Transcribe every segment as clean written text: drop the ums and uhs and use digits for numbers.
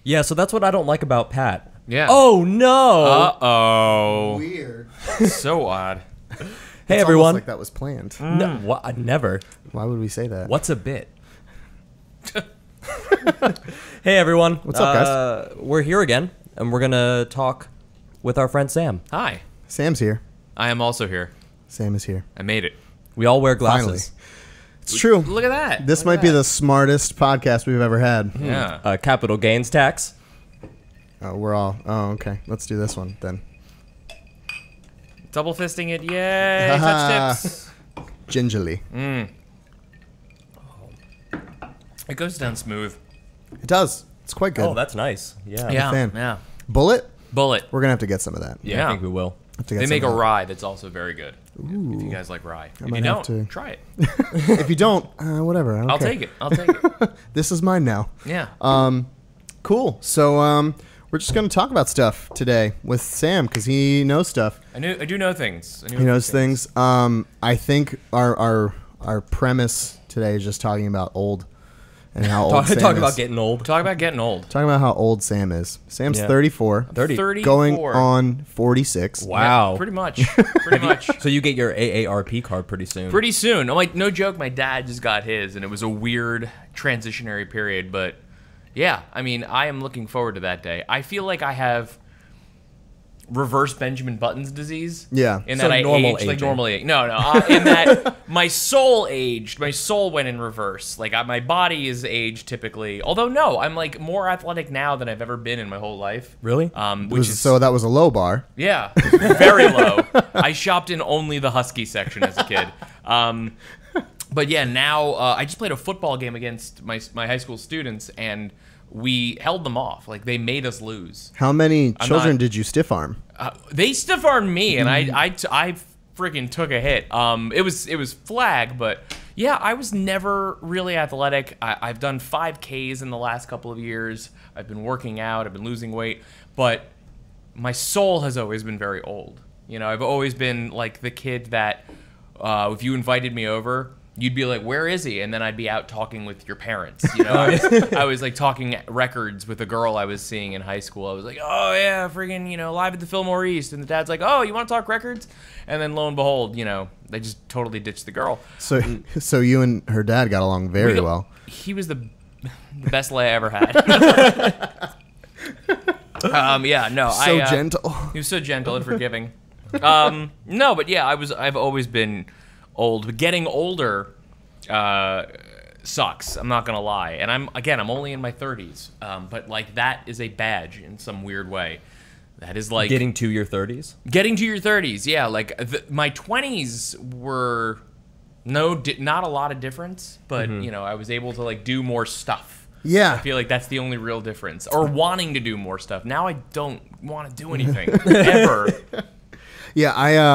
Yeah, so that's what I don't like about Pat. Yeah. Oh, no. Uh-oh. Weird. So odd. Hey, It's everyone. almost like that was planned. No, never. Why would we say that? What's a bit? Hey, everyone. What's up, guys? We're here again, and we're going to talk with our friend Sam. Hi. Sam's here. I am also here. Sam is here. I made it. We all wear glasses. It's true. Look at that. This might be the smartest podcast we've ever had. Yeah. Capital gains tax. Oh, okay. Let's do this one then. Double fisting it. Yay. Touch tips. Gingerly. It goes down smooth. It does. It's quite good. Oh, that's nice. Yeah. Yeah. fan. Yeah. Bullet? Bullet. We're going to have to get some of that. Yeah, Yeah. I think we will. Have to get They some make a of that. rye that's also very good. If you guys like rye. If you might have don't, to. try it. If you don't, whatever. I don't I'll care. take it. I'll take it. This is mine now. Yeah. Cool. So we're just going to talk about stuff today with Sam because he knows stuff. I do know things. I knew He a few knows things. I think our premise today is just talking about old and how old Sam Talk is. about getting old. Talk about getting old. Talking about how old Sam is. Sam's Yeah. 34. 30. 34. Going on 46. Wow. Yeah, pretty much. Pretty much. So you get your AARP card pretty soon. Pretty soon. I'm like, no joke, my dad just got his, and it was a weird transitionary period, but yeah, I mean, I am looking forward to that day. I feel like I have reverse Benjamin Button's disease. Yeah. In So that I normal aged like aging. normally. No. In that my soul aged. My soul went in reverse. Like my body is aged typically. Although no, I'm like more athletic now than I've ever been in my whole life. Really? Which is So that was a low bar. yeah, very low. I shopped in only the Husky section as a kid. But yeah, now I just played a football game against my high school students, and we held them off. Like they made us lose. How many children not- did you stiff arm? They stiff armed me, and I freaking took a hit. It was flag, but yeah, I was never really athletic. I've done 5Ks in the last couple of years. I've been working out. I've been losing weight, but my soul has always been very old. You know, I've always been like the kid that if you invited me over, you'd be like, "Where is he?" And then I'd be out talking with your parents. You know, I was like talking records with a girl I was seeing in high school. I was like, "Oh yeah, friggin', you know, live at the Fillmore East." And the dad's like, "Oh, you want to talk records?" And then lo and behold, you know, they just totally ditched the girl. So you and her dad got along very well. He was the best lay I ever had. Yeah, no, So gentle. He was so gentle and forgiving. No, but yeah, I've always been old, but getting older sucks. I'm not gonna lie, and I'm only in my 30s, but like that is a badge in some weird way. That is like Getting to your 30s? getting to your 30s. Yeah, like my 20s were not a lot of difference, but you know, I was able to like do more stuff. Yeah. I feel like that's the only real difference, or wanting to do more stuff. Now I don't want to do anything ever. Yeah,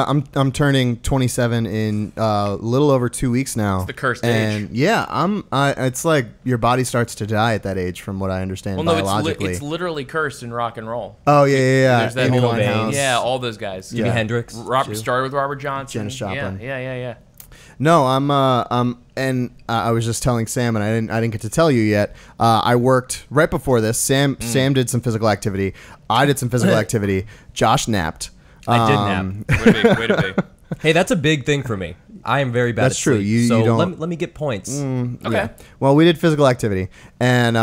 I'm turning 27 in a little over 2 weeks now. It's the cursed and age. yeah, it's like your body starts to die at that age, from what I understand Well, no, biologically. it's literally cursed in rock and roll. Oh yeah. There's that Amy whole Winehouse. yeah, all those guys. Jimi Hendrix? Robert too? started with Robert Johnson. Janis Joplin. Yeah. No, I was just telling Sam, and I didn't get to tell you yet. I worked right before this. Sam did some physical activity. I did some physical activity. Josh napped. I did nap. Way to be. Hey, that's a big thing for me. I am very bad That's at true. sleep. You so don't- let me get points. Okay. Yeah. Well, we did physical activity, and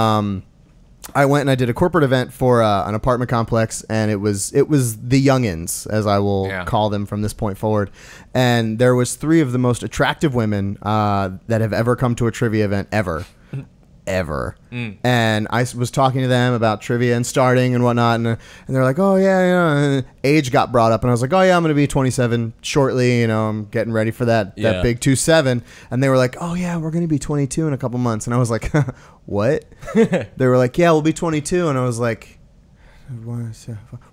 I went and I did a corporate event for an apartment complex, and it was the youngins, as I will call them from this point forward. And there was 3 of the most attractive women that have ever come to a trivia event ever. And I was talking to them about trivia and starting and whatnot, and they're like, "Oh yeah, you know." And age got brought up, and I was like, "Oh yeah, I'm going to be 27 shortly. You know, I'm getting ready for that Yeah. big 27." And they were like, "Oh yeah, we're going to be 22 in a couple months." And I was like, "What?" They were like, "Yeah, we'll be 22," and I was like,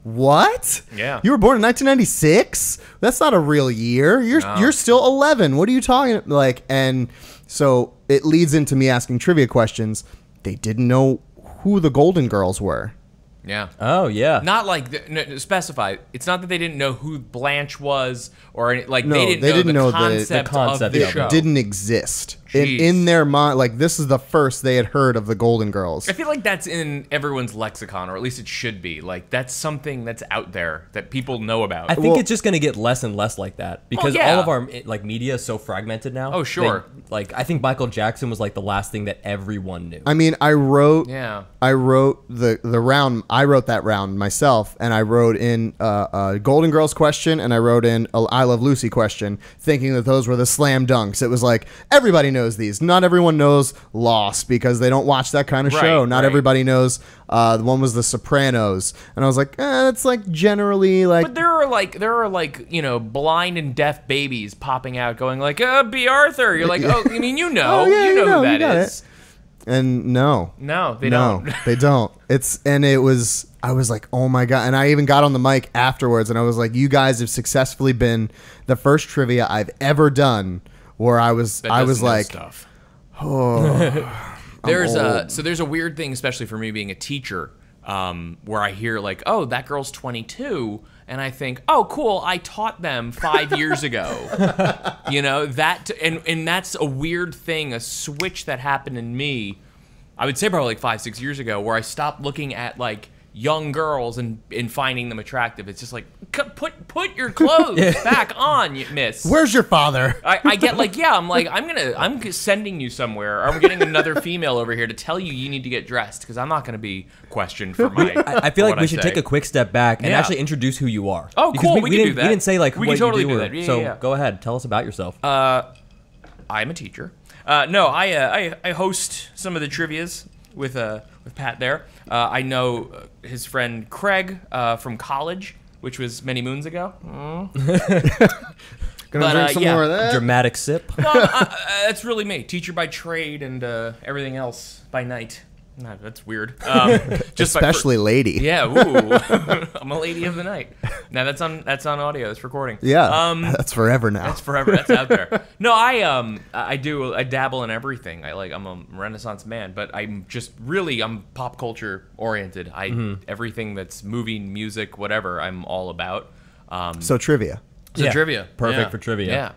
"What? Yeah. You were born in 1996? That's not a real year. You're still 11. What are you talking like?" And so it leads into me asking trivia questions. They didn't know who the Golden Girls were. Yeah. Oh yeah. Not like specify. It's not that they didn't know who Blanche was, or like No, they didn't know the concept concept of the of it show. It didn't exist Jeez. in their mind. Like, this is the first they had heard of the Golden Girls. I feel like that's in everyone's lexicon, or at least it should be. Like, that's something that's out there that people know about. I think it's just going to get less and less like that because yeah. all of our like media is so fragmented now. Oh, sure. Like I think Michael Jackson was like the last thing that everyone knew. I mean, I wrote the round. I wrote that round myself, and I wrote in a Golden Girls question, and I wrote in a I Love Lucy question, thinking that those were the slam dunks. It was like, everybody knows these. Not everyone knows Lost because they don't watch that kind of show. Not everybody knows. The one was The Sopranos, and I was like, it's like generally like. But there are like blind and deaf babies popping out, going like, B. Arthur. You're like, oh, I mean, you know who that is. And no, they don't. they don't. I was like, oh my God. And I even got on the mic afterwards and I was like, you guys have successfully been the first trivia I've ever done where I was like, stuff. Oh, there's a weird thing, especially for me being a teacher, where I hear like, oh, that girl's 22. And I think, oh, cool, I taught them 5 years ago. And that's a weird thing, a switch that happened in me, I would say probably like 5-6 years ago, where I stopped looking at like young girls and finding them attractive. It's just like, put your clothes back on, miss. Where's your father? I get like, yeah, I'm sending you somewhere. I'm getting another female over here to tell you need to get dressed because I'm not going to be questioned for my. I feel like we should take a quick step back and actually introduce who you are. Oh, because cool. We can do that. We didn't say like we what can totally you do. Do that. So go ahead, tell us about yourself. I'm a teacher. I host some of the trivias with Pat there. I know his friend Craig from college, which was many moons ago. Gonna drink some more of that. Dramatic sip. No, that's really me. Teacher by trade and everything else by night. No, that's weird. Just especially lady. Yeah, ooh. I'm a lady of the night. Now that's on audio. It's recording. Yeah, that's forever now. That's forever. That's out there. No, I dabble in everything. I'm a Renaissance man, but I'm pop culture oriented. Everything that's movie, music, whatever, I'm all about. So trivia. Trivia. Perfect for trivia. Yeah.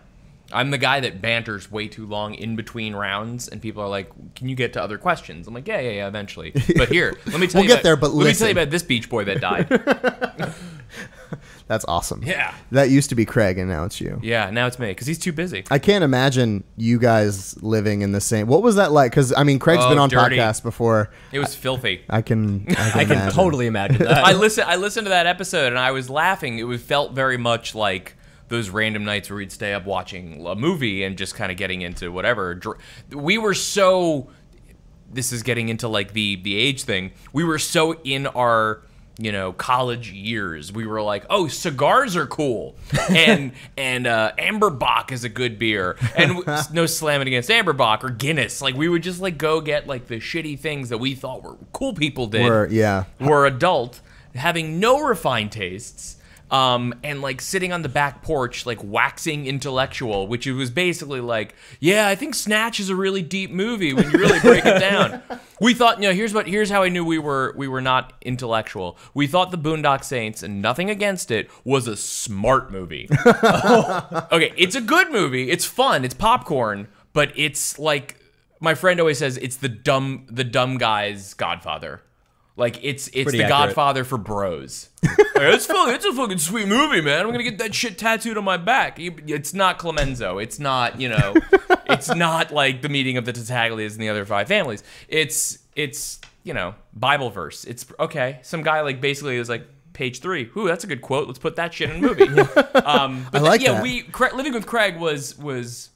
I'm the guy that banters way too long in between rounds, and people are like, "Can you get to other questions?" I'm like, "Yeah, eventually." But here, let me tell we'll you. Get there, but let me tell you about this Beach Boy that died. That's awesome. Yeah. That used to be Craig, and now it's you. Yeah, now it's me because he's too busy. I can't imagine you guys living in the same. What was that like? Because I mean, Craig's been on dirty. podcasts before. It was filthy. I can totally imagine that. I listened to that episode and I was laughing. It felt very much like those random nights where we'd stay up watching a movie and just kind of getting into whatever. We were so. This is getting into like the age thing. We were so in our college years. We were like, oh, cigars are cool, and Amber Bock is a good beer, and no slamming against Amber Bock or Guinness. Like we would just like go get like the shitty things that we thought were cool people did. Were adult, having no refined tastes. And like sitting on the back porch, like waxing intellectual, which it was basically like, yeah, I think Snatch is a really deep movie when you really break it down. We thought, here's how I knew we were not intellectual. We thought The Boondock Saints, and nothing against it, was a smart movie. Okay, it's a good movie. It's fun. It's popcorn, but it's like my friend always says, it's the dumb guy's Godfather. Like it's the accurate. Godfather for bros. It's a fucking sweet movie, man. I'm gonna get that shit tattooed on my back. It's not Clemenzo. It's not it's not like the meeting of the Tattaglias and the other five families. It's Bible verse. It's okay. Some guy like basically is like page 3. Ooh, that's a good quote. Let's put that shit in a movie. But I like that. Living with Craig was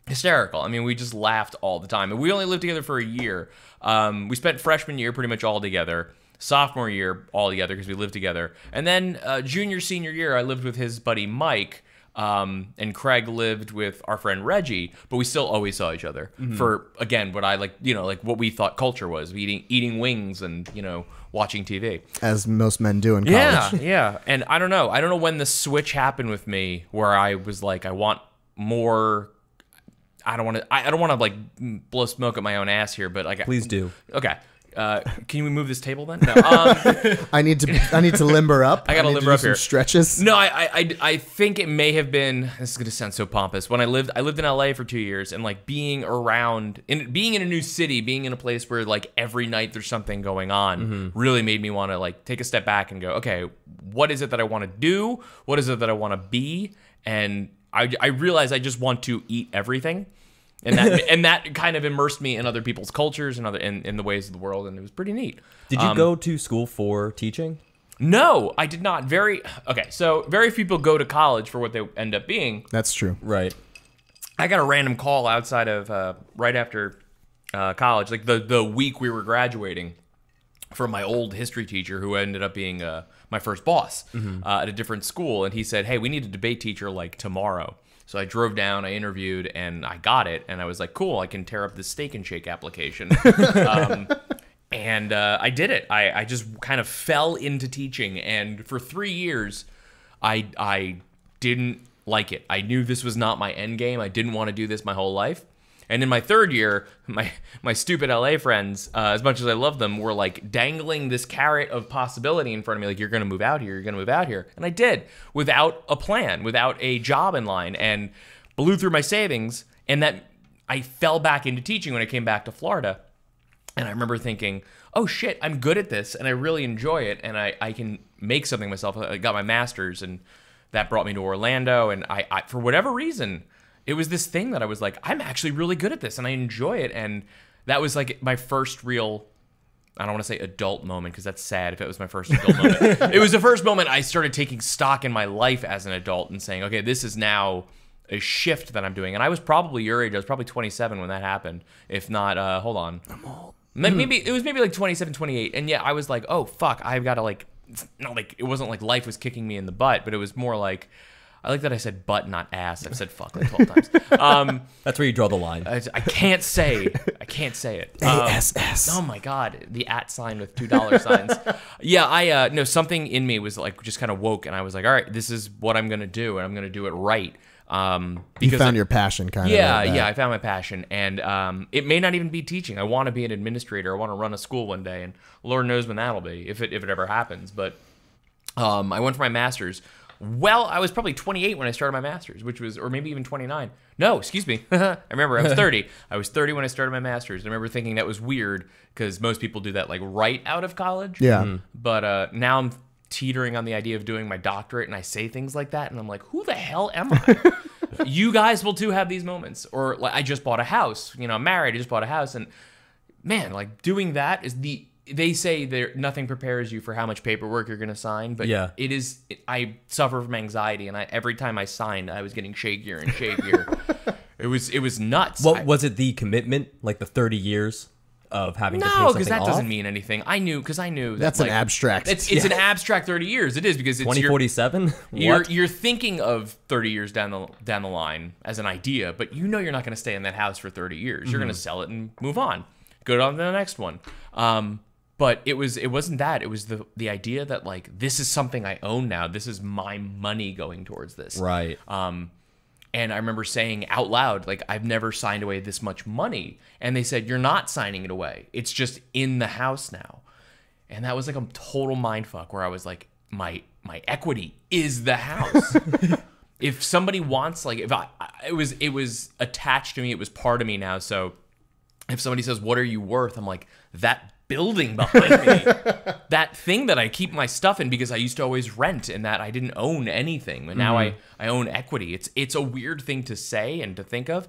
hysterical. I mean, we just laughed all the time. And we only lived together for a year. We spent freshman year pretty much all together. Sophomore year all together because we lived together. And then junior, senior year, I lived with his buddy Mike. And Craig lived with our friend Reggie, but we still always saw each other for, again, what I like, like what we thought culture was, eating wings and, watching TV. As most men do in college. Yeah. And I don't know when the switch happened with me where I was like, I want more. I don't want to like blow smoke at my own ass here, but like, please do. Okay. Can we move this table then? No. I need to limber up. I gotta limber up here. Stretches. No, I think it may have been. This is gonna sound so pompous. When I lived in LA for 2 years, and like being in a new city, being in a place where like every night there's something going on, really made me want to like take a step back and go, okay, what is it that I want to do? What is it that I want to be? And I realized I just want to eat everything. And that kind of immersed me in other people's cultures and in the ways of the world, and it was pretty neat. Did you go to school for teaching? No, I did not. So very few people go to college for what they end up being. That's true. Right. I got a random call outside of right after college, like the week we were graduating, from my old history teacher who ended up being my first boss at a different school, and he said, "Hey, we need a debate teacher like tomorrow." So I drove down, I interviewed, and I got it. And I was like, cool, I can tear up this Steak and Shake application. And I did it. I just kind of fell into teaching. And for 3 years, I didn't like it. I knew this was not my end game. I didn't want to do this my whole life. And in my third year, my stupid LA friends, as much as I love them, were like dangling this carrot of possibility in front of me, like, you're going to move out here, you're going to move out here. And I did, without a plan, without a job in line, and blew through my savings. And that I fell back into teaching when I came back to Florida. And I remember thinking, oh shit, I'm good at this, and I really enjoy it, and I can make something myself. I got my master's, and that brought me to Orlando. And I for whatever reason, it was this thing that I was like, I'm actually really good at this and I enjoy it. And that was like my first real, I don't want to say adult moment, because that's sad if it was my first adult moment. It was the first moment I started taking stock in my life as an adult and saying, okay, this is now a shift that I'm doing. And I was probably your age. I was probably 27 when that happened. If not, hold on. I'm old. Maybe it was like 27, 28. And yeah, I was like, oh, fuck, I've got to like, not like, it wasn't like life was kicking me in the butt, but it was more like, I like that I said butt, not ass. I've said fuck like 12 times. That's where you draw the line. I can't say it. ASS. Oh my God, the @ sign with $2 signs. Yeah, no, something in me was like just kind of woke, and I was like, all right, this is what I'm gonna do, and I'm gonna do it right. Because you found your passion, kind of. Yeah, I found my passion, and it may not even be teaching. I want to be an administrator. I want to run a school one day, and Lord knows when that'll be, if it ever happens. But I went for my master's. Well, I was probably 28 when I started my master's, or maybe even 29. No, excuse me. I remember I was 30. I was 30 when I started my master's. I remember thinking that was weird because most people do that like right out of college. Yeah. But now I'm teetering on the idea of doing my doctorate, and I say things like that, and I'm like, who the hell am I? You guys will too have these moments. Or like, I just bought a house. You know, I'm married. I just bought a house, and man, like doing that is they say nothing prepares you for how much paperwork you're going to sign, but yeah, it is. I suffer from anxiety, and every time I signed, I was getting shakier and shakier. It was nuts. What was it? The commitment, like the 30 years of having to pay something off? No, because that doesn't mean anything. I knew that's like, an abstract. It's an abstract 30 years. It is, because it's 2047. You're thinking of 30 years down the line as an idea, but you know you're not going to stay in that house for 30 years. You're going to sell it and move on. Go on to the next one. But it wasn't that. It was the idea that like, this is something I own now. This is my money going towards this. Right. And I remember saying out loud, like, I've never signed away this much money. And they said, you're not signing it away. It's just in the house now. And that was like a total mindfuck, where I was like, my equity is the house. If somebody wants, like, it was attached to me. It was part of me now. So if somebody says, what are you worth? I'm like, that building behind me, that thing that I keep my stuff in, because I used to always rent, and that I didn't own anything, and now I own equity. It's a weird thing to say and to think of.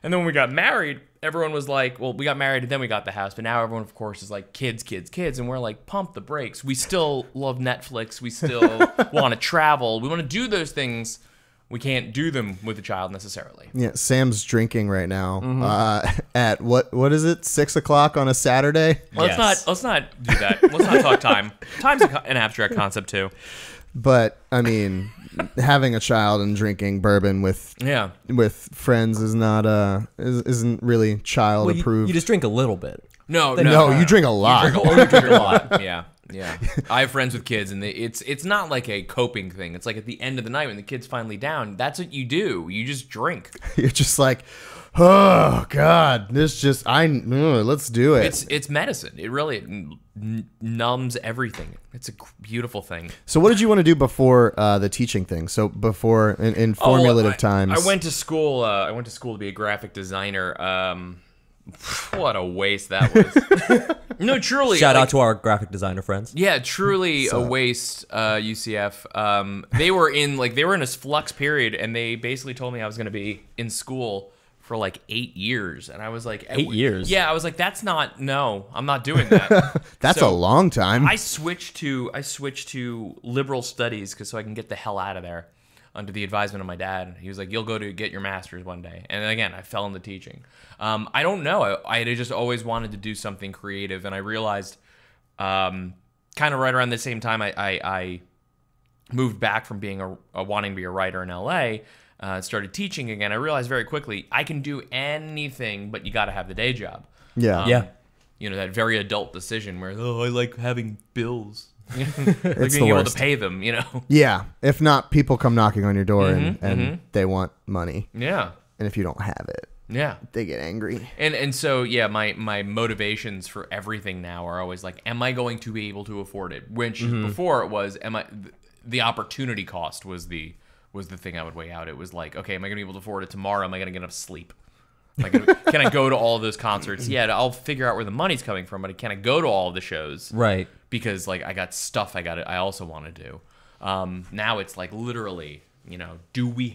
And then when we got married, everyone was like, well, we got married and then we got the house, but now everyone, of course, is like, kids, and we're like, pump the brakes. We still love Netflix. We still want to travel. We want to do those things. We can't do them with a child necessarily. Yeah, Sam's drinking right now. At what is it? 6 o'clock on a Saturday? Let's not do that. Let's not talk time. Time's an abstract concept too. But I mean, having a child and drinking bourbon with friends is not isn't really child approved. You just drink a little bit. No, you drink a lot. You drink a lot. Yeah. I have friends with kids, and it's not like a coping thing. It's like at the end of the night when the kid's finally down, that's what you do. You just drink. You're just like, Oh God, this just let's do it. It's medicine. It really numbs everything. It's a beautiful thing. So what did you want to do before the teaching thing? So before in formulative times, I went to school. I went to school to be a graphic designer. What a waste that was. No, truly. Shout out to our graphic designer friends. Yeah, truly a waste. UCF. They were in a flux period, and they basically told me I was going to be in school for like 8 years, and I was like, 8 years. Yeah, I was like, I'm not doing that. That's a long time. I switched to liberal studies so I can get the hell out of there. Under the advisement of my dad, he was like, "You'll go to get your master's one day." And then again, I fell into teaching. I don't know. I had just always wanted to do something creative, and I realized, kind of right around the same time, I moved back from being wanting to be a writer in LA. Started teaching again. I realized very quickly I can do anything, but you got to have the day job. Yeah. Yeah. You know, that very adult decision where, I like having bills. Like It's being the able worst. to pay them, you know. Yeah. If not, people come knocking on your door and they want money. Yeah. And if you don't have it, Yeah. they get angry. And so yeah, my motivations for everything now are always like, am I going to be able to afford it? Which before it was, the opportunity cost was the thing I would weigh out. It was like, okay, am I going to be able to afford it tomorrow? Am I going to get enough sleep? Can I go to all those concerts? Yeah, I'll figure out where the money's coming from, but can I go to all the shows? Right. Because like I got stuff I also want to do. Now it's like literally, you know,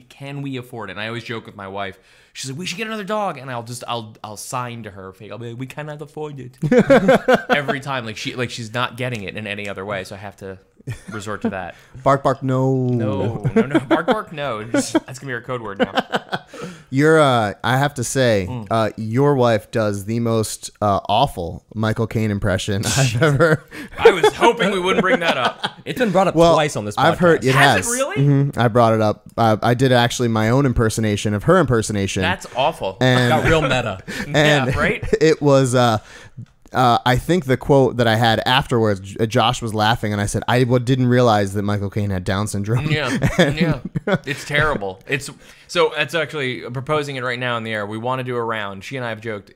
can we afford it? And I always joke with my wife. She's like, we should get another dog, and I'll sign to her fake. I'll be like, we cannot afford it. Every time, she's not getting it in any other way, so I have to resort to that. Bark, bark, no. No, bark, bark, no. That's gonna be our code word now. You're, I have to say, your wife does the most awful Michael Caine impression I've ever. I was hoping we wouldn't bring that up. It's been brought up twice on this podcast. I've heard it has. Has it really? Mhm. I brought it up. I did actually my own impersonation of her impersonation. That's awful. and Got real meta. and yeah, right? It was. I think the quote that I had afterwards, Josh was laughing, and I said, didn't realize that Michael Caine had Down syndrome. Yeah. It's terrible. So that's actually proposing it right now in the air. We want to do a round. She and I have joked.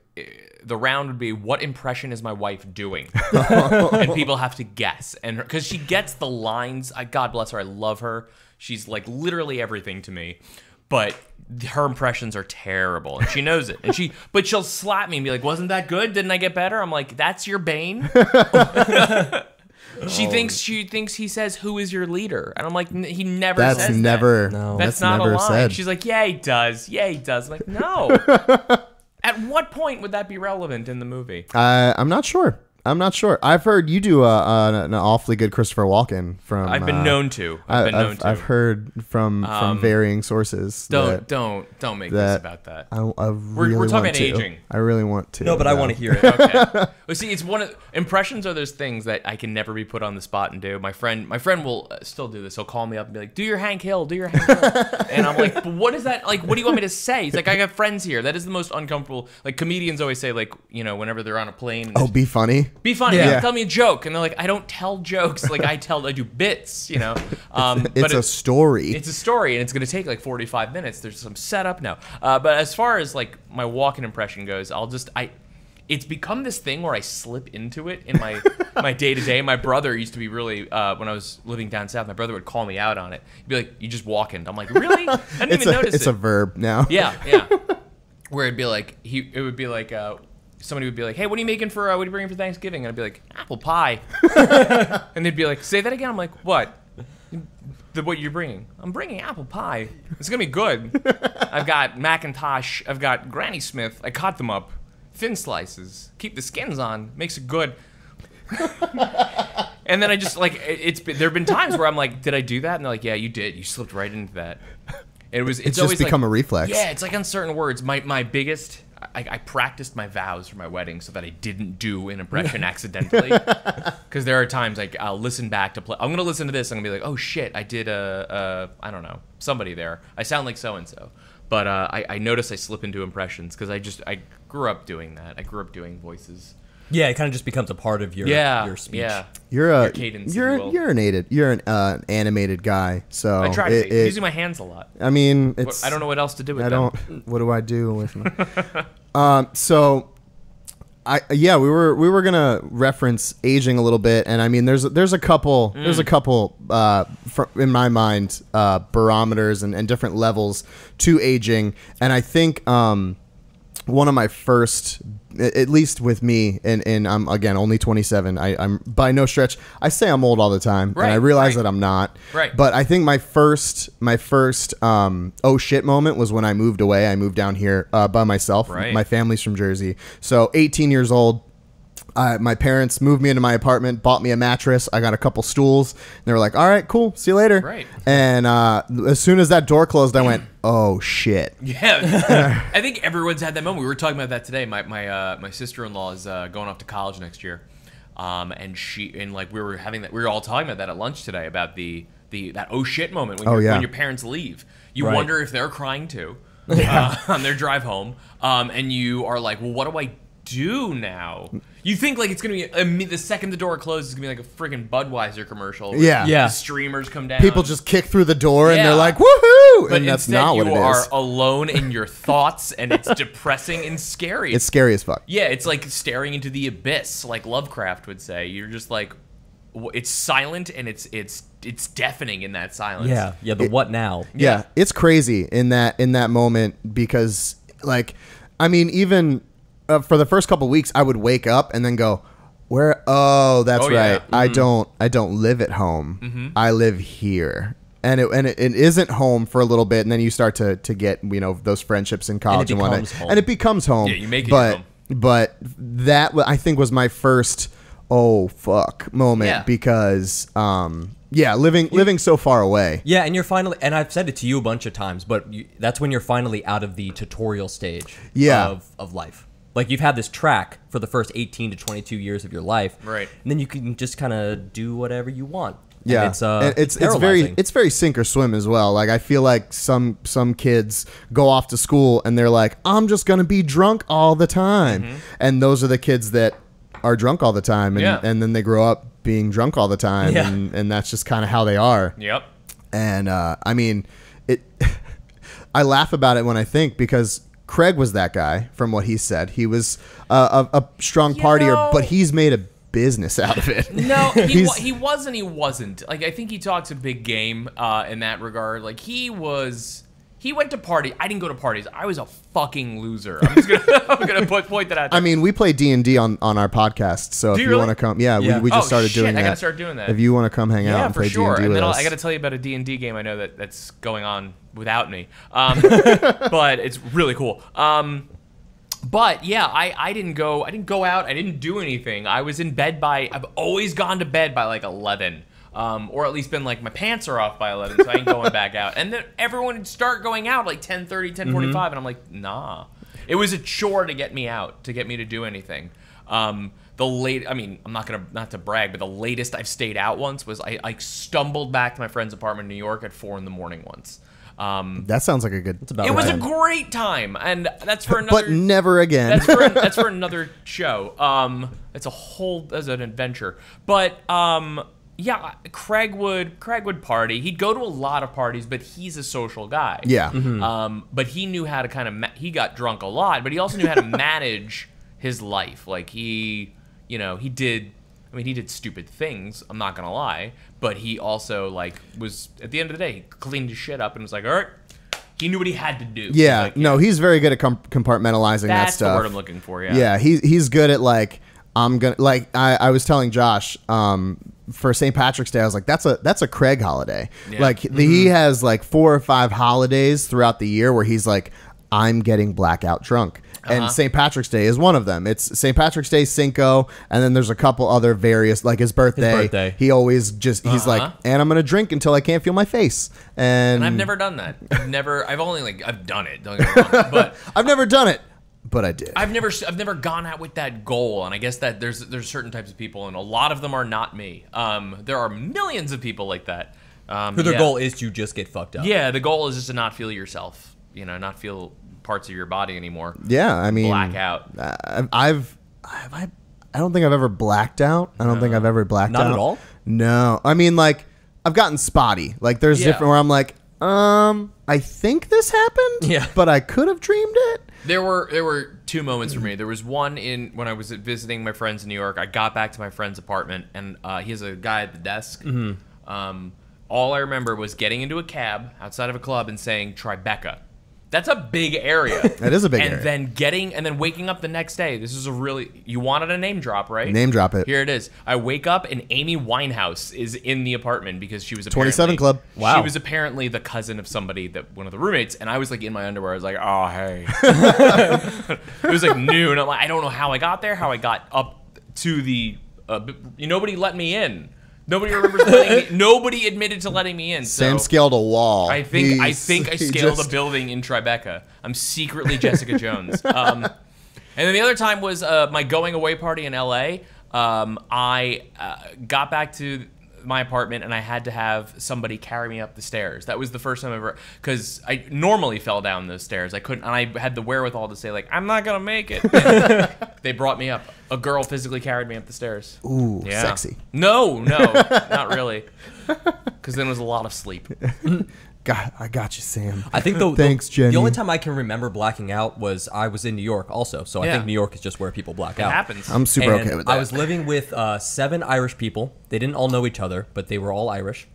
The round would be, what impression is my wife doing? And people have to guess. And because she gets the lines. God bless her. I love her. She's like literally everything to me. But her impressions are terrible, and she knows it. But she'll slap me and be like, "Wasn't that good? Didn't I get better?" I'm like, "That's your bane." She thinks he says, "Who is your leader?" And I'm like, "He never That's says never. that. No, That's that's not never a line." said. She's like, "Yeah, he does. Yeah, he does." I'm like, "No." At what point would that be relevant in the movie? I'm not sure. I've heard you do an awfully good Christopher Walken from. I've been known to. I've heard from varying sources. Don't make this about that. I really We're talking want to. aging. I really want to. No, but I want to hear it. Okay. Well, see, it's impressions are those things that I can never be put on the spot and do. My friend will still do this. He'll call me up and be like, "Do your Hank Hill, do your Hank Hill," and I'm like, "But what is that? Like, what do you want me to say?" He's like, "I got friends here." That is the most uncomfortable. Like comedians always say, like, you know, whenever they're on a plane. Oh, be funny. Be funny. Yeah. Tell me a joke, and they're like, "I don't tell jokes. Like I do bits." You know. It's a story. It's a story, and it's going to take like 45 minutes. There's some setup now. But as far as like my walk-in impression goes, it's become this thing where I slip into it in my day-to-day. My brother used to be really, when I was living down south, my brother would call me out on it. He'd be like, "You just walk in." I'm like, "Really?" I didn't even notice it. It's a verb now. Yeah. Where it'd be like, somebody would be like, "Hey, what are you making for, what are you bringing for Thanksgiving?" And I'd be like, "Apple pie." And they'd be like, "Say that again." I'm like, "What? What you're bringing?" "I'm bringing apple pie. It's gonna be good. I've got Macintosh. I've got Granny Smith. I cut them up, thin slices. Keep the skins on. Makes it good." And then I just like there've been times where I'm like, "Did I do that?" And they're like, "Yeah, you did. You slipped right into that." It's just always become like, a reflex. Yeah, it's like on certain words. My biggest. I practiced my vows for my wedding so that I didn't do an impression accidentally. Because there are times like I'll listen back to play. I'm gonna listen to this. I'm gonna be like, "Oh shit, I did I don't know, somebody there. I sound like so and so." But I notice I slip into impressions because I grew up doing that. I grew up doing voices. Yeah, it kind of just becomes a part of your speech. Yeah. You're cadence, if you're you will. you're an animated guy. So I try to be. I'm using my hands a lot. I mean, it's. I don't know what else to do with I them. don't. What do I do with them? So, we were gonna reference aging a little bit, and I mean, there's a couple in my mind barometers and different levels to aging, and I think one of my first, at least with me, and I'm again only 27. I'm by no stretch. I say I'm old all the time, and I realize that I'm not. Right. But I think my first oh shit moment was when I moved away. I moved down here by myself. Right. My family's from Jersey, so 18 years old. My parents moved me into my apartment, bought me a mattress. I got a couple stools. And they were like, all right, cool. See you later. Right. And as soon as that door closed, I went, oh, shit. Yeah. I think everyone's had that moment. We were talking about that today. My sister-in-law is going off to college next year. And we were all talking about that at lunch today, about that oh shit moment when your parents leave. You wonder if they're crying too on their drive home. And you are like, well, what do I do now? You think like it's gonna be the second the door closes, it's gonna be like a freaking Budweiser commercial. The streamers come down. People just kick through the door and they're like, woohoo! But and that's not what it is. You are alone in your thoughts, and it's depressing and scary. It's scary as fuck. Yeah, it's like staring into the abyss, like Lovecraft would say. You're just like, it's silent and it's deafening in that silence. Yeah. What now? Yeah, it's crazy in that moment because, like, I mean, even. For the first couple of weeks, I would wake up and then go, "Where? Oh, that's right. Yeah. Mm-hmm. I don't live at home. Mm-hmm. I live here." And it isn't home for a little bit, and then you start to get those friendships in college and whatnot, and it becomes home. Yeah, you make it your home. But that I think was my first oh fuck moment because living so far away. Yeah, and you're finally, and I've said it to you a bunch of times, but that's when you're finally out of the tutorial stage of life. Like, you've had this track for the first 18 to 22 years of your life. Right. And then you can just kind of do whatever you want. Yeah. And it's very sink or swim as well. Like, I feel like some kids go off to school and they're like, I'm just going to be drunk all the time. Mm-hmm. And those are the kids that are drunk all the time. And then they grow up being drunk all the time. Yeah. And that's just kind of how they are. Yep. And, I mean, I laugh about it when I think, because Craig was that guy, from what he said. He was a strong partier, but he's made a business out of it. No, he was and he wasn't. Like, I think he talks a big game in that regard. Like, he went to party. I didn't go to parties. I was a fucking loser. I'm gonna point that out there. I mean, we play D&D on our podcast, so if you want to come, we just started doing that. I gotta start doing that. If you want to come hang out and play sure. D&D with us. I gotta tell you about a D&D game I know that's going on without me, but it's really cool. But yeah, I didn't go out. I didn't do anything. I was in bed I've always gone to bed by like 11. Or at least been like, my pants are off by 11, so I ain't going back out. And then everyone would start going out like 10:30, 10:45, and I'm like, nah. It was a chore to get me out, to get me to do anything. I mean, I'm not to brag, but the latest I've stayed out once was I stumbled back to my friend's apartment in New York at 4 a.m. once. That sounds like a good. It was a great time, and that's for another. But never again. That's for another show. That's an adventure. But yeah, Craig would party. He'd go to a lot of parties, but he's a social guy. Yeah. Mm-hmm. But he knew how to he got drunk a lot, but he also knew how to manage his life. Like, he did stupid things, I'm not gonna lie, but he also was, at the end of the day, he cleaned his shit up and was like, all right. He knew what he had to do. Yeah. He's very good at compartmentalizing that stuff. That's the word I'm looking for. Yeah. Yeah. He's good at I was telling Josh, for St. Patrick's Day, I was like, that's a Craig holiday. Yeah. He has 4 or 5 holidays throughout the year where he's like, I'm getting blackout drunk. And St. Patrick's Day is one of them. It's St. Patrick's Day, Cinco, and then there's a couple other various, like his birthday. He always he's like, and I'm going to drink until I can't feel my face. And I've never done that. I've done it. Don't get me wrong, but I've never done it. But I did. I've never gone out with that goal, and I guess that there's certain types of people, and a lot of them are not me. There are millions of people like that. Who their goal is to just get fucked up. Yeah, the goal is just to not feel yourself. Not feel parts of your body anymore. Yeah, I mean, black out. Have I don't think I've ever blacked out. I don't think I've ever blacked out. Not at all? No. I mean, like, I've gotten spotty. Like, there's different where I'm like, I think this happened, but I could have dreamed it. There were two moments for me. There was one when I was visiting my friends in New York. I got back to my friend's apartment, and he has a guy at the desk. All I remember was getting into a cab outside of a club and saying Tribeca. That's a big area. That is a big area. And then waking up the next day. This is you wanted a name drop, right? Name drop it. Here it is. I wake up and Amy Winehouse is in the apartment because she was apparently 27 Club. Wow. She was apparently the cousin of one of the roommates, and I was like in my underwear. I was like, oh hey. It was like noon. I'm like, I don't know how I got there. How I got up to the. Nobody let me in. Nobody remembers letting me. Nobody admitted to letting me in. Sam scaled a wall. I think I scaled a building in Tribeca. I'm secretly Jessica Jones. And then the other time was my going away party in LA. I got back to my apartment and I had to have somebody carry me up the stairs. That was the first time ever, because I normally fell down those stairs. I couldn't, and I had the wherewithal to say like, I'm not gonna make it. They brought me up. A girl physically carried me up the stairs. Ooh, sexy. No, not really. Because then it was a lot of sleep. God, I got you, Sam. I think Thanks, Jenny. The only time I can remember blacking out was I was in New York also. So I think New York is just where people black out. It happens. I'm super okay with that. I was living with 7 Irish people. They didn't all know each other, but they were all Irish.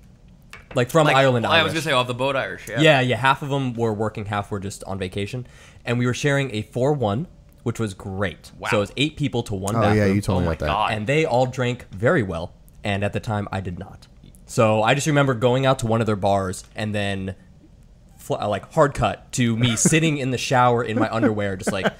Like from Ireland, Irish. I was going to say off the boat Irish, Yeah, half of them were working, half were just on vacation. And we were sharing a 4-1, which was great. Wow. So it was 8 people to 1 bathroom. Oh, yeah, you told me about that. God. And they all drank very well. And at the time, I did not. So I just remember going out to one of their bars and then like hard cut to me sitting in the shower in my underwear, just like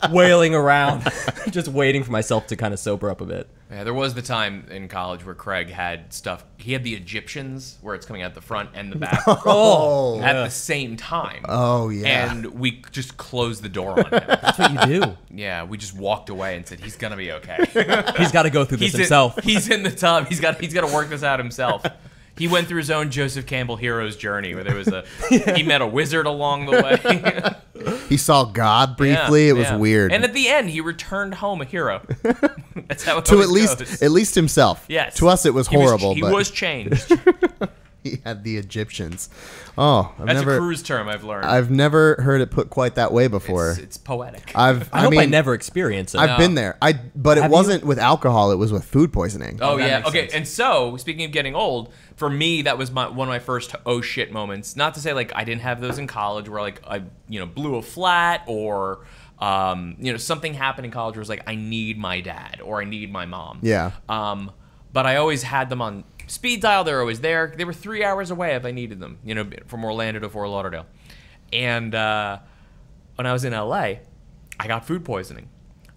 wailing around, just waiting for myself to kind of sober up a bit. Yeah, there was the time in college where Craig had stuff. He had the Egyptians where it's coming out the front and the back at the same time. Oh, yeah. And we just closed the door on him. That's what you do. Yeah, we just walked away and said, he's going to be okay. He's got to go through this himself. He's in the tub. He's got to work this out himself. He went through his own Joseph Campbell hero's journey, where there was he met a wizard along the way. He saw God briefly. It was weird. And at the end, he returned home a hero. That's how it to goes. at least himself. Yes. To us, it was horrible. He was changed. He had the Egyptians. Oh, That's a cruise term I've learned. I've never heard it put quite that way before. It's poetic. I hope I never experienced it. I've been there. But it wasn't with alcohol. It was with food poisoning. Oh yeah. Okay. Sense. And so, speaking of getting old, for me, that was one of my first oh shit moments. Not to say like I didn't have those in college, where like I blew a flat or something happened in college where it was like I need my dad or I need my mom. Yeah. But I always had them on speed dial. They were always there. They were 3 hours away if I needed them, from Orlando to Fort Lauderdale. And when I was in LA, I got food poisoning.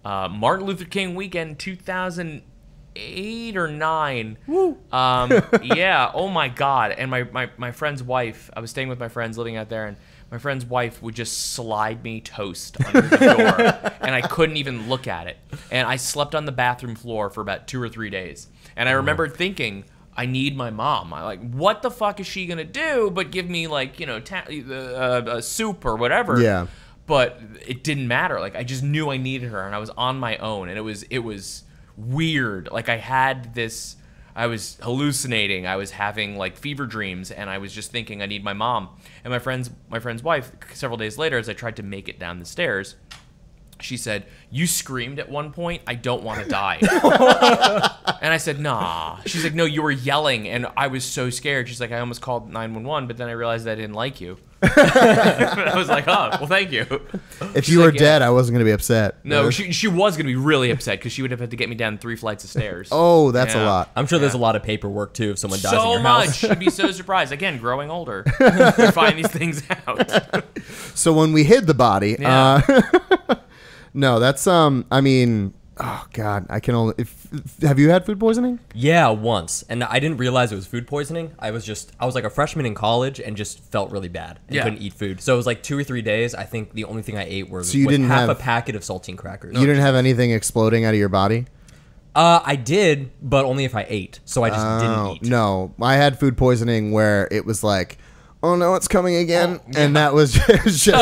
Martin Luther King weekend 2008 or 9. Woo. Yeah, oh my God. And my friend's wife, I was staying with my friends living out there, and my friend's wife would just slide me toast under the door, and I couldn't even look at it. And I slept on the bathroom floor for about 2 or 3 days. And I remember thinking, I need my mom. I what the fuck is she gonna do but give me soup or whatever? Yeah. But it didn't matter. Like I just knew I needed her, and I was on my own, and it was weird. Like I was hallucinating. I was having like fever dreams, and I was just thinking I need my mom. And my friend's wife, several days later, as I tried to make it down the stairs, she said, "You screamed at one point, I don't want to die." And I said, "Nah." She's like, "No, you were yelling." And I was so scared. She's like, "I almost called 911, but then I realized I didn't like you." I was like, "Oh, well, thank you." If you were dead, I wasn't going to be upset. No, she was going to be really upset because she would have had to get me down 3 flights of stairs. Oh, that's a lot. I'm sure there's a lot of paperwork, too, if someone dies in your house. So much. I'd be so surprised. Again, growing older. To find these things out. So when we hid the body... No, that's I mean, oh God, I can only. Have you had food poisoning? Yeah, once, and I didn't realize it was food poisoning. I was like a freshman in college and just felt really bad and couldn't eat food. So it was like 2 or 3 days. I think the only thing I ate was half a packet of saltine crackers. You didn't have anything exploding out of your body? I did, but only if I ate. So I just didn't eat. No, I had food poisoning where it was like oh no, it's coming again. Oh, yeah. And that was just. So,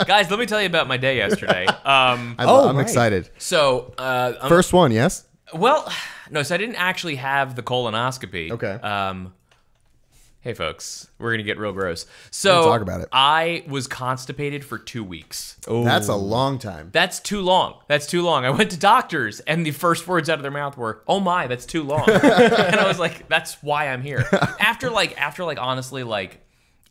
guys, let me tell you about my day yesterday. I'm right. excited. So, First one, yes? well, no, so I didn't actually have the colonoscopy. Okay. Hey, folks, we're going to get real gross. So, We'll talk about it. I was constipated for 2 weeks. That's a long time. That's too long. That's too long. I went to doctors, and the first words out of their mouth were, "Oh my, that's too long." And I was like, "That's why I'm here." After honestly, like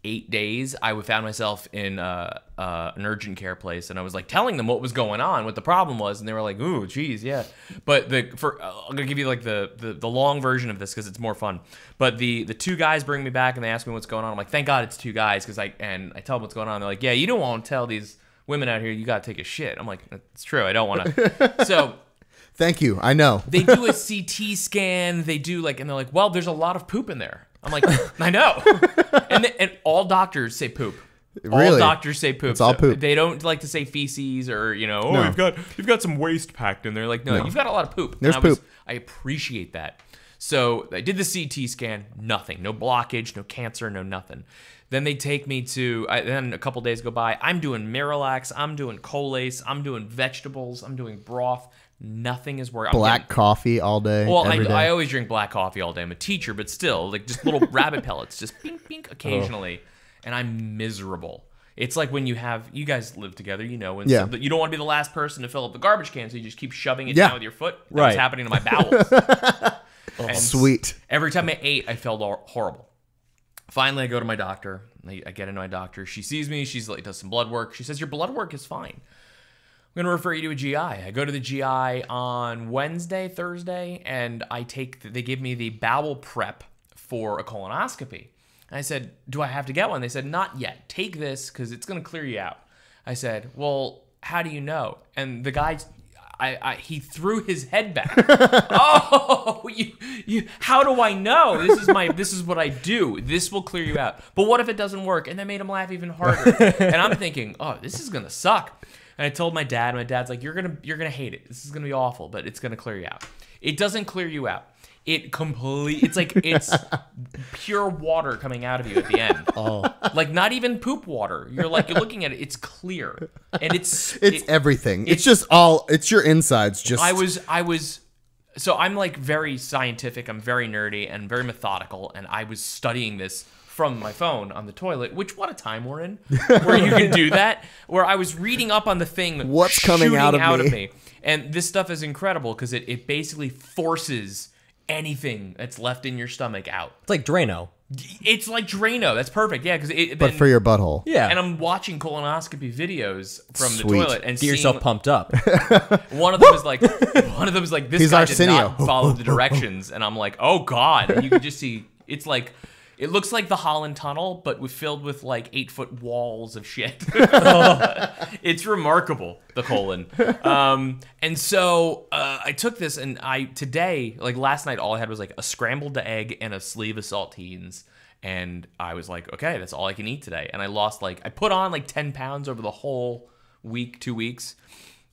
8 days, I found myself in an urgent care place, and I was like telling them what was going on, what the problem was, and they were like, "Ooh, geez, yeah." But I'm gonna give you like the long version of this because it's more fun. But the two guys bring me back, and they ask me what's going on. I'm like, "Thank God it's two guys," because I tell them what's going on. They're like, "Yeah, you don't want to tell these women out here you gotta take a shit." I'm like, "It's true, I don't want to." So. Thank you. I know. They do a CT scan. They do and they're like, "Well, there's a lot of poop in there." I'm like, "I know." And all doctors say poop. Really? All doctors say poop. It's all poop. They don't like to say feces or oh, No. you've got some waste packed in there. Like, no, you've got a lot of poop. There's poop. I appreciate that. So I did the CT scan. Nothing. No blockage. No cancer. No nothing. Then they take me to. Then a couple days go by. I'm doing Miralax. I'm doing Colace. I'm doing vegetables. I'm doing broth. Nothing is working. Black coffee all day. Well, every day. I always drink black coffee all day. I'm a teacher, but still, like just little rabbit pellets, just pink, pink occasionally, and I'm miserable. It's like when you guys live together, you know, and Yeah. so you don't want to be the last person to fill up the garbage can, so you just keep shoving it Yeah. down with your foot. That Right. was happening to my bowels. And Sweet. Every time I ate, I felt horrible. Finally, I go to my doctor. I get into my doctor. She sees me. She's like, does some blood work. She says, "Your blood work is fine. I'm going to refer you to a GI." I go to the GI on Thursday, and they give me the bowel prep for a colonoscopy. And I said, "Do I have to get one?" They said, "Not yet. Take this because it's going to clear you out." I said, "Well, how do you know?" And the guy, he threw his head back. "Oh, how do I know? This is what I do. This will clear you out. But what if it doesn't work?" And that made him laugh even harder. And I'm thinking, "Oh, this is going to suck." And I told my dad, and my dad's like, you're gonna hate it. This is gonna be awful, but it's gonna clear you out." It doesn't clear you out. It's pure water coming out of you at the end. Oh. Like not even poop water. You're looking at it, it's clear. And it's Everything. It's just all. It's your insides. Just. So I'm like very scientific. I'm very nerdy and very methodical, and I was studying this from my phone on the toilet, which what a time we're in, where you can do that, where I was reading up on the thing What's coming out of me. And this stuff is incredible because it basically forces anything that's left in your stomach out. It's like Drano. It's like Drano. That's perfect. Yeah, But for your butthole. Yeah. And I'm watching colonoscopy videos from Sweet. the toilet and Get yourself pumped up. One of them is like, this He's guy Arsenio. did not follow the directions, and I'm like, oh god. And you can just see it's like. It looks like the Holland Tunnel, but filled with like 8-foot walls of shit. It's remarkable, the colon. And so I took this, and today, like last night, all I had was like a scrambled egg and a sleeve of saltines. And I was like, okay, that's all I can eat today. And I put on like 10 pounds over the whole week, 2 weeks.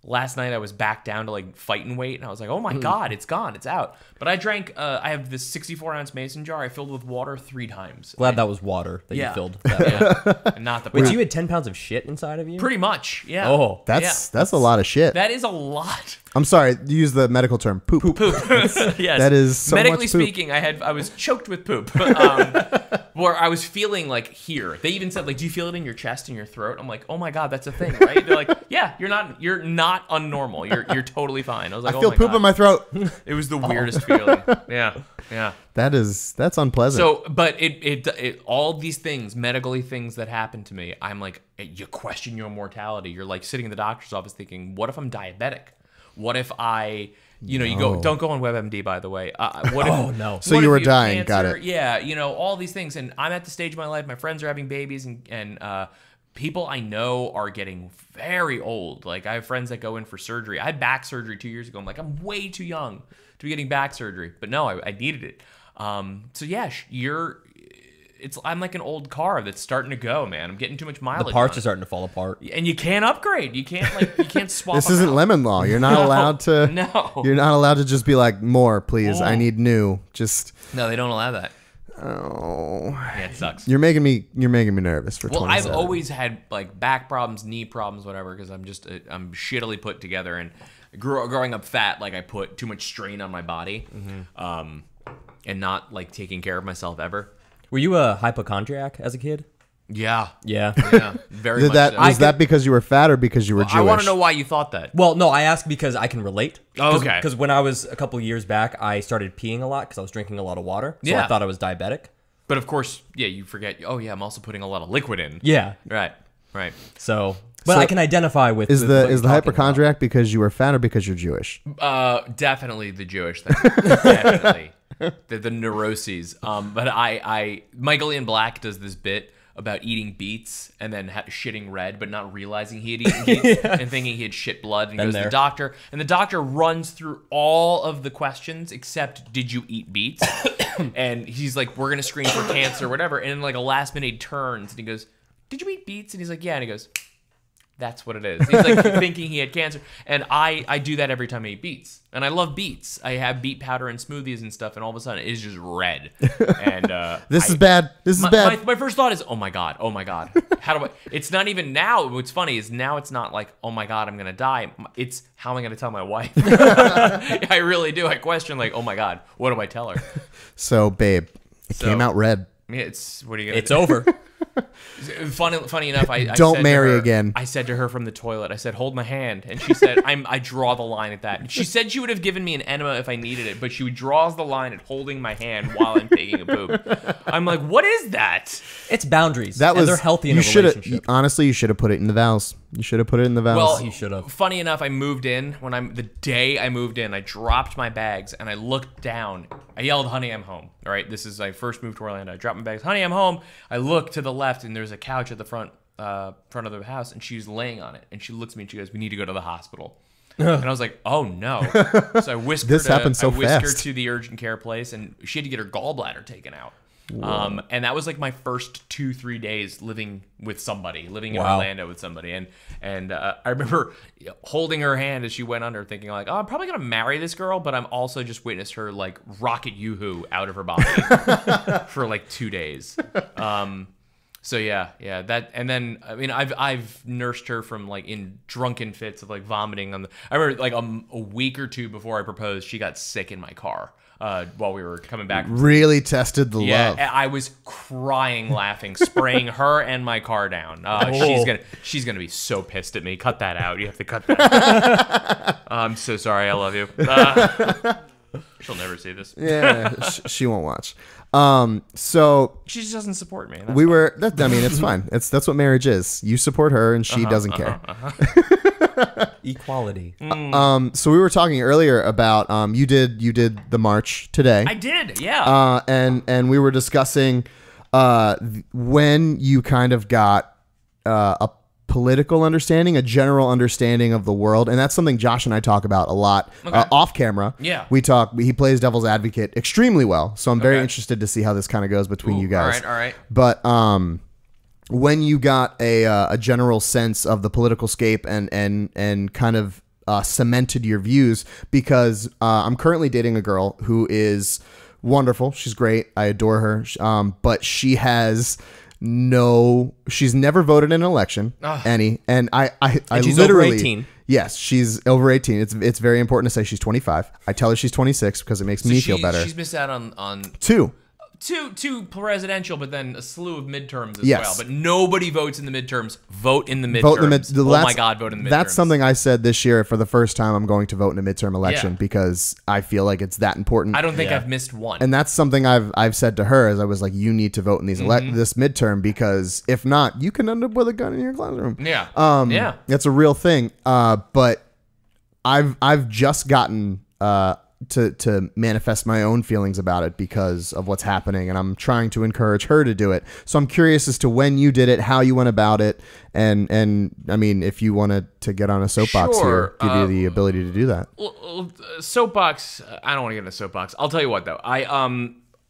Last night I was back down to like fighting weight, and I was like, oh my god, it's gone, it's out. But I drank, I have this 64-ounce mason jar I filled with water 3 times. Glad that was water that you filled. And not the Wait, so you had 10 pounds of shit inside of you? Pretty much, yeah. Oh. That's a lot of shit. That is a lot. I'm sorry. Use the medical term. Poop. Yes. That is so Medically much poop. speaking, I was choked with poop. Where I was feeling like here. They even said like, do you feel it in your chest and your throat? I'm like, oh my god, that's a thing, right? They're like, yeah, you're not unnormal. You're totally fine. I was like, I feel oh my poop god. in my throat. It was the weirdest feeling. Yeah. That's unpleasant. So, but it all these things, medically things that happen to me, I'm like, you question your mortality. You're like sitting in the doctor's office thinking, what if I'm diabetic? What if I, you go, don't go on WebMD, by the way. What if, Oh, no. So what you if were have dying, cancer? got it. Yeah, all these things. And I'm at the stage of my life, my friends are having babies, and people I know are getting very old. Like, I have friends that go in for surgery. I had back surgery 2 years ago. I'm like, I'm way too young to be getting back surgery. But no, I needed it. So yeah, I'm like an old car that's starting to go, man. I'm getting too much mileage. The parts on are starting to fall apart. it. And you can't upgrade. You can't swap. This them isn't out. lemon law. You're not allowed to. No. You're not allowed to just be like, more, please. I need new. Just. No, they don't allow that. Oh, Yeah, it sucks. you're making me nervous for. Well, I've 27. always had like back problems, knee problems, whatever, because I'm shittily put together, and growing up fat, like I put too much strain on my body, and not like taking care of myself ever. Were you a hypochondriac as a kid? Yeah, Yeah. yeah, very much. So. Was that because you were fat or because you were Jewish? I want to know why you thought that. Well, no, I ask because I can relate. Oh, okay. Because when I was a couple years back, I started peeing a lot because I was drinking a lot of water. So Yeah. I thought I was diabetic. But of course, yeah, you forget. Oh yeah, I'm also putting a lot of liquid in. Yeah. Right. Right. So, but So I can identify with Is what the you're is the talking hypochondriac because you were fat or because you're Jewish? Definitely the Jewish thing. Definitely. The neuroses. But Michael Ian Black does this bit about eating beets and then shitting red, but not realizing he had eaten beets and thinking he had shit blood. And he goes to the doctor, and the doctor runs through all of the questions except, did you eat beets? And he's like, we're gonna screen for cancer or whatever. And in like a last minute, he turns and he goes, did you eat beets? And he's like, yeah. And he goes, that's what it is. He's like thinking he had cancer. And I do that every time I eat beets. And I love beets. I have beet powder in smoothies and stuff, and all of a sudden it is just red. And This is bad. This is bad. My first thought is, oh my God. How do I? It's not even now. What's funny is now it's not like, oh my God, I'm gonna die. It's how am I gonna tell my wife? I really do. I question like, oh my God, what do I tell her? So, babe, it came out red. Yeah, it's what are you gonna? It's over. Funny enough, I Don't said marry to her, again. I said to her from the toilet, I said, hold my hand. And she said, I draw the line at that. She said she would have given me an enema if I needed it, but she draws the line at holding my hand while I'm taking a poop. I'm like, what is that? It's boundaries. That was and they're healthy in you a relationship. Honestly, you should have put it in the vows. You should have put it in the vows. Well, You should have. Funny enough, I moved in the day I moved in, I dropped my bags and I looked down. I yelled, honey, I'm home. All right, this is I first moved to Orlando. I dropped my bags, honey, I'm home. I look to the left and there's a couch at the front of the house, and she's laying on it. And she looks at me and she goes, we need to go to the hospital. And I was like, oh no. So I whisked This her happened so I whisked her fast. to the urgent care place, and she had to get her gallbladder taken out. And that was like my first 2-3 days living with somebody, living in Orlando with somebody. And I remember holding her hand as she went under, thinking like, oh, I'm probably gonna marry this girl, but I'm also just witnessed her like rocket yoo-hoo out of her body for like 2 days. So yeah, that, and then I mean I've nursed her from like in drunken fits of like vomiting on the. I remember like a week or two before I proposed, she got sick in my car while we were coming back. Really tested the Yeah, love. I was crying, laughing, spraying her and my car down. She's gonna be so pissed at me. Cut that out. You have to cut that. I'm so sorry. I love you. She'll never see this. Yeah, she won't watch. So She just doesn't support me. I mean, it's fine. That's what marriage is. You support her, and she doesn't care. Equality. So we were talking earlier about you did the march today. I did, yeah. And we were discussing when you kind of got a political understanding, a general understanding of the world, and that's something Josh and I talk about a lot off camera. Yeah. We talk. He plays devil's advocate extremely well, so I'm very interested to see how this kind of goes between you guys. All right. But when you got a general sense of the political scape and kind of cemented your views, because I'm currently dating a girl who is wonderful. She's great. I adore her. But she's never voted in an election, and I she's literally, over 18. Yes, she's over 18. It's very important to say she's 25. I tell her she's 26 because it makes me feel better. She's missed out on Two presidential, but then a slew of midterms as Yes. well. But nobody votes in the midterms. Vote in the midterms. Vote in the oh my God, vote in the midterms. That's something I said this year for the first time. I'm going to vote in a midterm election Yeah. because I feel like it's that important. I don't think I've missed one. And that's something I've said to her as I was like, you need to vote in these this midterm, because if not, you can end up with a gun in your classroom. Yeah. Yeah, that's a real thing. But I've just gotten to manifest my own feelings about it because of what's happening, and I'm trying to encourage her to do it. So I'm curious as to when you did it, how you went about it, and I mean, if you wanted to get on a soapbox Sure. here, give you the ability to do that. Soapbox. I don't want to get into soapbox. I'll tell you what though.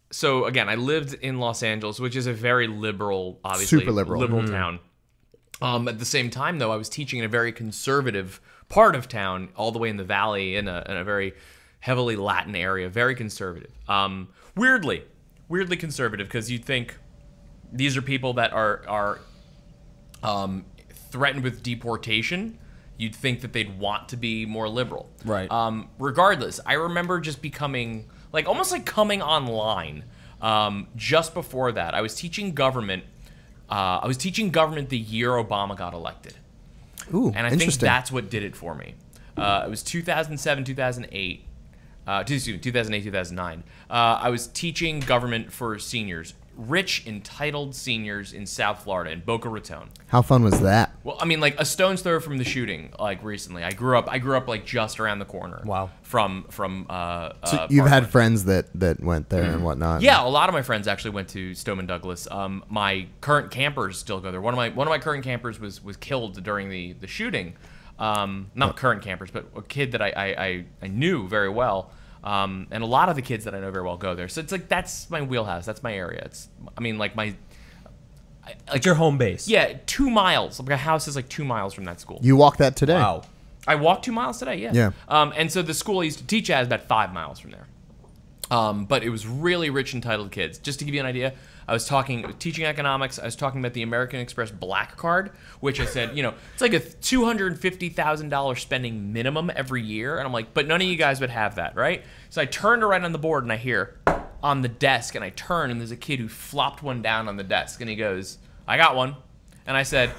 So again, I lived in Los Angeles, which is a very liberal, obviously Super liberal. town. At the same time, though, I was teaching in a very conservative part of town, all the way in the valley, in a very heavily Latin area, very conservative. Weirdly, weirdly conservative because you'd think these are people that are threatened with deportation. You'd think that they'd want to be more liberal. Right. Regardless, I remember just becoming almost like coming online. Just before that, I was teaching government. I was teaching government the year Obama got elected. Ooh, and I think that's what did it for me. It was 2007, 2008. 2008, 2009. I was teaching government for seniors, rich, entitled seniors in South Florida, in Boca Raton. How fun was that? Well, I mean, like a stone's throw from the shooting. Like recently, I grew up like just around the corner. Wow. From So you've had friends that went there and whatnot. Yeah, a lot of my friends actually went to Stoneman Douglas. My current campers still go there. One of my current campers was killed during the shooting. Not current campers, but a kid that I knew very well. And a lot of the kids that I know very well go there. So it's like that's my wheelhouse. That's my area. It's It's your home base. Yeah, 2 miles. My house is like 2 miles from that school. You walked that today. Wow. I walked 2 miles today. Yeah. Yeah. And so the school I used to teach at is about 5 miles from there. But it was really rich, entitled kids. Just to give you an idea, I was teaching economics. I was talking about the American Express Black Card, which I said, it's like a $250,000 spending minimum every year. And I'm like, but none of you guys would have that, right? So I turned to write on the board, and I hear on the desk, and I turn, and there's a kid who flopped one down on the desk, and he goes, I got one. And I said,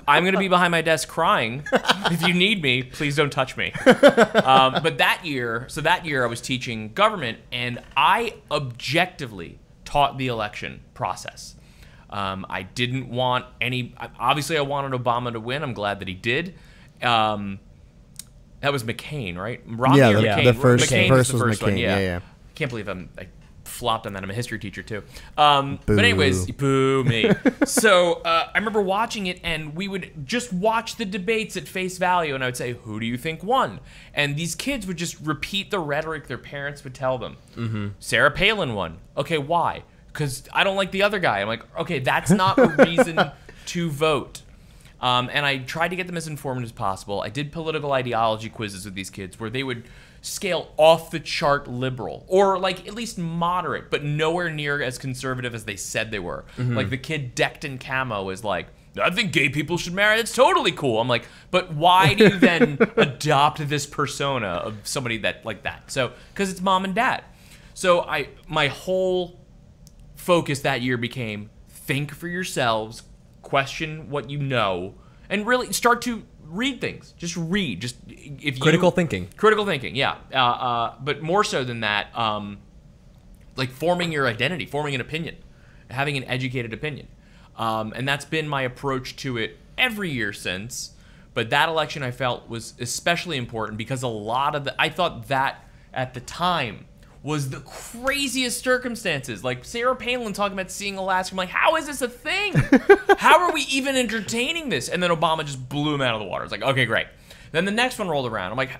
I'm going to be behind my desk crying. If you need me, please don't touch me. But that year I was teaching government, and I objectively taught the election process. I didn't want obviously I wanted Obama to win. I'm glad that he did. That was McCain, right? Romney or McCain? The first McCain was the first McCain. one, Yeah. Can't believe I flopped on that. I'm a history teacher too. But anyways, boo me. So I remember watching it, and we would just watch the debates at face value, and I would say, who do you think won? And these kids would just repeat the rhetoric their parents would tell them. Mm-hmm. Sarah Palin won. Okay, why? Because I don't like the other guy. I'm like, okay, that's not a reason to vote. And I tried to get them as informed as possible. I did political ideology quizzes with these kids where they would scale off the chart liberal, or like at least moderate, but nowhere near as conservative as they said they were. Mm-hmm. Like the kid decked in camo is like, I think gay people should marry. That's totally cool. I'm like, but why do you then adopt this persona of somebody that like that? So, because it's mom and dad. So my whole focus that year became think for yourselves, question what you know, and really start to read things. Just read. Just if critical thinking. Critical thinking, yeah. But more so than that, like forming your identity, forming an opinion, having an educated opinion, and that's been my approach to it every year since. But that election I felt was especially important because I thought that at the time was the craziest circumstances. Like Sarah Palin talking about seeing Alaska. I'm like, how is this a thing? How are we even entertaining this? And then Obama just blew him out of the water. It's like, okay, great. Then the next one rolled around. I'm like,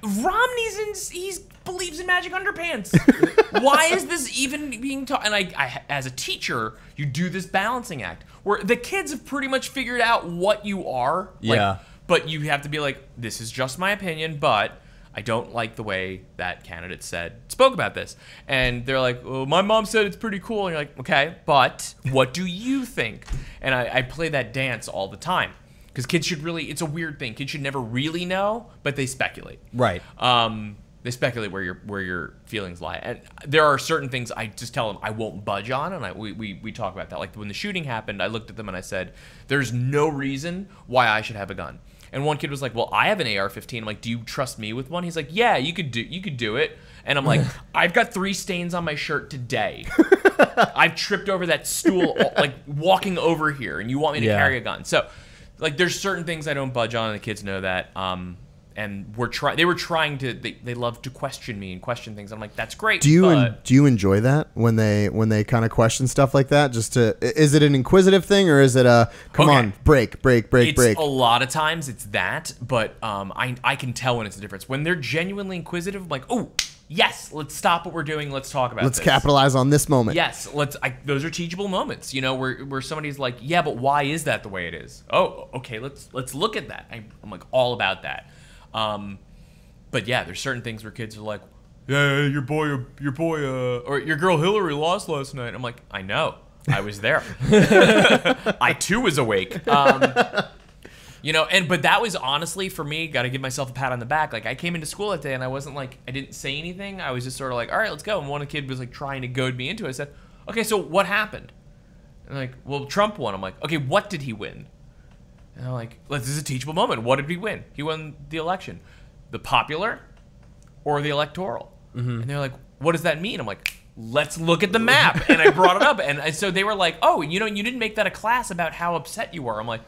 he believes in magic underpants. Why is this even being taught? And I, as a teacher, you do this balancing act where the kids have pretty much figured out what you are. Yeah. But you have to be like, this is just my opinion, but I don't like the way that candidate spoke about this. And they're like, oh, my mom said it's pretty cool. And you're like, okay, but what do you think? And I play that dance all the time. Because kids should it's a weird thing. Kids should never really know, but they speculate. Right. They speculate where your feelings lie. And there are certain things I just tell them I won't budge on, and we talk about that. Like when the shooting happened, I looked at them and I said, there's no reason why I should have a gun. And one kid was like, well, I have an AR-15. I'm like, do you trust me with one? He's like, yeah, you could do it. And I'm like, I've got 3 stains on my shirt today. I've tripped over that stool, like walking over here, and you want me to carry a gun. So, like, there's certain things I don't budge on, and the kids know that. And they were trying to, they love to question me and question things. I'm like, that's great. Do you enjoy that when they kind of question stuff like that? Is it an inquisitive thing, or is it a come on, break? A lot of times it's that, but I can tell when it's a difference. When they're genuinely inquisitive, I'm like, oh yes, let's stop what we're doing. Let's talk about this. Let's capitalize on this moment. Yes, those are teachable moments. Where somebody's like, yeah, but why is that the way it is? Oh, okay, let's look at that. I'm like all about that. But yeah, there's certain things where kids are like, yeah, your boy, or your girl Hillary lost last night. I'm like, I know, I was there. I too was awake. You know, but that was honestly for me. Got to give myself a pat on the back. Like I came into school that day and I wasn't like I didn't say anything. I was just sort of like, all right, let's go. And one kid was like trying to goad me into it. I said, okay, so what happened? And like, well, Trump won. I'm like, okay, what did he win? And I'm like, this is a teachable moment. What did he win? He won the election, the popular, or the electoral. And they're like, what does that mean? I'm like, let's look at the map. And I brought it up, and so they were like, oh, you know, you didn't make that a class about how upset you were. I'm like,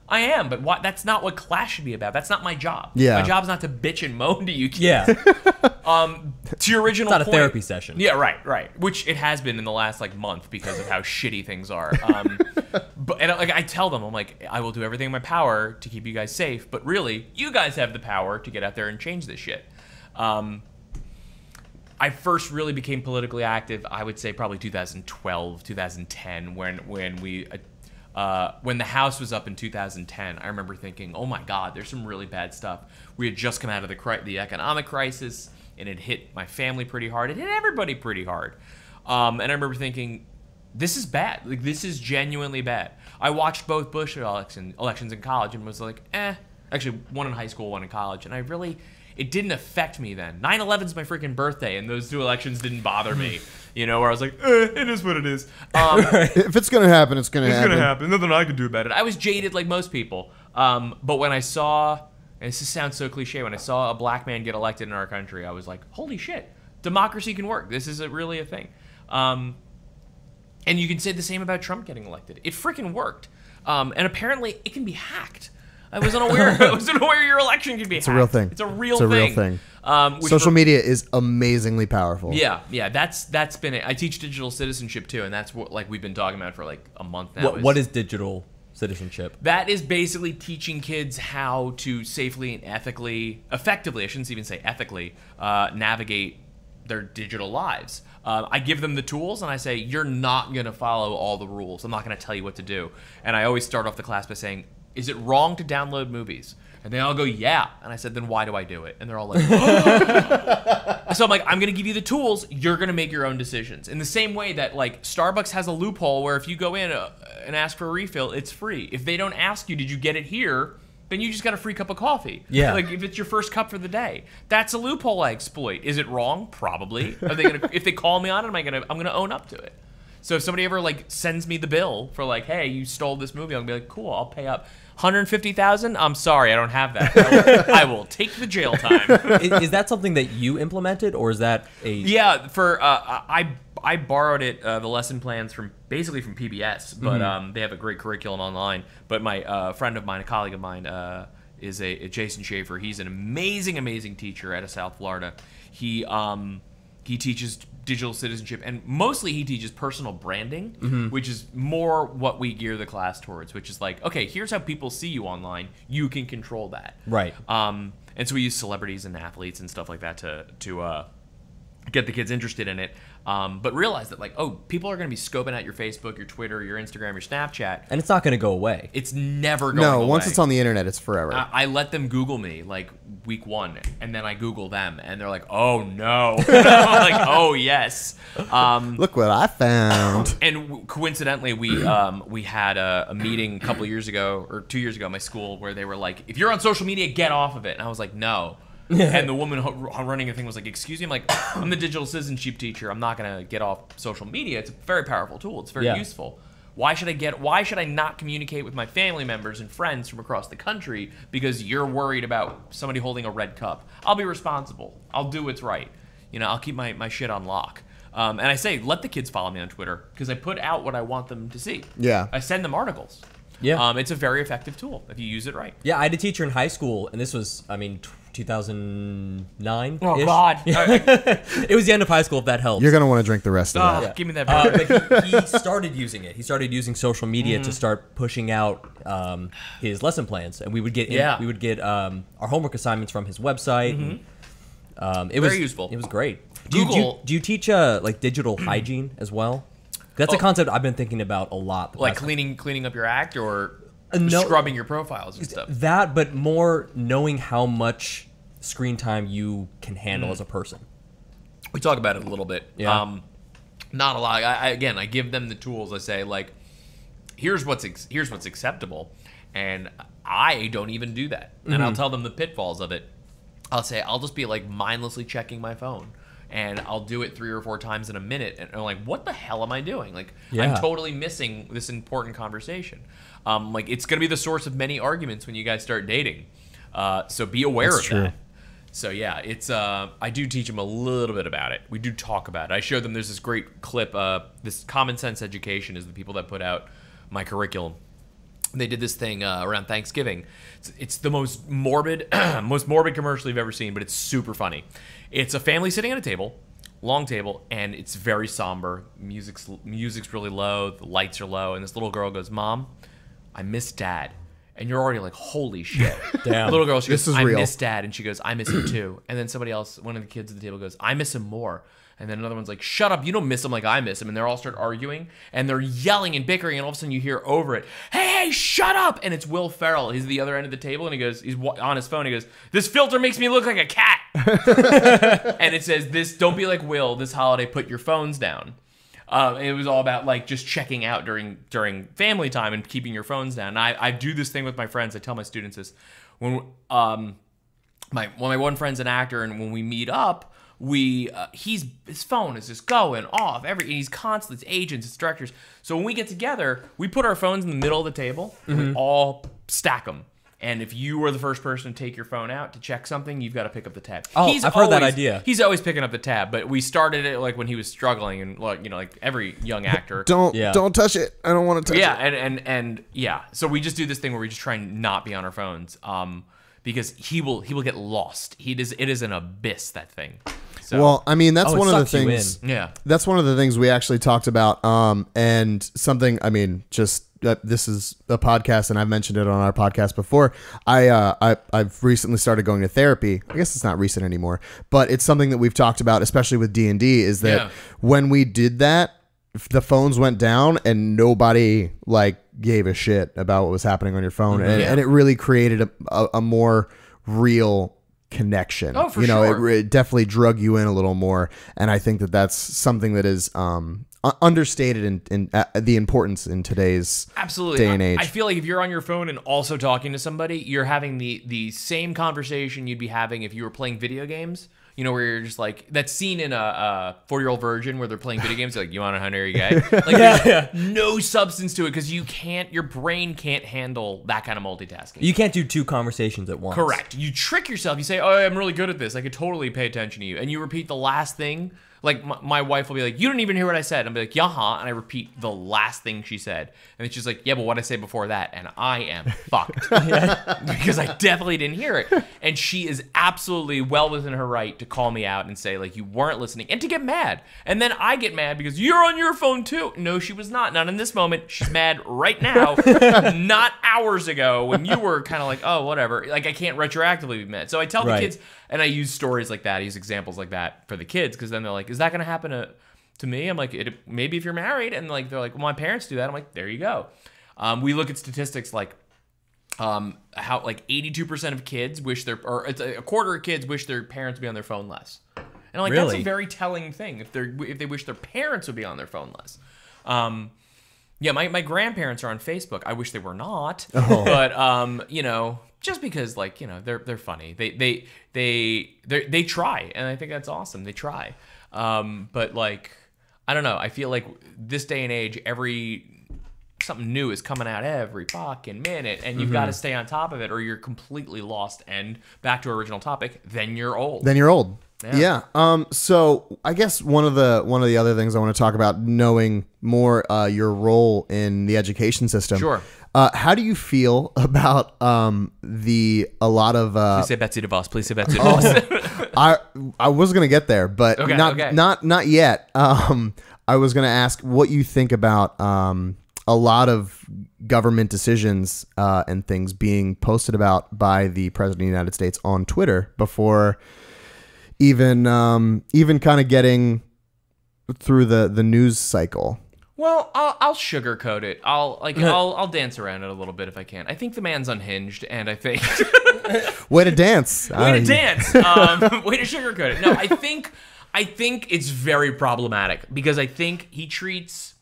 I am, but that's not what class should be about. That's not my job. Yeah. My job's not to bitch and moan to you kids. Yeah. To your original It's not point, a therapy session. Yeah, right. Which it has been in the last like month because of how shitty things are. But like I tell them, I'm like, I will do everything in my power to keep you guys safe. But really, you guys have the power to get out there and change this shit. I first really became politically active, I would say probably 2012, 2010, when the House was up in 2010. I remember thinking, oh my God, there's some really bad stuff. We had just come out of the economic crisis, and it hit my family pretty hard. It hit everybody pretty hard. And I remember thinking, this is bad. Like, this is genuinely bad. I watched both Bush elections in college and was like, Actually, one in high school, one in college. And it didn't affect me then. 9/11's my freaking birthday, and those two elections didn't bother me. You know, where I was like, it is what it is. If it's gonna happen, it's gonna happen. It's gonna happen. Nothing I can do about it. I was jaded like most people. But when I saw, and this sounds so cliche, when I saw a black man get elected in our country, I was like, holy shit, democracy can work. This is really a thing. And you can say the same about Trump getting elected. It freaking worked. And apparently, it can be hacked. I was unaware. Your election can be hacked. It's a real thing. It's a real thing. Social media is amazingly powerful. Yeah. That's been it. I teach digital citizenship too, and that's what like we've been talking about for like a month now. What is digital citizenship? That is basically teaching kids how to safely and effectively, I shouldn't even say ethically, navigate their digital lives. I give them the tools and I say, you're not going to follow all the rules. I'm not going to tell you what to do. And I always start off the class by saying, is it wrong to download movies? And they all go, yeah. And I said, then why do I do it? And they're all like, So I'm like, I'm going to give you the tools. You're going to make your own decisions. In the same way that like Starbucks has a loophole where if you go in and ask for a refill, it's free. If they don't ask you, did you get it here? Then you just got a free cup of coffee. Yeah. Like if it's your first cup for the day, that's a loophole I exploit. Is it wrong? Probably. Are they gonna? If they call me on it, I'm gonna own up to it. So if somebody ever like sends me the bill for like, hey, you stole this movie, I'll be like, cool, I'll pay up. 150,000? I'm sorry, I don't have that. I will take the jail time. Is that something that you implemented, or is that a? Yeah, I borrowed it, the lesson plans from PBS, but they have a great curriculum online. But my friend of mine, a colleague of mine, is a Jason Schaefer. He's an amazing teacher out of South Florida. He teaches digital citizenship, and mostly he teaches personal branding, which is more what we gear the class towards, which is like, okay, here's how people see you online. You can control that. Right. And so we use celebrities and athletes and stuff like that to get the kids interested in it. But realize that like, people are going to be scoping out your Facebook, your Twitter, your Instagram, your Snapchat. And it's not going to go away. It's never going away. No, once it's on the internet, it's forever. I let them Google me like week 1, and then I Google them, and they're like, oh no. I'm like, oh yes. Look what I found. And coincidentally, we had a meeting a couple of years ago, or 2 years ago at my school, where they were like, if you're on social media, get off of it. And I was like, no. And the woman running the thing was like, excuse me? I'm like, I'm the digital citizenship teacher. I'm not going to get off social media. It's a very powerful tool. It's very useful. Why should I not communicate with my family members and friends from across the country because you're worried about somebody holding a red cup? I'll be responsible. I'll do what's right. You know, I'll keep my shit on lock. And I say, let the kids follow me on Twitter because I put out what I want them to see. Yeah. I send them articles. Yeah. It's a very effective tool if you use it right. Yeah, I had a teacher in high school, and this was, 2009. Oh God! It was the end of high school. If that helps, You're gonna want to drink the rest of that. Yeah. Give me that. But he started using it. He started using social media to start pushing out his lesson plans, and we would get our homework assignments from his website. And, it was very useful. It was great. Google. Do you teach like digital hygiene as well? That's a concept I've been thinking about a lot. Like cleaning up your act or no, scrubbing your profiles and stuff. That, but more knowing how much screen time you can handle as a person. We talk about it a little bit. Yeah. Not a lot. I give them the tools. I say, like, here's what's acceptable, and I don't even do that. And I'll tell them the pitfalls of it. I'll say I'll just be like mindlessly checking my phone, and I'll do it 3 or 4 times in a minute, and I'm like, what the hell am I doing? Like, I'm totally missing this important conversation. Like, it's gonna be the source of many arguments when you guys start dating. So be aware of that. So yeah, it's I do teach them a little bit about it. We do talk about it. I showed them, there's this great clip, this Common Sense Education is the people that put out my curriculum. They did this thing around Thanksgiving. It's the most morbid commercial you've ever seen, but it's super funny. It's a family sitting at a table, long table, and it's very somber. Music's really low, the lights are low, and this little girl goes, "Mom, I miss Dad." And you're already like, holy shit. Damn. The little girl, she goes, This is I real. miss Dad. And she goes, I miss him too. And then somebody else, one of the kids at the table goes, I miss him more. And then another one's like, shut up, you don't miss him like I miss him. And they all start arguing, and they're yelling and bickering, and all of a sudden you hear over it, hey, shut up! And it's Will Ferrell. He's at the other end of the table, and he goes, he's on his phone, he goes, this filter makes me look like a cat. And it says, this, don't be like Will, this holiday, put your phones down. It was all about like just checking out during family time and keeping your phones down. And I do this thing with my friends. I tell my students this. When my one friend's an actor, and when we meet up, his phone is just going off. He's constantly, it's agents, it's directors. So when we get together, we put our phones in the middle of the table, and we all stack them. And if you were the first person to take your phone out to check something, you've got to pick up the tab. Oh, I've heard that idea. He's always picking up the tab, but we started it like when he was struggling, and like every young actor. Don't touch it. I don't want to touch it. Yeah, and yeah. So we just do this thing where we just try and not be on our phones, because he will get lost. It is an abyss, that thing. So, well, I mean, that's one of the sucks you things. in. Yeah. That's one of the things we actually talked about. And something, I mean, just this is a podcast, and I've mentioned it on our podcast before. I've recently started going to therapy. I guess it's not recent anymore, but it's something that we've talked about, especially with D&D, is that when we did that, the phones went down and nobody like gave a shit about what was happening on your phone. And it really created a more real connection. Oh, for sure. It definitely drug you in a little more. And I think that that's something that is understated in the importance in today's day and age. I feel like if you're on your phone and also talking to somebody, you're having the same conversation you'd be having if you were playing video games. You know, where you're just like, that scene in a 4-Year-Old Virgin where they're playing video games, like, you want a honey guy? Like, there's no substance to it, because your brain can't handle that kind of multitasking. You can't do 2 conversations at once. Correct. You trick yourself. You say, oh, I'm really good at this. I could totally pay attention to you. And you repeat the last thing. Like, my wife will be like, you didn't even hear what I said. I'll be like, yeah, and I repeat the last thing she said. And then she's like, yeah, but what I say before that? And I am fucked. Because I definitely didn't hear it. And she is absolutely well within her right to call me out and say, like, you weren't listening, and to get mad. And then I get mad because you're on your phone too. No, she was not. Not in this moment. She's mad right now. Not hours ago when you were kind of like, oh, whatever. Like, I can't retroactively be mad. So I tell the kids, and I use stories like that, I use examples like that for the kids, because then they're like, is that going to happen to me? I'm like, maybe if you're married. And like, they're like, well, my parents do that. I'm like, there you go. We look at statistics like how like 82% of kids wish or it's a quarter of kids wish their parents would be on their phone less. And I'm like, that's a very telling thing if they wish their parents would be on their phone less. Yeah, my grandparents are on Facebook. I wish they were not, but just because, like, they're funny. They try, and I think that's awesome. They try, but like, I don't know. I feel like this day and age, something new is coming out every fucking minute, and you've got to stay on top of it, or you're completely lost. And back to our original topic, then you're old. Yeah. So I guess one of the other things I want to talk about, knowing more your role in the education system. Sure. How do you feel about a lot of Please say Betsy DeVos. Please say Betsy DeVos. I was gonna get there, but not yet. I was gonna ask what you think about a lot of government decisions and things being posted about by the President of the United States on Twitter before even kind of getting through the news cycle. Well, I'll sugarcoat it. I'll dance around it a little bit if I can. I think the man's unhinged, and I think way to dance. Way to dance. Way to sugarcoat it. No, I think I think it's very problematic because I think he treats.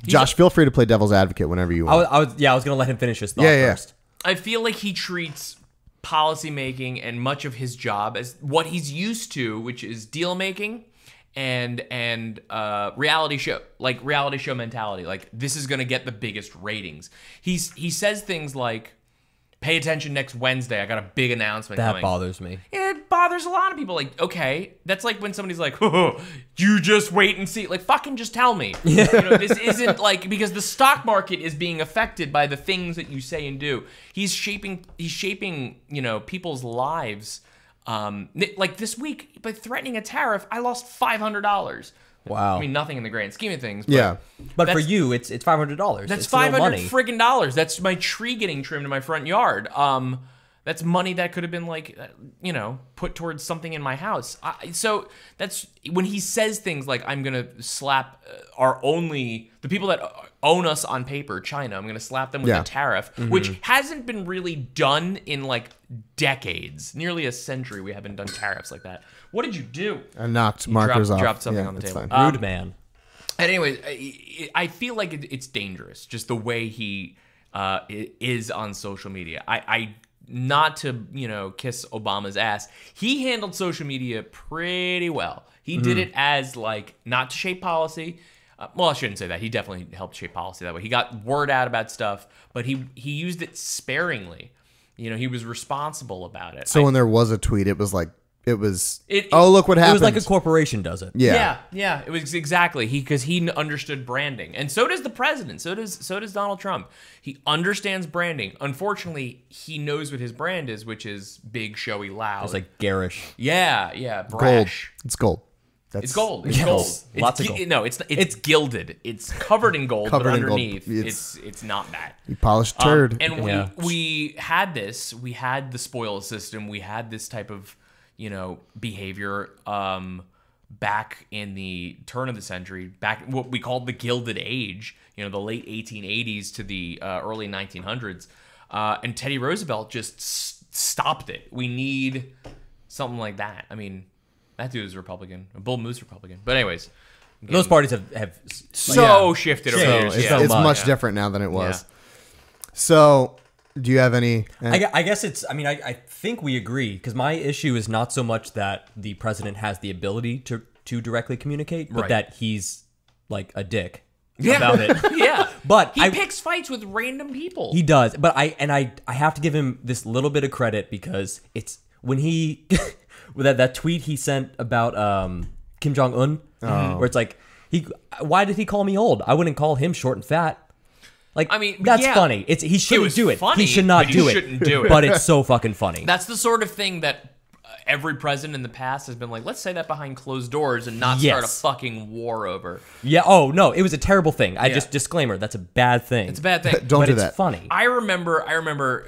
Josh, feel free to play devil's advocate whenever you want. I was going to let him finish his thought first. I feel like he treats policy making and much of his job as what he's used to, which is deal making and reality show mentality. Like, this is going to get the biggest ratings. He says things like, pay attention next Wednesday. I got a big announcement coming. That bothers me. It bothers a lot of people. Like, okay, that's like when somebody's like, oh, you just wait and see. Like, fucking just tell me. You know, this isn't like, because the stock market is being affected by the things that you say and do. He's shaping, you know, people's lives. Like this week, by threatening a tariff, I lost $500. Wow. I mean, nothing in the grand scheme of things. But for you, it's $500. That's it's $500 no money. friggin' dollars. That's my tree getting trimmed in my front yard. That's money that could have been like, you know, put towards something in my house. So that's when he says things like, I'm gonna slap the people that own us on paper, China. I'm gonna slap them with a tariff, which hasn't been really done in like decades, nearly a century. We haven't done tariffs like that. What did you do? I knocked markers off. Dropped something on the table. Rude man. And anyways, I feel like it's dangerous, just the way he is on social media. I not to, you know, kiss Obama's ass, he handled social media pretty well. He did it as like not to shape policy. Well, I shouldn't say that. He definitely helped shape policy that way. He got word out about stuff, but he used it sparingly. You know, he was responsible about it. So when there was a tweet, it was like, oh, look what happened. It was like a corporation does it. Yeah. It was exactly because he understood branding, and so does the president. So does Donald Trump. He understands branding. Unfortunately, he knows what his brand is, which is big, showy, loud. It's like garish. Yeah, brash. Gold. It's gold. It's gold. It's gold. Lots of gold. No, it's gilded. It's covered in gold, but underneath it's not that. You polished turd. And we had this. We had the spoils system. We had this type of, you know, behavior back in the turn of the century, back what we called the Gilded Age, you know, the late 1880s to the early 1900s. And Teddy Roosevelt just stopped it. We need something like that. I mean, that dude is Republican, a Bull Moose Republican. But anyways. Those parties have shifted over the years. It's much different now than it was. Yeah. So... do you have any? I guess it's. I mean, I think we agree because my issue is not so much that the president has the ability to directly communicate, but that he's like a dick about it. But he picks fights with random people. He does, but I have to give him this little bit of credit because it's when he with that tweet he sent about Kim Jong-un, where it's like why did he call me old? I wouldn't call him short and fat. Like, I mean, that's funny. He shouldn't do it. Funny, he should not do it. Shouldn't do it. But it's so fucking funny. That's the sort of thing that every president in the past has been like, let's say that behind closed doors and not start a fucking war over. Yeah. Oh no, it was a terrible thing. Just disclaimer. That's a bad thing. It's a bad thing. Don't do that. It's funny. I remember.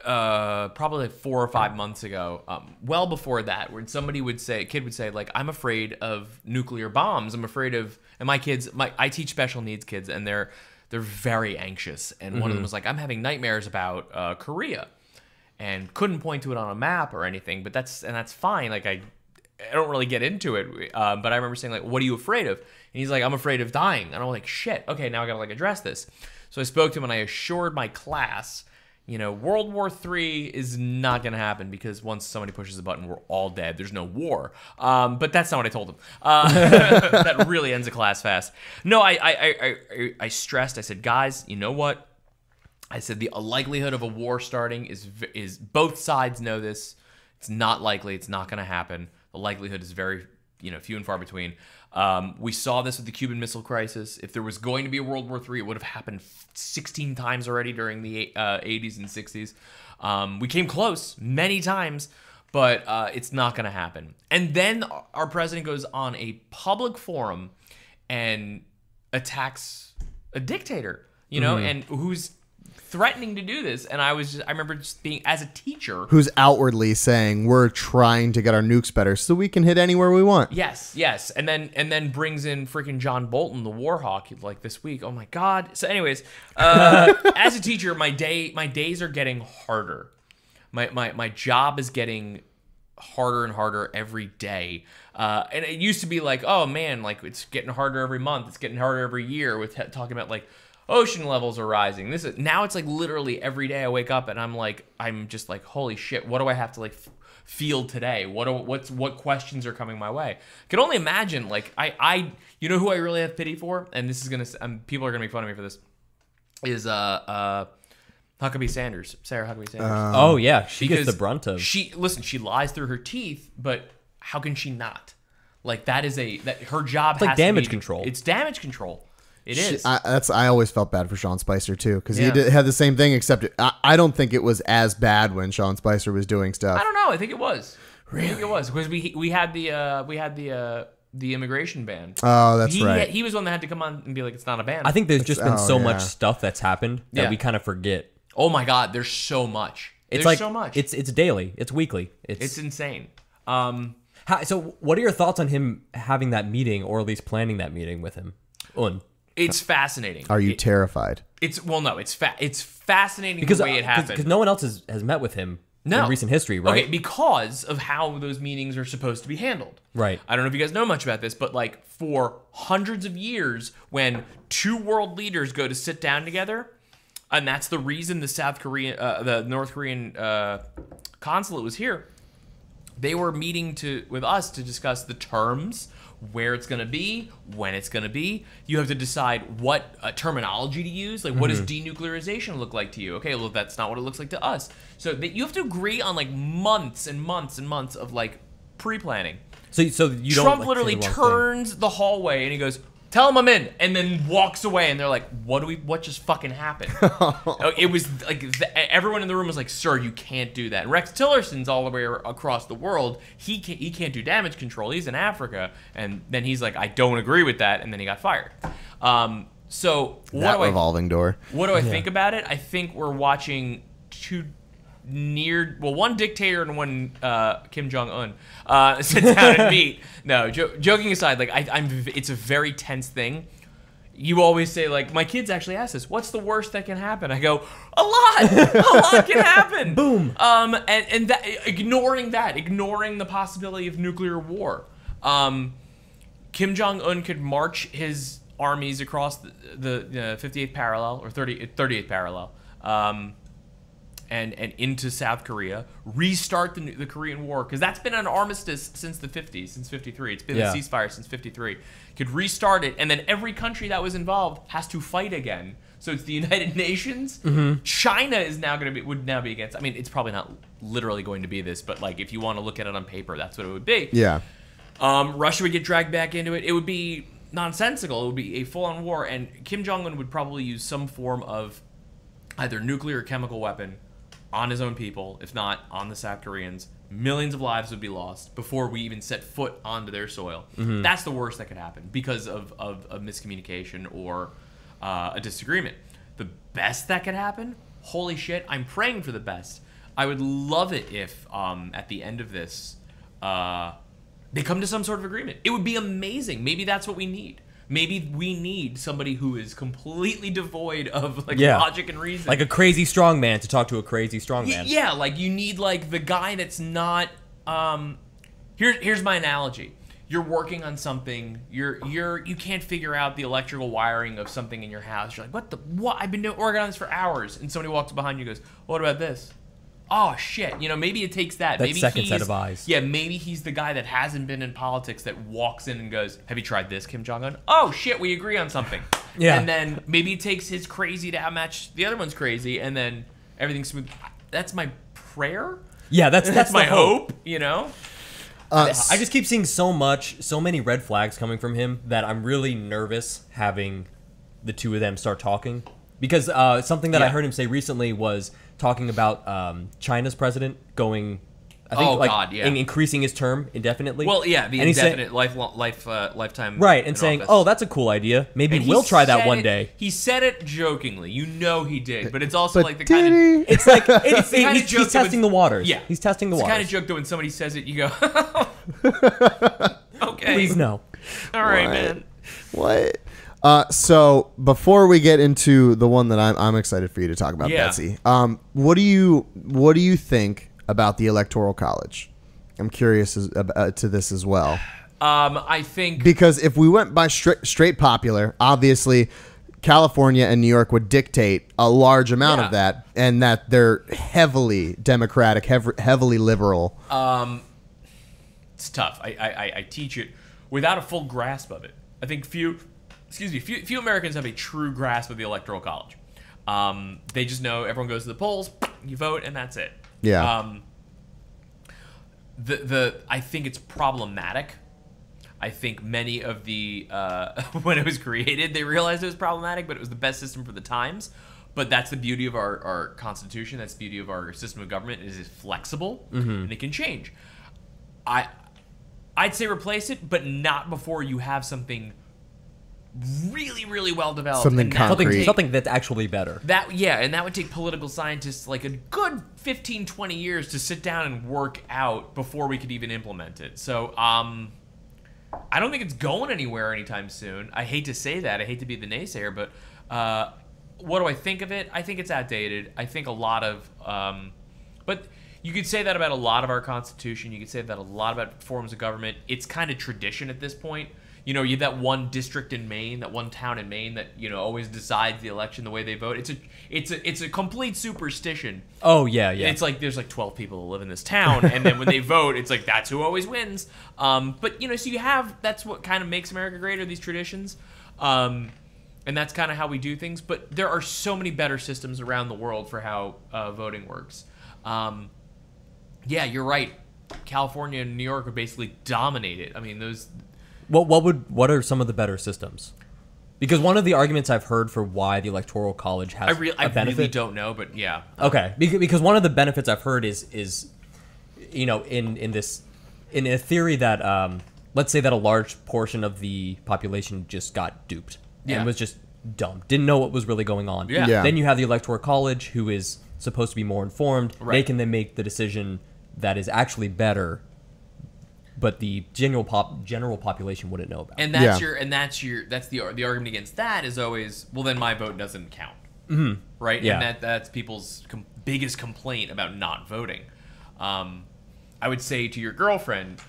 Probably like 4 or 5 months ago, well before that, when a kid would say, like, I'm afraid of nuclear bombs. I'm afraid of, and my kids, I teach special needs kids, and they're very anxious. And one of them was like, I'm having nightmares about Korea, and couldn't point to it on a map or anything. But that's fine. Like I don't really get into it. But I remember saying, like, what are you afraid of? And he's like, I'm afraid of dying. And I'm like, shit. Okay, now I gotta like address this. So I spoke to him and I assured my class, you know, World War III is not going to happen because once somebody pushes a button, we're all dead. There's no war. But that's not what I told him. That really ends a class fast. No, I stressed. I said, guys, you know what? I said the likelihood of a war starting is both sides know this. It's not likely. It's not going to happen. The likelihood is very, few and far between. We saw this with the Cuban Missile Crisis. If there was going to be a World War III, it would have happened 16 times already during the 80s and 60s. We came close many times, but it's not going to happen. And then our president goes on a public forum and attacks a dictator, and who's threatening to do this. And I remember just being, as a teacher, who's outwardly saying we're trying to get our nukes better so we can hit anywhere we want. Yes. And then brings in freaking John Bolton, the war hawk, like this week. Oh my God. So anyways, as a teacher, my days are getting harder. My job is getting harder and harder every day. And it used to be like, oh man, like it's getting harder every month. It's getting harder every year with talking about like ocean levels are rising. Now it's like literally every day I wake up and I'm just like, holy shit, what do I have to like feel today? What questions are coming my way? I can only imagine, like you know who I really have pity for, and this is gonna people are gonna make fun of me for this, is Huckabee Sanders, Sarah Huckabee Sanders. Oh yeah, she gets the brunt of. She lies through her teeth, but how can she not? Like that her job. It's like damage control. It's damage control. It is. I always felt bad for Sean Spicer too, because he had the same thing. Except I don't think it was as bad when Sean Spicer was doing stuff. I don't know. I think it was. Really? I think it was because we had the immigration ban. Oh, that's right. He was one that had to come on and be like, it's not a ban. I think there's just been so much stuff that's happened that we kind of forget. Oh my God, there's so much. There's so much. It's daily. It's weekly. It's insane. So what are your thoughts on him having that meeting, or at least planning that meeting with him? It's fascinating. Are you terrified? It's fascinating because the way it happened. Because no one else has met with him in recent history, right? Okay, because of how those meetings are supposed to be handled. Right. I don't know if you guys know much about this, but like for hundreds of years, when two world leaders go to sit down together, and that's the reason the North Korean consulate was here. They were meeting with us to discuss the terms, where it's going to be, when it's going to be. You have to decide what terminology to use. Like, what does denuclearization look like to you? Okay, well, that's not what it looks like to us. So you have to agree on like months and months and months of like pre-planning. So you don't. Trump literally turns the hallway and he goes, "Tell him I'm in," and then walks away. And they're like, "What just fucking happened?" It was like everyone in the room was like, "Sir, you can't do that." And Rex Tillerson's all the way across the world. He can't do damage control. He's in Africa, and then he's like, "I don't agree with that," and then he got fired. So that revolving door. What do I think about it? I think we're watching one dictator and one Kim Jong-un sit down and meet. No, joking aside, like it's a very tense thing. You always say, like, my kids actually ask this, what's the worst that can happen? I go, a lot can happen. Boom. And that, ignoring the possibility of nuclear war. Kim Jong-un could march his armies across the 58th parallel or 38th parallel. And into South Korea, restart the Korean War, because that's been an armistice since the 50s, since 53. It's been a ceasefire since 53. Could restart it, and then every country that was involved has to fight again. So it's the United Nations. China is now would now be against. I mean, it's probably not literally going to be this, but like if you want to look at it on paper, that's what it would be. Yeah. Russia would get dragged back into it. It would be nonsensical. It would be a full-on war, and Kim Jong-un would probably use some form of either nuclear or chemical weapon on his own people, if not on the South Koreans. Millions of lives would be lost before we even set foot onto their soil. That's the worst that could happen because of miscommunication or a disagreement. The best that could happen, holy shit, I'm praying for the best. I would love it if at the end of this they come to some sort of agreement. It would be amazing. Maybe that's what we need. Maybe we need somebody who is completely devoid of logic and reason. Like a crazy strong man to talk to a crazy strong man. Yeah, like you need like the guy that's not here's my analogy. You're working on something, you can't figure out the electrical wiring of something in your house. You're like, what? I've been working on this for hours. And somebody walks behind you and goes, "What about this?" Oh shit! Maybe it takes that. Maybe second set of eyes. Yeah, maybe he's the guy that hasn't been in politics that walks in and goes, "Have you tried this, Kim Jong-un?" Oh shit, we agree on something. Yeah. And then maybe it takes his crazy to outmatch the other one's crazy, and then everything's smooth. That's my prayer. Yeah, that's my the hope. I just keep seeing so many red flags coming from him that I'm really nervous having the two of them start talking. Because something that I heard him say recently was talking about China's president going, I think, increasing his term indefinitely. Well, yeah, the indefinite lifetime. Right, and saying, office. that's a cool idea. Maybe we'll try that one day. He said it jokingly. He did. But it's also like the kind of... It's like, he's testing the waters. Yeah. He's testing the waters. It's the kind of joke that when somebody says it, you go, okay. Please no. All right, man. What? So before we get into the one that I'm excited for you to talk about, Betsy, what do you think about the Electoral College? I'm curious to this as well. I think Because if we went by straight popular, obviously California and New York would dictate a large amount of that, and that they're heavily Democratic, heavily liberal. it's tough. I teach it without a full grasp of it. I think few Americans have a true grasp of the Electoral College. They just know everyone goes to the polls, you vote, and that's it. Yeah. I think it's problematic. I think many of the when it was created, they realized it was problematic, but it was the best system for the times. But that's the beauty of our Constitution. That's the beauty of our system of government. Is it's flexible and it can change. I'd say replace it, but not before you have something really, really well developed. Something concrete. Something that's actually better. And that would take political scientists like a good 15, 20 years to sit down and work out before we could even implement it. So, I don't think it's going anywhere anytime soon. I hate to say that. I hate to be the naysayer, but what do I think of it? I think it's outdated. I think a lot of... but you could say that about a lot of our Constitution. You could say that a lot about forms of government. It's kind of tradition at this point. You know, you have that one district in Maine, that one town in Maine that, you know, always decides the election the way they vote. It's a complete superstition. Oh, yeah. It's like there's like 12 people who live in this town, and then when they vote, it's like that's who always wins. But, you know, so that's what kind of makes America great, are these traditions. And that's kind of how we do things. But there are so many better systems around the world for how voting works. Yeah, you're right. California and New York would basically dominate it. I mean, those... What are some of the better systems? Because one of the arguments I've heard for why the Electoral College has I really don't know, but yeah. Okay, because one of the benefits I've heard is you know, in a theory that let's say that a large portion of the population just got duped and was just dumb, didn't know what was really going on. Yeah. Then you have the Electoral College, who is supposed to be more informed. Right. They can then make the decision that is actually better, but the general population wouldn't know about. And that's the argument against that is always, well, then my vote doesn't count, right? Yeah. And that's people's biggest complaint about not voting. I would say to your girlfriend,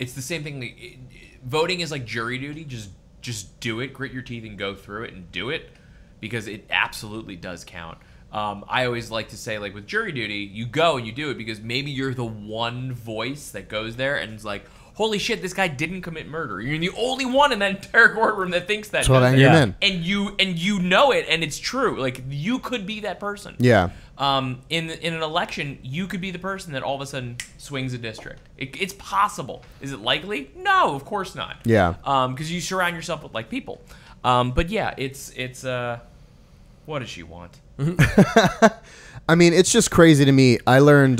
it's the same thing. Voting is like jury duty. Just do it, grit your teeth, and go through it and do it, because it absolutely does count. I always like to say, like, with jury duty, you go and you do it because maybe you're the one voice that goes there and is like, holy shit, this guy didn't commit murder. You're the only one in that entire courtroom that thinks that. So then you're in. And you know it, and it's true. Like, you could be that person. Yeah. In an election, you could be the person that all of a sudden swings a district. It's possible. Is it likely? No, of course not. Yeah. Because you surround yourself with like people. But yeah, it's what does she want? I mean, it's just crazy to me. I learned,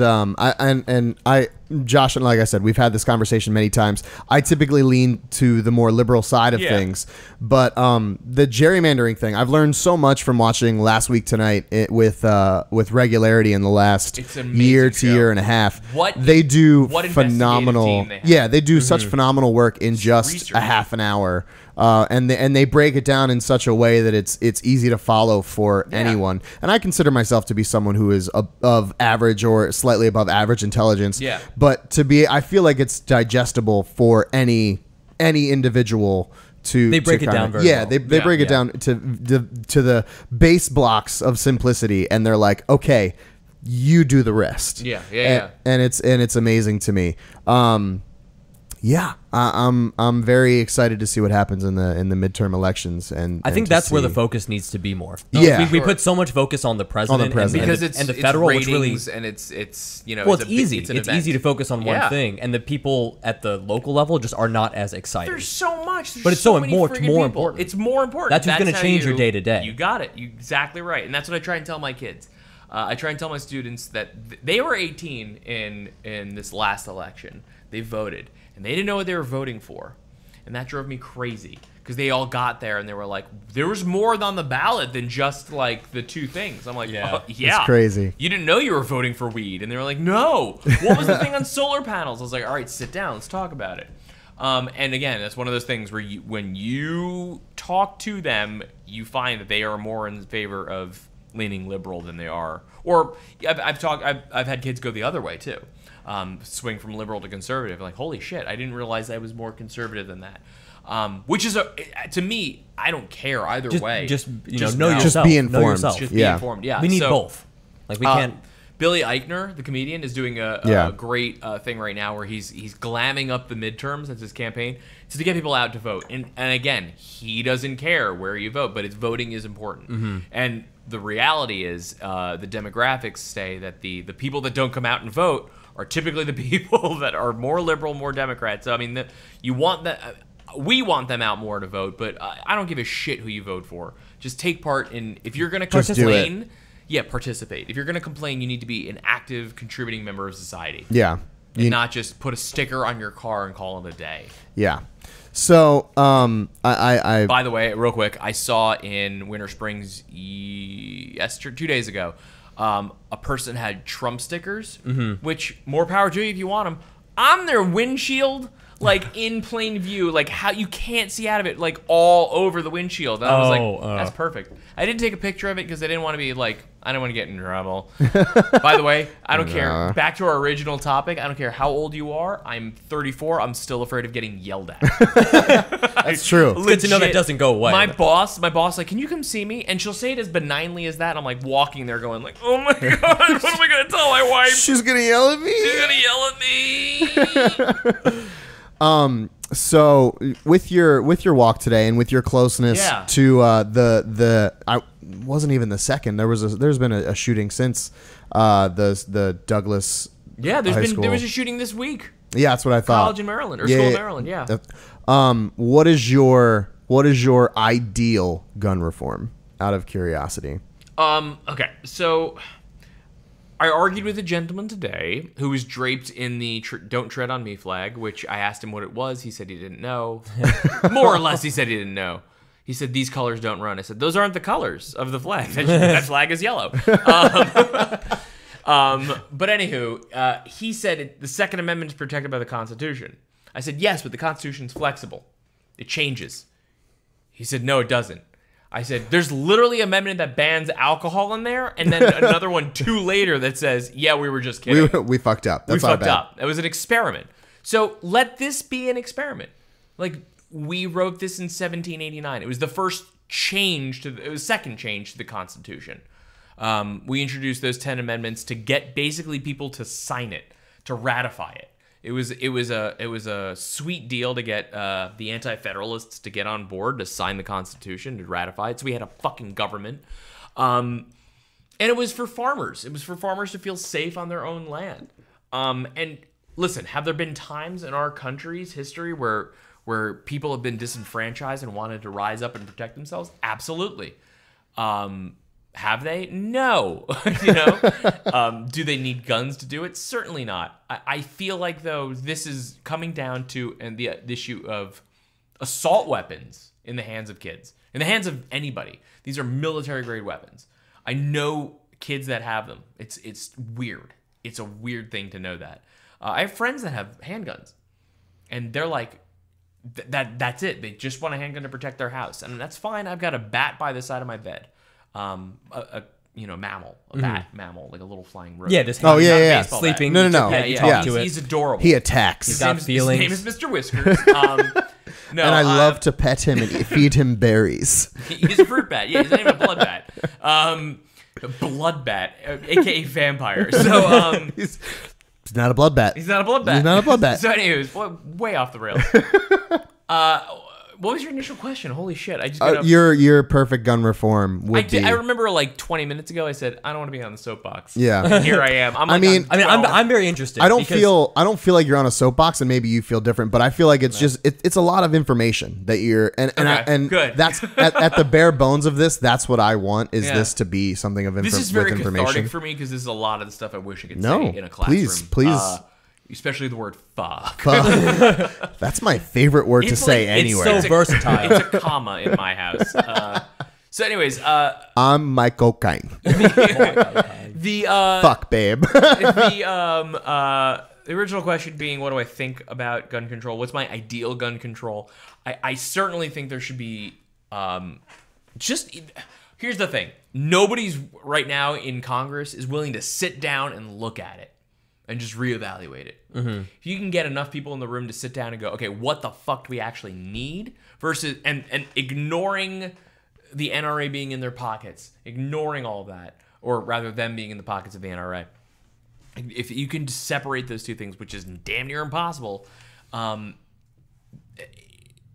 Josh, and like I said, we've had this conversation many times. I typically lean to the more liberal side of things, but the gerrymandering thing, I've learned so much from watching Last Week Tonight with regularity in the last year to year and a half. They do phenomenal. They do such phenomenal work in just a half an hour. And they break it down in such a way that it's easy to follow for anyone. And I consider myself to be someone who is of average or slightly above average intelligence. Yeah. But I feel like it's digestible for any individual to. They break it down very well. They break it down to the base blocks of simplicity, and they're like, okay, you do the rest. And it's amazing to me. I'm very excited to see what happens in the midterm elections, and I think that's where the focus needs to be more. We put so much focus on the president, because and the federal, ratings, which really, and it's you know, well, it's easy. It's easy to focus on one thing, and the people at the local level just are not as excited. There's so much, but it's so more important. It's more important. That's what's going to change your day to day. You got it. You're exactly right, and that's what I try and tell my kids. I try and tell my students that they were 18 in this last election. They voted, and they didn't know what they were voting for, and that drove me crazy, because they all got there and they were like, there was more on the ballot than just like the two things. I'm like, it's crazy. You didn't know you were voting for weed, and they were like, no. What was the thing on solar panels? I was like, all right, sit down, let's talk about it. And again, that's one of those things where when you talk to them, you find that they are more in favor of leaning liberal than they are. Or I've had kids go the other way too, swing from liberal to conservative. Like, holy shit, I didn't realize I was more conservative than that. Which is to me, I don't care either way. Just Just know know. yourself. Just be Know informed. yourself. Just be informed. Yeah, We need So, both. Like we can't. Billy Eichner, the comedian, is doing a great thing right now where he's glamming up the midterms. That's his campaign. So to get people out to vote. And again, he doesn't care where you vote, but voting is important. And the reality is the demographics say that the people that don't come out and vote are typically the people that are more liberal, more Democrat. So, I mean, you want that. We want them out more to vote, but I don't give a shit who you vote for. Just take part in. If you're going to complain, participate. If you're going to complain, you need to be an active, contributing member of society. Yeah. And not just put a sticker on your car and call it a day. Yeah. So, I By the way, real quick, I saw in Winter Springs 2 days ago, a person had Trump stickers, which more power to you if you want them, on their windshield. Like in plain view, like how you can't see out of it, like all over the windshield. And I was like, that's perfect. I didn't take a picture of it because I didn't want to be like, I don't want to get in trouble. By the way, I don't care. Back to our original topic. I don't care how old you are. I'm 34. I'm still afraid of getting yelled at. That's true. It's good to know that doesn't go away. My boss, like, can you come see me? And she'll say it as benignly as that. And I'm like walking there, going like, oh my god, what am I gonna tell my wife? She's gonna yell at me. She's gonna yell at me. So with your walk today and with your closeness to the I wasn't even the second. There's been a shooting since the Douglas. Yeah, High School. there was a shooting this week. Yeah, that's what I thought. College in Maryland or school in Maryland. Yeah. What is your ideal gun reform? Out of curiosity. Okay, so I argued with a gentleman today who was draped in the "Don't Tread on Me" flag, which I asked him what it was. He said he didn't know. More or less, he said he didn't know. He said, these colors don't run. I said, those aren't the colors of the flag. That flag is yellow. But anywho, he said the Second Amendment is protected by the Constitution. I said, yes, but the Constitution's flexible. It changes. He said, no, it doesn't. I said, there's literally an amendment that bans alcohol in there, and then another one 2 later that says, yeah, we were just kidding. We fucked up. That's we fucked up. It was an experiment. So let this be an experiment. Like, we wrote this in 1789. It was the first change it was second change to the Constitution. We introduced those 10 amendments to get basically people to sign it, to ratify it. It was a sweet deal to get the anti-federalists to get on board to sign the Constitution, to ratify it. So we had a fucking government, and it was for farmers. It was for farmers to feel safe on their own land. And listen, have there been times in our country's history where people have been disenfranchised and wanted to rise up and protect themselves? Absolutely. Have they? No. Do they need guns to do it? Certainly not. I feel like, though, this is coming down to the issue of assault weapons in the hands of kids, in the hands of anybody. These are military-grade weapons. I know kids that have them. It's weird. It's a weird thing to know that. I have friends that have handguns, and they're like, that's it. They just want a handgun to protect their house, and that's fine. I've got a bat by the side of my bed. Mammal, bat mammal, like a little flying rodent. Yeah, just sleeping. No. He's adorable. He attacks. He's got feelings. His name is Mr. Whiskers. And I love to pet him and feed him berries. He's a fruit bat. Yeah, he's not even a blood bat. Blood bat, aka vampire. So he's not a blood bat. He's not a blood bat. He's not a blood bat. So anyways, way off the rails. What was your initial question? Holy shit! I just got your perfect gun reform would be. I remember like 20 minutes ago, I said I don't want to be on the soapbox. Yeah. And here I am. I'm very interested. I don't feel like you're on a soapbox, and maybe you feel different, but I feel like it's it's a lot of information that you're and good. That's at the bare bones of this. That's what I want is this to be something of information. This is very cathartic for me because this is a lot of the stuff I wish I could say in a classroom. Please. Especially the word fuck. That's my favorite word to say anywhere. It's so versatile. It's a comma in my house. So anyways. I'm Michael Caine. Fuck, babe. The original question being, what do I think about gun control? What's my ideal gun control? I certainly think there should be Here's the thing. Nobody's right now in Congress is willing to sit down and look at it and just reevaluate it. If you can get enough people in the room to sit down and go, okay, what the fuck do we actually need? Versus, and ignoring the NRA being in their pockets, ignoring all of that, or rather them being in the pockets of the NRA. If you can separate those two things, which is damn near impossible,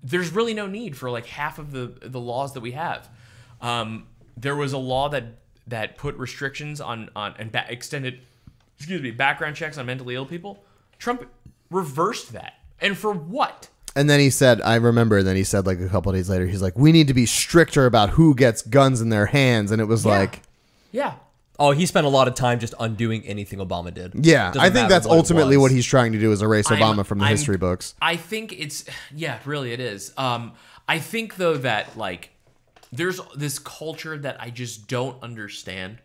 there's really no need for like half of the laws that we have. There was a law that put restrictions on extended, background checks on mentally ill people. Trump reversed that, and for what? And then he said, I remember, then he said like a couple of days later, he's like, we need to be stricter about who gets guns in their hands, and it was like, yeah. Oh, he spent a lot of time just undoing anything Obama did. Yeah, Doesn't I think matter that's what it ultimately was. what he's trying to do is erase Obama from the history books. I think it's, yeah, really it is. I think though that like there's this culture that I just don't understand.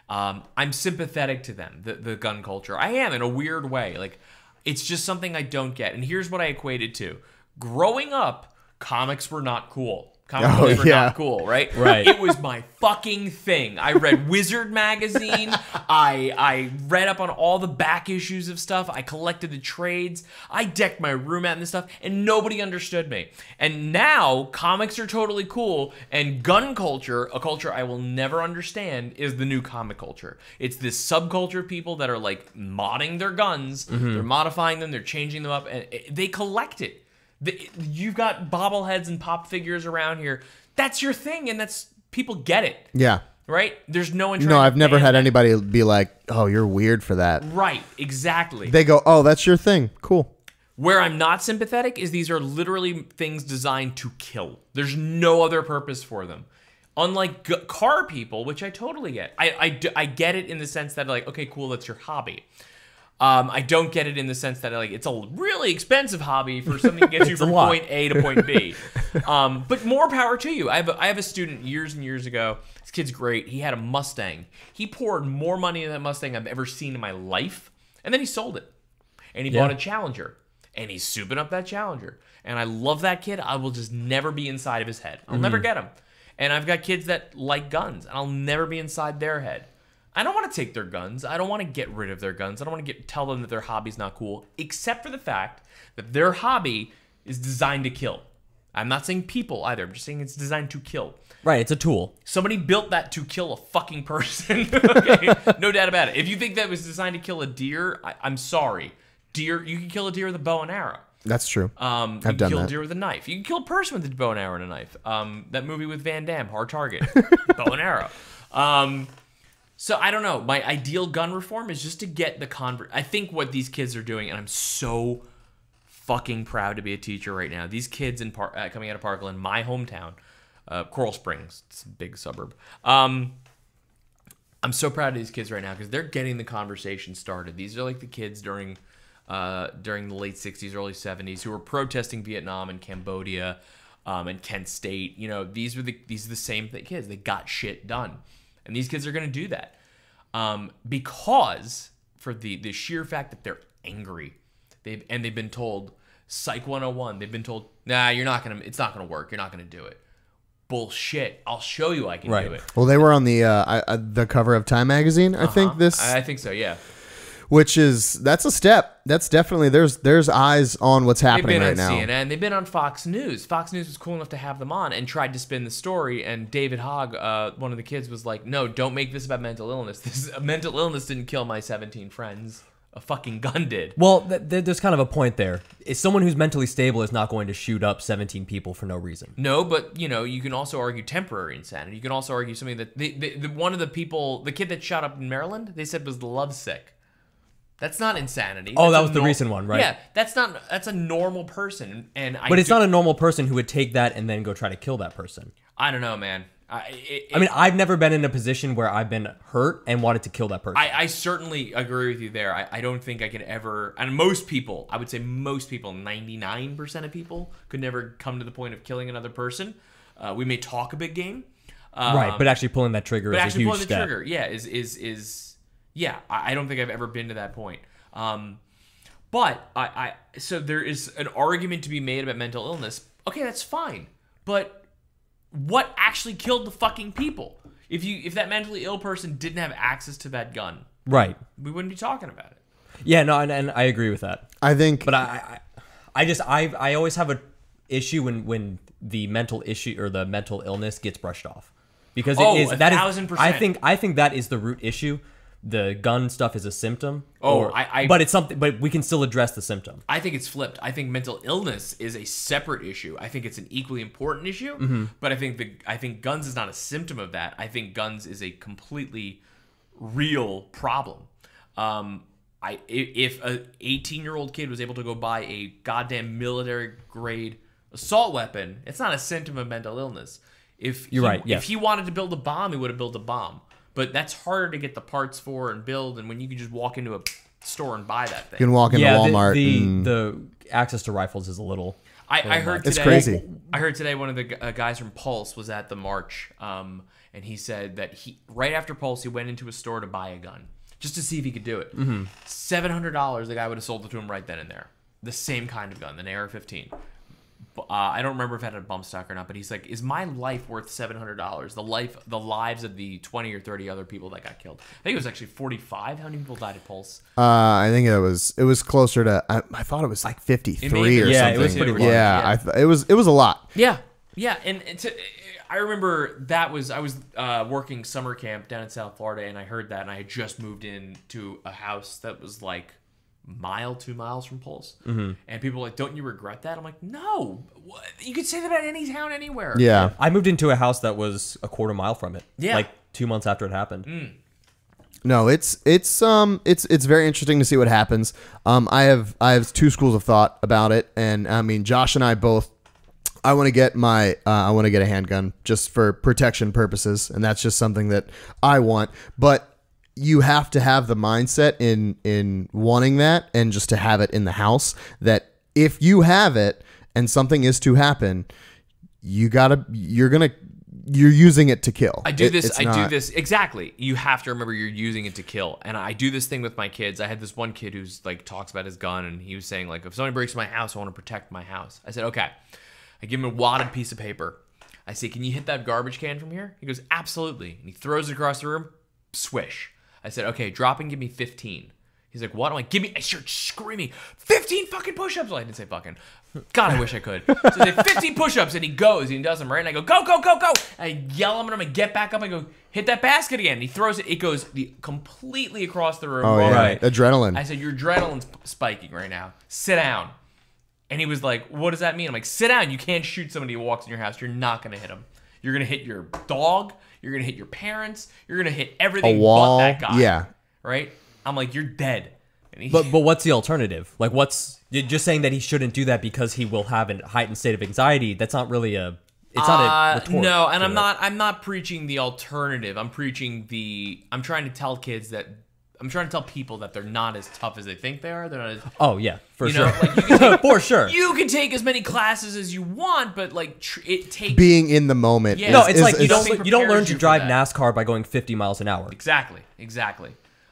I'm sympathetic to them, the gun culture. I am in a weird way. Like it's just something I don't get. And here's what I equate it to. Growing up, comics were not cool. Comic books were not cool, right? Right. It was my fucking thing. I read Wizard magazine. I read up on all the back issues of stuff. I collected the trades. I decked my room out and this stuff, and nobody understood me. And now comics are totally cool, and gun culture, a culture I will never understand, is the new comic culture. It's this subculture of people that are like modding their guns. They're modifying them. They're changing them up, and they collect it. You've got bobbleheads and pop figures around here. That's your thing, and that's people get it. Yeah. Right? There's no one. No, I've never had anybody be like, "Oh, you're weird for that." Right, exactly. They go, "Oh, that's your thing. Cool." Where I'm not sympathetic is these are literally things designed to kill. There's no other purpose for them. Unlike car people, which I totally get. I get it in the sense that like, okay, cool, that's your hobby. I don't get it in the sense that like it's a really expensive hobby for something that gets you from point A to point B. But more power to you. I have a student years and years ago. This kid's great. He had a Mustang. He poured more money in that Mustang I've ever seen in my life, and then he sold it. And he bought a Challenger, and he's souping up that Challenger. And I love that kid. I will just never be inside of his head. I'll never get him. And I've got kids that like guns, and I'll never be inside their head. I don't want to take their guns. I don't want to get rid of their guns. I don't want to tell them that their hobby's not cool, except for the fact that their hobby is designed to kill. I'm not saying people either. I'm just saying it's designed to kill. Right, it's a tool. Somebody built that to kill a fucking person. Okay? No doubt about it. If you think that was designed to kill a deer, I'm sorry. Deer, you can kill a deer with a bow and arrow. That's true. You can kill a deer with a knife. You can kill a person with a bow and arrow and a knife. That movie with Van Damme, Hard Target, bow and arrow. So I don't know. My ideal gun reform is just to get the convert. I think what these kids are doing, and I'm so fucking proud to be a teacher right now. These kids coming out of Parkland, my hometown, Coral Springs, it's a big suburb. I'm so proud of these kids right now because they're getting the conversation started. These are like the kids during the late 60s, early 70s who were protesting Vietnam and Cambodia and Kent State. You know, these are the same kids. They got shit done. And these kids are going to do that because for the sheer fact that they're angry. They've been told, Psych 101, they've been told, nah, it's not going to work. You're not going to do it. Bullshit. I'll show you I can do it. Well, they were on the cover of Time magazine, I think I think so, yeah. Which that's a step. That's definitely there's eyes on what's happening right now. They've been on CNN. They've been on Fox News. Fox News was cool enough to have them on and tried to spin the story. And David Hogg, one of the kids, was like, "No, don't make this about mental illness. Mental illness didn't kill my 17 friends. A fucking gun did." Well, there's kind of a point there. Someone who's mentally stable is not going to shoot up 17 people for no reason. No, but you can also argue temporary insanity. You can also argue something that one of the people, the kid that shot up in Maryland, they said was lovesick. That's not insanity. Oh, that was the recent one, right? Yeah, that's a normal person, but it's not a normal person who would take that and then go try to kill that person. I don't know, man. I mean, I've never been in a position where I've been hurt and wanted to kill that person. I certainly agree with you there. I don't think I could ever, and most people, I would say most people, 99% of people could never come to the point of killing another person. We may talk a big game, right? But actually pulling that trigger is a huge step. Pulling the trigger, yeah, yeah, I don't think I've ever been to that point. But so there is an argument to be made about mental illness. Okay, that's fine. But what actually killed the fucking people? If that mentally ill person didn't have access to that gun, Right. we wouldn't be talking about it. Yeah, no, and I agree with that. I think, But I always have a issue when the mental issue or the mental illness gets brushed off, because it is that is 1,000%. I think that is the root issue. The gun stuff is a symptom. Oh, but it's something. But we can still address the symptom. I think it's flipped. I think mental illness is a separate issue. I think it's an equally important issue. But I think guns is not a symptom of that. I think guns is a completely real problem. If a 18-year-old kid was able to go buy a goddamn military grade assault weapon, it's not a symptom of mental illness. If he wanted to build a bomb, he would have built a bomb. But that's harder to get the parts for and build, and when you can just walk into a store and buy that thing. you can walk into Walmart. The access to rifles is a little. I heard today. It's crazy. I heard today one of the guys from Pulse was at the march, and he said that right after Pulse, he went into a store to buy a gun just to see if he could do it. $700, the guy would have sold it to him right then and there. The same kind of gun, an AR-15. I don't remember if it had a bump stock or not, but he's like, "Is my life worth $700? The lives of the 20 or 30 other people that got killed." I think it was actually 45. How many people died at Pulse? I think it was closer to. I thought it was like 53 or yeah, something. it was pretty large. Yeah, it was a lot. Yeah, and I remember I was working summer camp down in South Florida, and I heard that, and I had just moved into a house that was like 2 miles from Pulse, and people were like, "Don't you regret that?" I'm like, "No, you could say that about any town anywhere." Yeah, I moved into a house that was a quarter mile from it. Yeah. Like 2 months after it happened. No, it's very interesting to see what happens. I have two schools of thought about it, and I mean, Josh and I both. I want to get a handgun just for protection purposes, and that's just something that I want. But you have to have the mindset in wanting that, and just to have it in the house, that if you have it and something is to happen, you're using it to kill. I do this exactly. You have to remember you're using it to kill. And I do this thing with my kids. I had this one kid who's like talks about his gun, and he was saying like, if somebody breaks my house, I want to protect my house. I said, okay. I give him a wadded piece of paper. I say, can you hit that garbage can from here? He goes, absolutely. And he throws it across the room. Swish. I said, okay, drop and give me 15. He's like, what? I'm like, I start screaming, 15 fucking push-ups. Well, I didn't say fucking. God, I wish I could. So I say 15 push-ups, and he goes, and he does them, right? And I go, go, go, go, go. And I yell at him, and I get back up, and I go, hit that basket again. And he throws it. It goes completely across the room. Oh, yeah. Right. Adrenaline. I said, your adrenaline's spiking right now. Sit down. And he was like, what does that mean? I'm like, sit down. You can't shoot somebody who walks in your house. You're not going to hit him. You're going to hit your dog. You're going to hit your parents. You're going to hit everything A wall. but that guy. Yeah. Right? I'm like, you're dead. And But what's the alternative? Like, you're just saying that he shouldn't do that because he will have a heightened state of anxiety. That's not really it's not a retort. No, and I'm not preaching the alternative. I'm trying to tell kids that I'm trying to tell people that they're not as tough as they think they are. They're not as, oh yeah, for sure. Like you can take, for sure. You can take as many classes as you want, but like it takes being in the moment. Yeah. No, it's like you don't learn prepares to you drive for that. NASCAR by going 50 miles an hour. Exactly.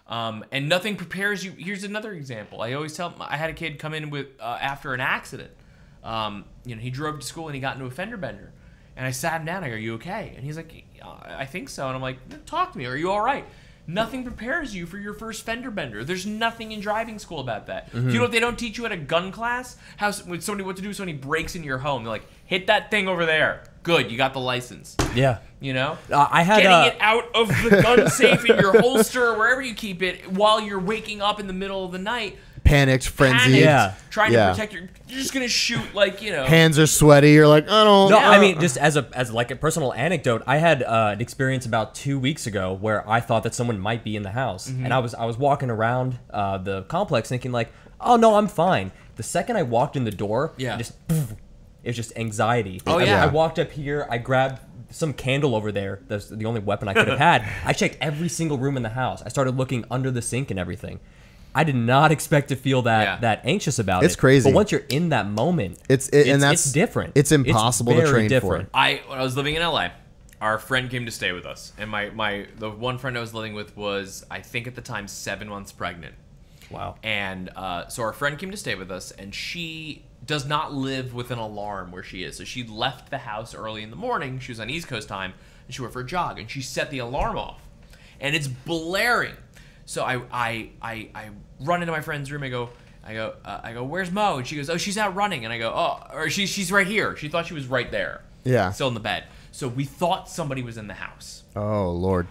And nothing prepares you. Here's another example. I always tell. I had a kid come in with after an accident. He drove to school and he got into a fender bender, and I sat him down. I go, "Are you okay?" And he's like, "I think so." And I'm like, "Talk to me. Are you all right?" Nothing prepares you for your first fender bender. There's nothing in driving school about that. Mm-hmm. You know what they don't teach you at a gun class? When somebody what to do if somebody breaks into your home. They're like, hit that thing over there. Good, you got the license. Yeah. You know? I had getting it out of the gun safe in your holster or wherever you keep it while you're waking up in the middle of the night. Panicked, frenzied. Yeah. Trying to protect you're just gonna shoot like, Hands are sweaty. You're like, I don't. No, I mean, just as like a personal anecdote, I had an experience about 2 weeks ago where I thought that someone might be in the house, and I was walking around the complex thinking like, oh no, I'm fine. The second I walked in the door, it was just anxiety. Oh yeah. I walked up here, I grabbed some candle over there. That's the only weapon I could have had. I checked every single room in the house. I started looking under the sink and everything. I did not expect to feel that anxious about it. It's crazy. But once you're in that moment, it's different. It's impossible to train different. for. When I was living in LA, our friend came to stay with us, and the one friend I was living with was, I think at the time, 7 months pregnant. Wow. And so our friend came to stay with us, and she does not live with an alarm where she is. So she left the house early in the morning. She was on East Coast time, and she went for a jog, and she set the alarm off, and it's blaring. So I run into my friend's room. I go, where's Mo? And she goes, oh, she's out running. And I go, oh, or she's right here. She thought she was right there. Yeah. Still in the bed. So we thought somebody was in the house. Oh, Lord.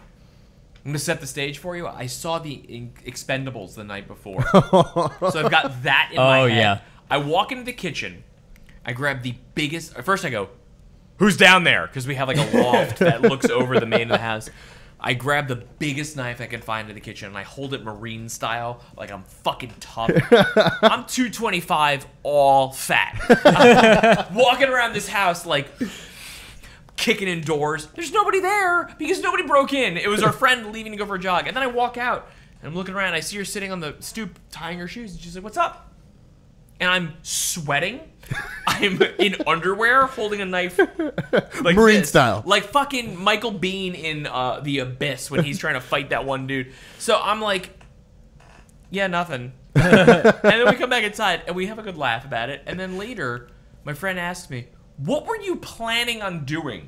I'm going to set the stage for you. I saw the Expendables the night before. So I've got that in my head. Yeah. I walk into the kitchen. I grab the biggest... First I go, who's down there? Because we have like a loft that looks over the main of the house. I grab the biggest knife I can find in the kitchen, and I hold it Marine style, like I'm fucking tough. I'm 225, all fat. I'm walking around this house like... kicking in doors. There's nobody there because nobody broke in. It was our friend leaving to go for a jog. And then I walk out and I'm looking around. I see her sitting on the stoop tying her shoes. And she's like, what's up? And I'm sweating. I'm in underwear holding a knife. Like Marine this. style. Like fucking Michael Biehn in The Abyss when he's trying to fight that one dude. So I'm like, yeah, nothing. And then we come back inside and we have a good laugh about it. And then later, my friend asks me, what were you planning on doing?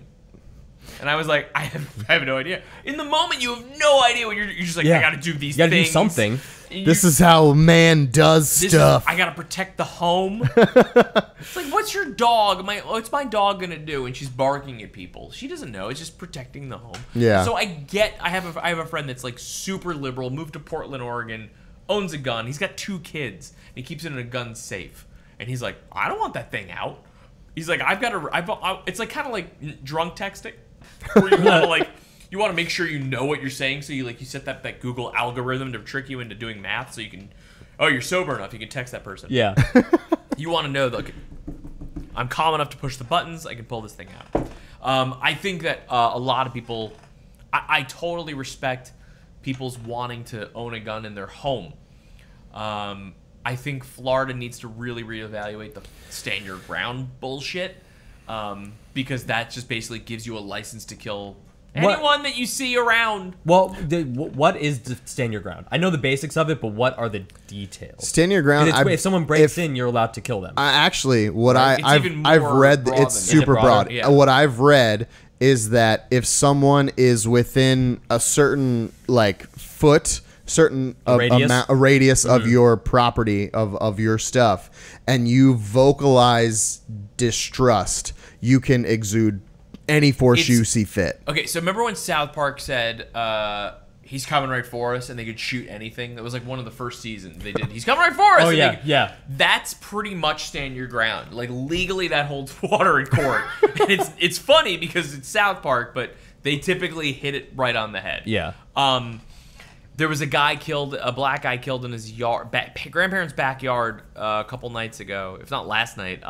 And I was like, I have no idea. In the moment, you have no idea what you're just like, I gotta do these things. You gotta do something. This is how a man does stuff. I gotta protect the home. It's like, what's your dog? What's my dog gonna do? And she's barking at people. She doesn't know. It's just protecting the home. Yeah. So I have a friend that's like super liberal, moved to Portland, Oregon, owns a gun. He's got 2 kids. And he keeps it in a gun safe. And he's like, I don't want that thing out. He's like, it's like kind of like drunk texting, where you want to like, you want to make sure you know what you're saying, so you set that Google algorithm to trick you into doing math, so you can, oh, you're sober enough, you can text that person. Yeah. You want to know that I'm calm enough to push the buttons, I can pull this thing out. I think that a lot of people, I totally respect people's wanting to own a gun in their home. I think Florida needs to really reevaluate the stand your ground bullshit, because that just basically gives you a license to kill anyone that you see around. Well, what is the stand your ground? I know the basics of it, but what are the details? Stand your ground. If someone breaks in, you're allowed to kill them. Actually, what Right? I've read, it's super broad. Yeah. What I've read is that if someone is within a certain foot, a radius of your property, of your stuff, and you vocalize distrust, you can exude any force you see fit. Okay, so remember when South Park said he's coming right for us, and they could shoot anything? That was like one of the first seasons they did. He's coming right for us. Oh yeah, yeah. That's pretty much stand your ground. Like legally, that holds water in court. And it's funny because it's South Park, but they typically hit it right on the head. Yeah. There was a black guy killed in his grandparents' backyard a couple nights ago, if not last night.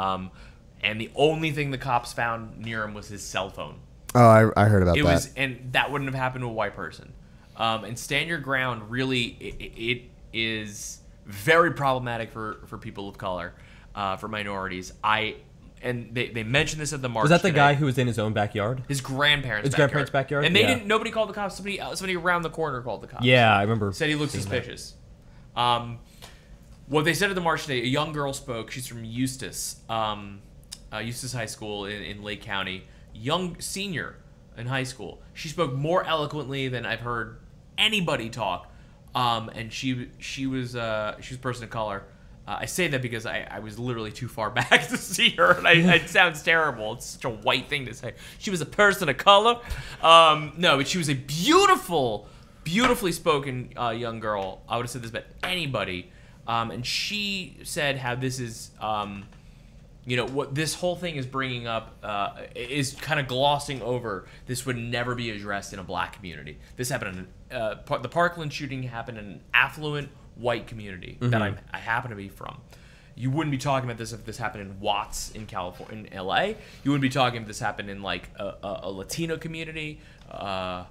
And the only thing the cops found near him was his cell phone. Oh, I heard about that. And that wouldn't have happened to a white person. And stand your ground really, it is very problematic for people of color, for minorities. And they mentioned this at the march. Was that the today. guy who was in his own backyard? His grandparents' backyard? And nobody called the cops. Somebody around the corner called the cops. Yeah, I remember. Said he looked suspicious. What they said at the march today, a young girl spoke. She's from Eustis, Eustis High School in Lake County. Young senior in high school. She spoke more eloquently than I've heard anybody talk. And she was a person of color. I say that because I was literally too far back to see her, and it sounds terrible. It's such a white thing to say. She was a person of color. No, but she was a beautifully spoken young girl. I would have said this about anybody. And she said how this is, what this whole thing is bringing up is kind of glossing over. This would never be addressed in a black community. This happened in the Parkland shooting happened in an affluent white community that I happen to be from. You wouldn't be talking about this if this happened in Watts in California, in LA. You wouldn't be talking if this happened in like a Latino community, a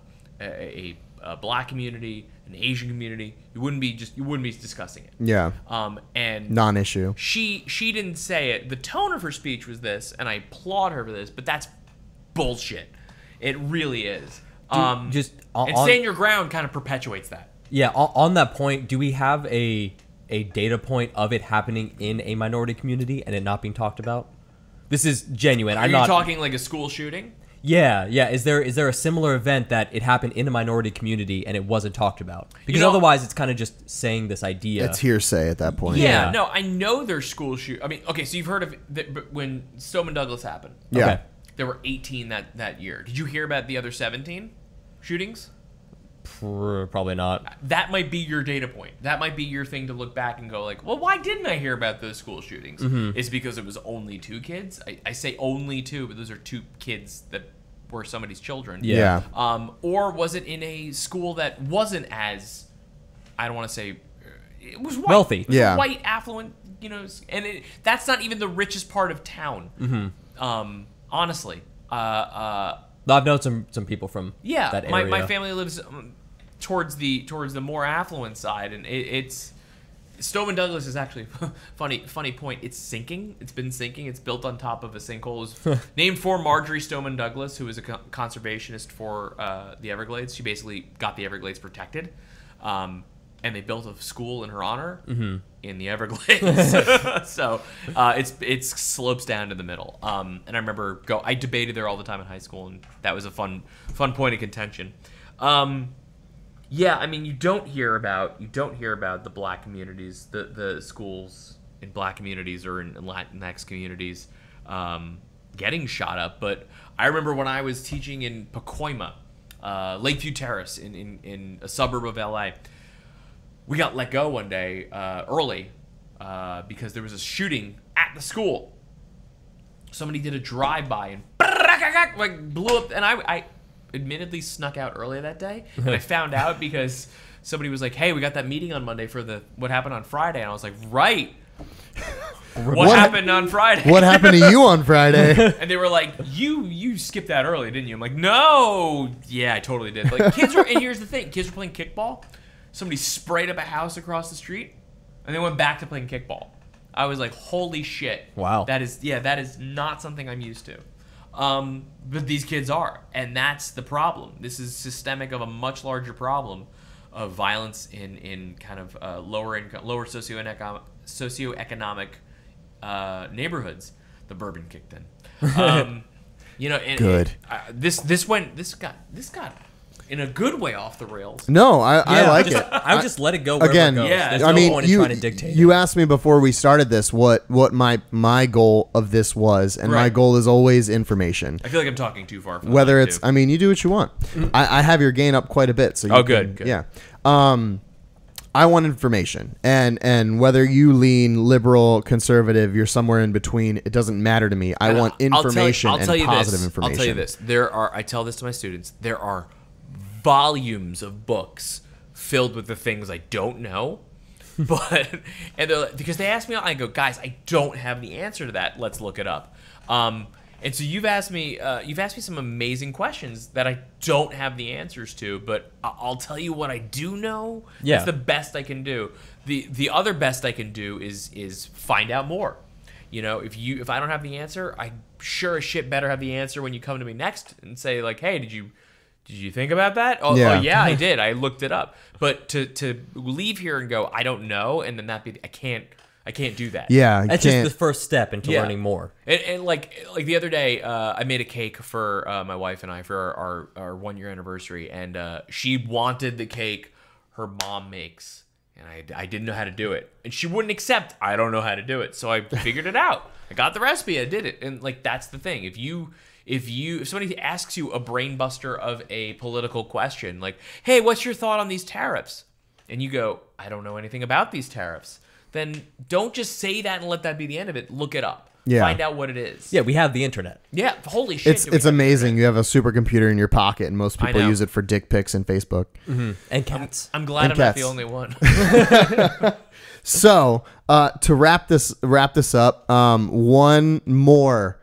black community, an Asian community. You wouldn't be discussing it. Yeah. And non-issue. She didn't say it. The tone of her speech was this, and I applaud her for this, but that's bullshit. It really is. And stand your ground kind of perpetuates that. Yeah, on that point, do we have a a data point of it happening in a minority community and it not being talked about? This is genuine. Are you talking like a school shooting? Yeah. Is there a similar event that it happened in a minority community and it wasn't talked about? Because otherwise, it's kind of just saying this idea. It's hearsay at that point. Yeah. No, I know there's school shoot. I mean, okay, so you've heard of when Stoneman Douglas happened. Yeah. Okay. There were 18 that year. Did you hear about the other 17 shootings? Probably not. That might be your data point. That might be your thing to look back and go like, well, why didn't I hear about those school shootings? Is because it was only 2 kids? I say only 2, but those are 2 kids that were somebody's children. Yeah. Or was it in a school that wasn't as, I don't want to say, it was white. Wealthy. It was Yeah. white, affluent, and that's not even the richest part of town. Honestly. I've known some people from that area. My family lives towards the more affluent side, and it's Stoneman Douglas is actually funny point. It's sinking. It's been sinking. It's built on top of a sinkhole. It's named for Marjorie Stoneman Douglas, who was a conservationist for the Everglades. She basically got the Everglades protected, and they built a school in her honor in the Everglades. So it slopes down to the middle. And I remember I debated there all the time in high school, and that was a fun point of contention. Yeah, I mean, you don't hear about the black communities, the schools in black communities or in Latinx communities getting shot up. But I remember when I was teaching in Pacoima, Lakeview Terrace in a suburb of LA, we got let go one day early because there was a shooting at the school. Somebody did a drive-by and like blew up, and I admittedly snuck out early that day, and I found out because somebody was like, "Hey, we got that meeting on Monday for what happened on Friday," and I was like, "Right." What happened on Friday? What happened to you on Friday? And they were like, "You skipped that early, didn't you?" I'm like, "No, yeah, I totally did." Like kids were, and here's the thing: kids were playing kickball. Somebody sprayed up a house across the street, and they went back to playing kickball. I was like, "Holy shit!" Wow. That is not something I'm used to. But these kids are, and that's the problem. This is systemic of a much larger problem of violence in kind of lower socioeconomic neighborhoods. The bourbon kicked in. And Good. This got in a good way off the rails. No, I like it. I would just let it go Again, wherever it goes. yeah. There's I no mean, point in trying to dictate you it. asked me before we started this what my goal of this was, and my Right. goal is always information. I feel like I'm talking too far. From Whether that, it's, too. I mean, you do what you want. I have your gain up quite a bit, so you good. Yeah. I want information, and whether you lean liberal, conservative, you're somewhere in between. It doesn't matter to me. I want information and positive information. I'll tell you this. I tell this to my students. There are volumes of books filled with the things I don't know, but because they ask me, I go, guys, I don't have the answer to that. Let's look it up. And so you've asked me some amazing questions that I don't have the answers to, but I'll tell you what I do know. Yeah. It's the best I can do. The other best I can do is find out more. If I don't have the answer, I sure as shit better have the answer when you come to me next and say like, hey, did you think about that? Oh yeah, I did. I looked it up. But to leave here and go, I don't know, and then I can't do that. Yeah, That's just the first step into learning more. And like the other day, I made a cake for my wife and I for our 1-year anniversary, and she wanted the cake her mom makes, and I didn't know how to do it, and she wouldn't accept. I don't know how to do it, so I figured it out. I got the recipe, I did it, and like that's the thing. If somebody asks you a brain buster of a political question, like, hey, what's your thought on these tariffs? And you go, I don't know anything about these tariffs. Then don't just say that and let that be the end of it. Look it up. Yeah. Find out what it is. Yeah, we have the internet. Yeah, holy shit. It's amazing. You have a supercomputer in your pocket, and most people know. use it for dick pics and Facebook. And cats. I'm glad And I'm not cats. the only one. So to wrap this up, one more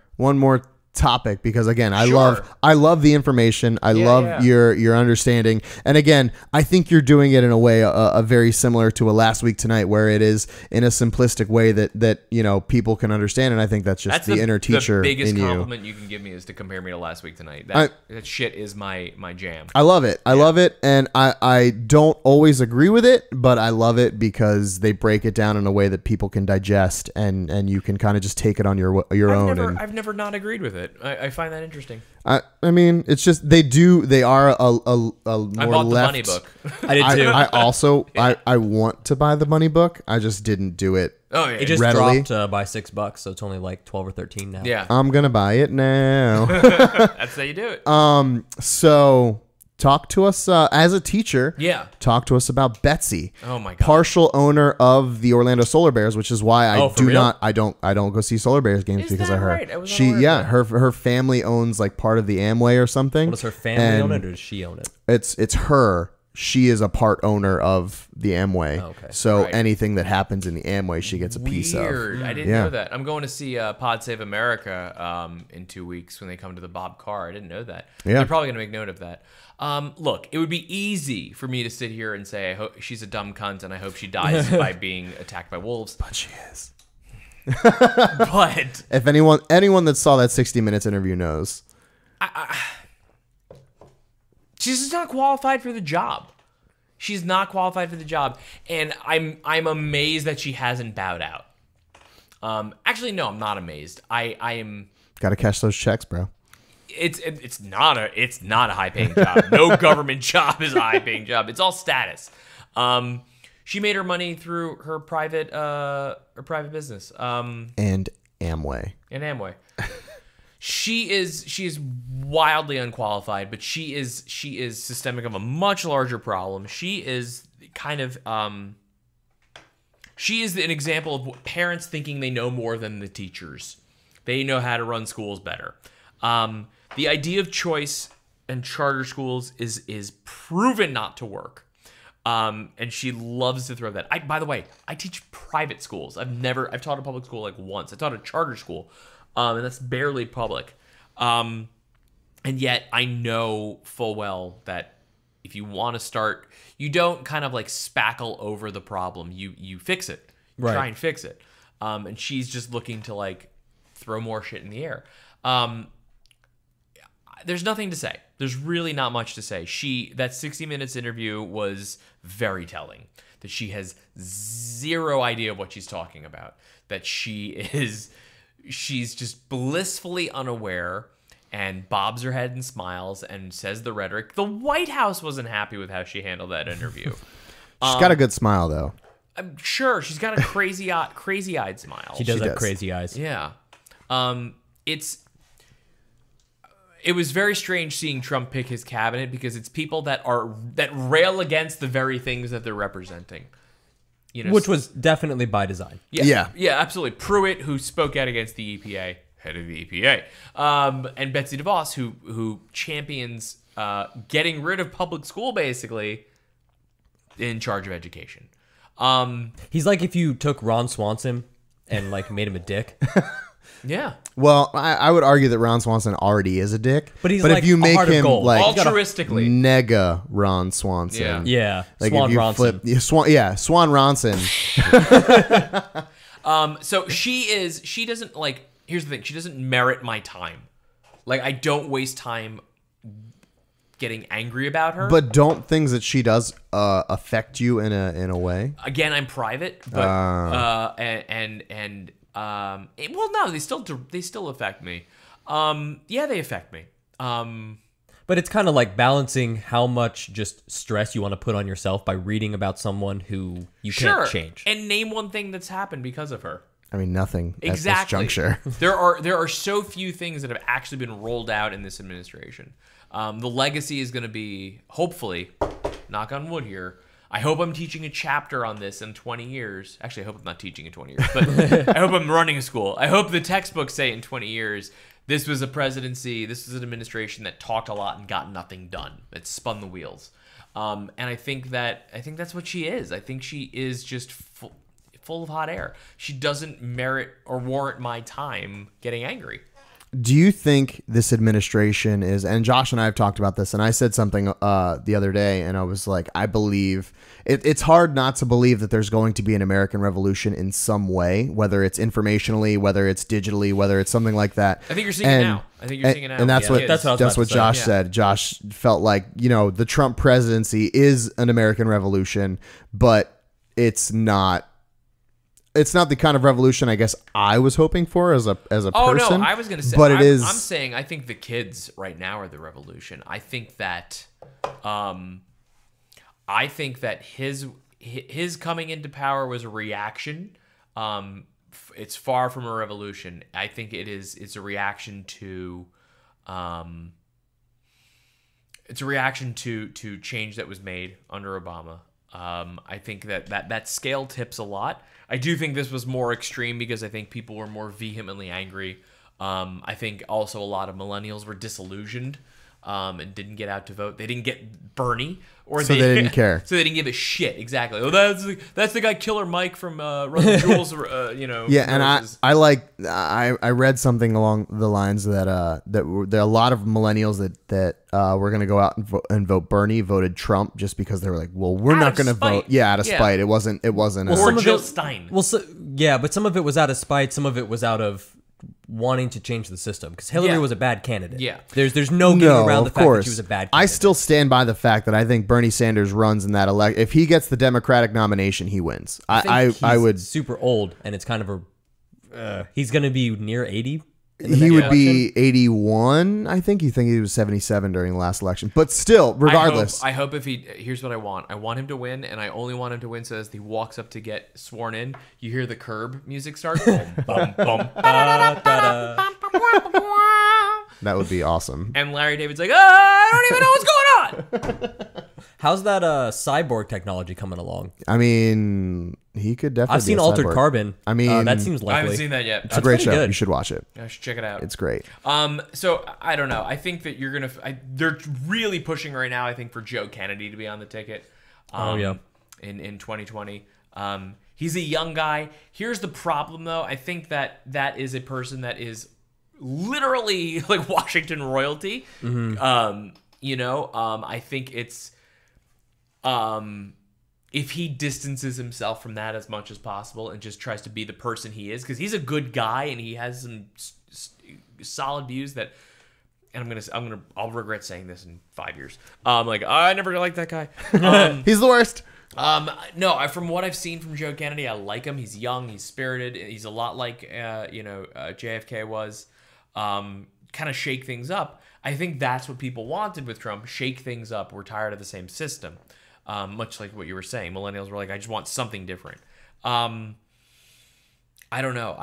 topic because again I Sure. love the information. I love your understanding, and again I think you're doing it in a way a very similar to a Last Week Tonight, where it is in a simplistic way that you know people can understand, and I think that's just the inner teacher The biggest in you. compliment you can give me is to compare me to Last Week Tonight. That shit is my jam. I love it. I love it, and I don't always agree with it, but I love it because they break it down in a way that people can digest, and you can kind of just take it on your own. I've never not agreed with it. I find that interesting. I mean, it's just they are a more I bought the left. Money book. I did too. I also I want to buy the Money book. I just didn't do it. Oh yeah, It just readily. dropped by $6, so it's only like 12 or 13 now. yeah. I'm gonna buy it now. That's how you do it. So talk to us as a teacher. Yeah. Talk to us about Betsy. Oh my God. Partial owner of the Orlando Solar Bears, which is why I for real? I don't go see Solar Bears games Is because that of her. right? I was She unaware of that. her family owns like part of the Amway or something. Does her family And own it, or does she own it? It's her. She is a part owner of the Amway. Okay. So Right. anything that happens in the Amway, she gets a piece of. Weird. I didn't Yeah. know that. I'm going to see Pod Save America in 2 weeks when they come to the Bob Carr. I didn't know that. Yeah. They're probably going to make note of that. Look, it would be easy for me to sit here and say, I hope she's a dumb cunt and I hope she dies by being attacked by wolves. But she is. But If anyone that saw that 60 Minutes interview knows. she's just not qualified for the job. She's not qualified for the job, and I'm amazed that she hasn't bowed out. Actually, no, I'm not amazed. I am. Got to cash those checks, bro. It's not a high paying job. No government job is a high paying job. It's all status. She made her money through her private business. And Amway. In Amway. She is wildly unqualified, but she is systemic of a much larger problem. She is kind of she is an example of parents thinking they know more than the teachers. They know how to run schools better. The idea of choice and charter schools is proven not to work. And she loves to throw that. By the way, I teach private schools. I've taught a public school like once. I taught a charter school. And that's barely public. And yet I know full well that if you want to start, you don't kind of like spackle over the problem. You fix it. You Right. try and fix it. And she's just looking to like throw more shit in the air. There's nothing to say. There's really not much to say. That 60 Minutes interview was very telling. That she has zero idea of what she's talking about. That she's just blissfully unaware and bobs her head and smiles and says the rhetoric. The White House wasn't happy with how she handled that interview. She's got a good smile, though. I'm sure she's got a crazy-eyed smile. She does She have does. crazy eyes. Yeah. It was very strange seeing Trump pick his cabinet because it's people that rail against the very things that they're representing. You know, Which was definitely by design. Yeah. yeah, absolutely. Pruitt, who spoke out against the EPA, head of the EPA, and Betsy DeVos, who champions getting rid of public school, basically, in charge of education. He's like if you took Ron Swanson and like made him a dick. Yeah, Well, I would argue that Ron Swanson already is a dick. But he's if like you a make heart of him gold. like altruistically. nega Ron Swanson. Yeah. Yeah, Like Swan if you Ronson. flip Swan Ronson. So she doesn't like, here's the thing, she doesn't merit my time. Like, I don't waste time getting angry about her. But don't things that she does affect you in a way? Again, I'm private, but well, no, they still affect me. Yeah, they affect me. But it's kind of like balancing how much just stress you want to put on yourself by reading about someone who you Sure. can't change. And name one thing that's happened because of her. I mean, nothing at this Exactly. juncture. There are so few things that have actually been rolled out in this administration. The legacy is going to be, hopefully, knock on wood here, I hope I'm teaching a chapter on this in 20 years. Actually, I hope I'm not teaching in 20 years, but I hope I'm running a school. I hope the textbooks say in 20 years, this was a presidency, this was an administration that talked a lot and got nothing done. That spun the wheels. And I think that's what she is. I think she is just full of hot air. She doesn't merit or warrant my time getting angry. Do you think this administration is, and Josh and I have talked about this, and I said something the other day, and I was like, I believe, it's hard not to believe that there's going to be an American Revolution in some way, whether it's informationally, whether it's digitally, whether it's something like that. I think you're seeing it now. I think you're seeing it now. And that's what that's what Josh said. Josh felt like, the Trump presidency is an American revolution, but it's not the kind of revolution I guess I was hoping for as a person. Oh no, I was gonna say, but I'm saying I think the kids right now are the revolution. I think that, his coming into power was a reaction. It's far from a revolution. I think it's a reaction to, to change that was made under Obama. I think that scale tips a lot. I do think this was more extreme because I think people were more vehemently angry. I think also a lot of millennials were disillusioned and didn't get out to vote. They didn't get Bernie, so they didn't care. So they didn't give a shit. Exactly. Oh, that's the guy Killer Mike from Run the Jewels. Yeah, and I read something along the lines that there are a lot of millennials that were going to go out and vote Bernie voted Trump just because they were like, well, we're not going to vote. Yeah, out of spite. It wasn't. Or Jill Stein. Well, but some of it was out of spite. Some of it was out of wanting to change the system because Hillary was a bad candidate. Yeah, there's no getting around the fact that she was a bad candidate. I still stand by the fact that I think Bernie Sanders runs in that election. If he gets the Democratic nomination, he wins. I would super old, and it's kind of he's going to be near 80. He would be 81. I think he was 77 during the last election. But still, regardless. I hope if here's what I want. I want him to win, and I only want him to win so as he walks up to get sworn in, you hear the Curb music start. Bum, bum, that would be awesome. And Larry David's like, I don't even know what's going on. How's that cyborg technology coming along? I mean, he could definitely. I've seen Altered Carbon. I mean, that seems likely. I haven't seen that yet. It's a great show. Good. You should watch it. I should check it out. It's great. So I don't know. I think that you're gonna. They're really pushing right now. I think for Joe Kennedy to be on the ticket. In 2020. He's a young guy. Here's the problem, though. I think that is a person that is literally like Washington royalty. Mm-hmm. I think it's. If he distances himself from that as much as possible and just tries to be the person he is, because he's a good guy and he has some solid views that, and I'll regret saying this in 5 years. I never liked that guy. He's the worst. No, from what I've seen from Joe Kennedy, I like him. He's young, he's spirited. He's a lot like, JFK was. Kind of shake things up. I think that's what people wanted with Trump. Shake things up. We're tired of the same system. Much like what you were saying. Millennials were like, I just want something different. I don't know.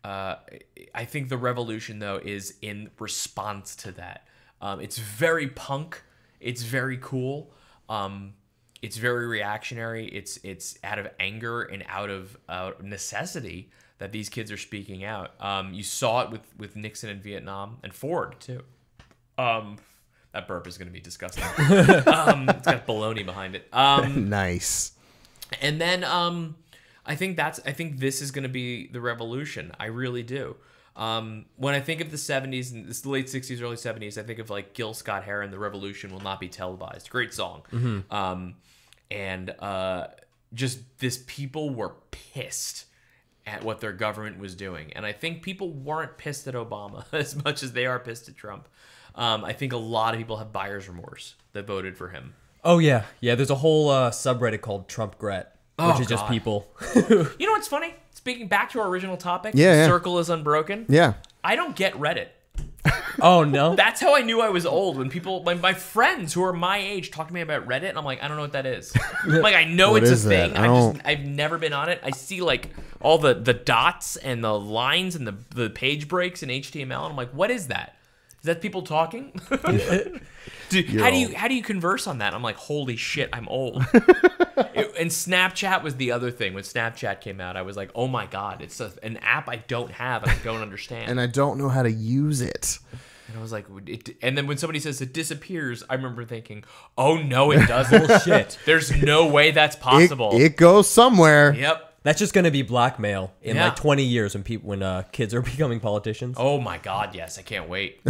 I think the revolution, though, is in response to that. It's very punk. It's very cool. It's very reactionary. It's out of anger and out of necessity that these kids are speaking out. You saw it with Nixon in Vietnam and Ford, too. That burp is going to be disgusting. It's got baloney behind it. Nice. And then I think this is going to be the revolution. I really do. When I think of the 70s and the late 60s, early 70s, I think of like Gil Scott-Heron, "The Revolution Will Not Be Televised." Great song. Mm-hmm. Just this people were pissed at what their government was doing. And I think people weren't pissed at Obama as much as they are pissed at Trump. I think a lot of people have buyer's remorse that voted for him. Oh, yeah. Yeah, there's a whole subreddit called Trumpgret, which is just people. You know what's funny? Speaking back to our original topic, Circle is Unbroken. Yeah. I don't get Reddit. Oh, no? That's how I knew I was old. When people, my friends who are my age talk to me about Reddit, and I'm like, I don't know what that is. Like, I know it's a thing. I've never been on it. I see, like, all the dots and the lines and the page breaks in HTML, and I'm like, what is that? Is that people talking? Dude, how do you converse on that? I'm like, holy shit, I'm old. And Snapchat was the other thing. When Snapchat came out, I was like, oh my god, it's an app I don't have and I don't understand. And I don't know how to use it. And I was like, and then when somebody says it disappears, I remember thinking, oh no, it doesn't. Bullshit. There's no way that's possible. It goes somewhere. Yep. That's just going to be blackmail in Yeah. like 20 years when kids are becoming politicians. Oh my God, yes, I can't wait.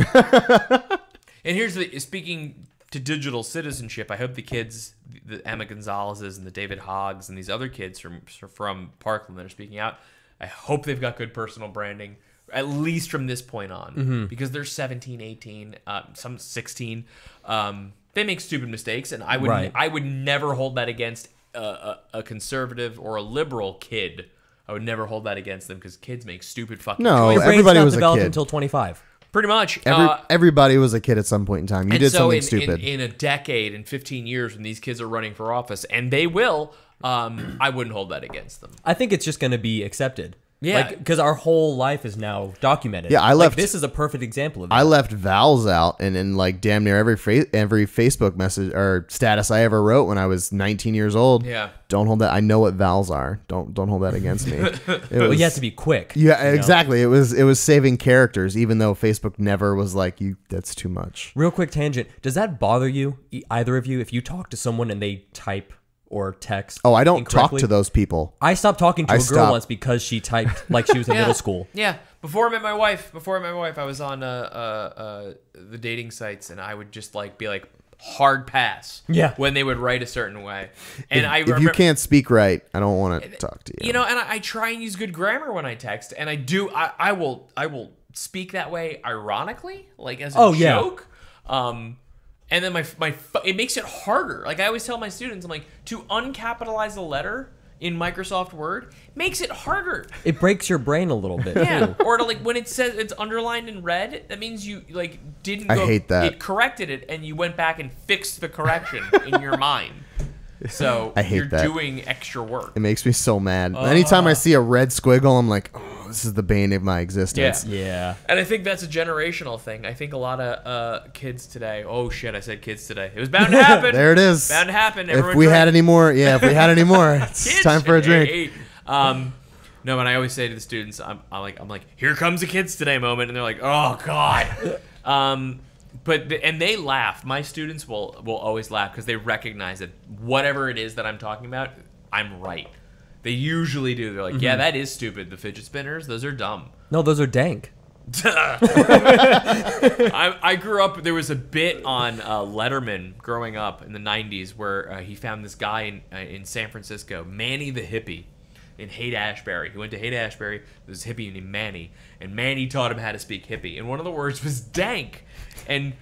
And here's speaking to digital citizenship. I hope the kids, the Emma Gonzalez's and the David Hoggs and these other kids from Parkland that are speaking out, I hope they've got good personal branding, at least from this point on, because they're 17, 18, some 16. They make stupid mistakes, and I would never hold that against a conservative or a liberal kid. I would never hold that against them because kids make stupid fucking No, choices. Your brain's everybody not was a developed kid. until 25. Pretty much. Everybody was a kid at some point in time. You did something stupid. In a decade, in 15 years, when these kids are running for office, and they will, I wouldn't hold that against them. I think it's just going to be accepted. Yeah. Because our whole life is now documented. Yeah, I left- This is a perfect example of that. I left vowels out in like damn near every Facebook message or status I ever wrote when I was 19 years old. Yeah. Don't hold that. I know what vowels are. Don't hold that against me. Well, you have to be quick. Yeah, you know? exactly. It was saving characters, even though Facebook never was like, that's too much. Real quick tangent. Does that bother you, either of you, if you talk to someone and they type or text? Oh, I don't talk incorrectly? to those people. I stopped talking to I a girl stopped. once because she typed like she was in middle school. Yeah. Before I met my wife, I was on the dating sites, and I would just like be like hard pass. Yeah. When they would write a certain way, and If you can't speak right, I don't want to talk to you. You know, and I try and use good grammar when I text, and I will speak that way ironically, like as a yeah. joke. And then it makes it harder. Like I always tell my students, I'm like, to uncapitalize a letter in Microsoft Word makes it harder. It breaks your brain a little bit. Yeah. Too. Or to like when it says it's underlined in red, that means you like didn't I go, hate that. It corrected it and you went back and fixed the correction in your mind. So I hate you're that. doing extra work. It makes me so mad. Anytime I see a red squiggle, I'm like, oh, this is the bane of my existence. Yeah. And I think that's a generational thing. I think a lot of kids today. Oh shit! I said kids today. It was bound to happen. There it is. Bound to happen. If Everyone we drank. had any more, it's Kids time for a drink. today. No, and I always say to the students, I'm like, here comes a kids today moment, and they're like, oh god. And they laugh. My students will always laugh because they recognize that whatever it is that I'm talking about, I'm right. They usually do. They're like, yeah, that is stupid. The fidget spinners, those are dumb. No, those are dank. I grew up. There was a bit on Letterman growing up in the '90s where he found this guy in San Francisco, Manny the hippie, in Haight-Ashbury. He went to Haight-Ashbury. There was a hippie named Manny, and Manny taught him how to speak hippie. And one of the words was dank, and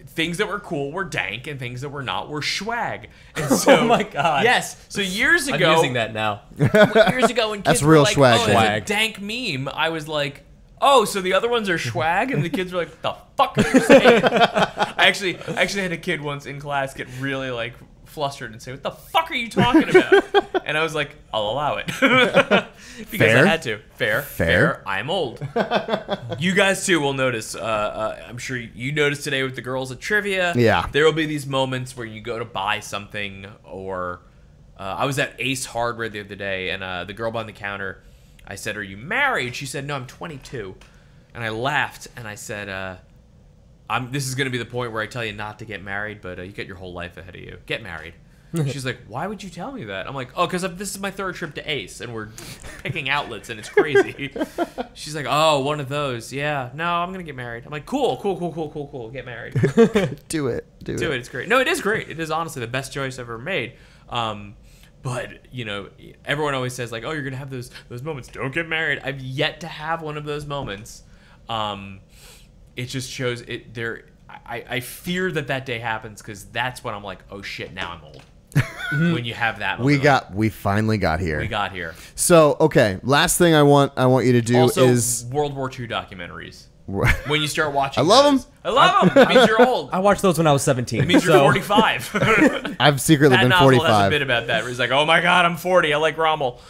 things that were cool were dank, and things that were not were swag. And so, Oh my God. Yes. So years ago, I'm using that now. years ago when kids That's real were like, swag. oh, that's a Swag. dank meme, I was like, oh, so the other ones are swag? And the kids were like, the fuck are you saying? I actually had a kid once in class get really like flustered and say, what the fuck are you talking about? And I was like, I'll allow it. Because Fair. I had to. Fair. I'm old. You guys too will notice. I'm sure you noticed today with the girls at trivia. Yeah. There will be these moments where you go to buy something, or I was at Ace Hardware the other day, and the girl behind the counter, I said, are you married? She said, no, I'm 22. And I laughed, and I said, this is going to be the point where I tell you not to get married, but you got your whole life ahead of you. Get married. She's like, why would you tell me that? I'm like, oh, because this is my third trip to Ace, and we're picking outlets, and it's crazy. She's like, oh, one of those. Yeah, no, I'm going to get married. I'm like, cool. Get married. Do it. Do it. It's great. No, it is great. It is honestly the best choice I've ever made. But, you know, everyone always says, like, oh, you're going to have those moments. Don't get married. I've yet to have one of those moments. It just shows it there. I fear that day happens because that's when I'm like, oh, shit, now I'm old. When you have that moment. We finally got here. We got here. So, okay, last thing I want you to do Also, is World War II documentaries. When you start watching I love those. them. I love them. It means you're old. I watched those when I was 17. It means you're 45. I've secretly Pat been Oswalt has a 45. bit about that where he's like, oh my God, I'm 40. I like Rommel.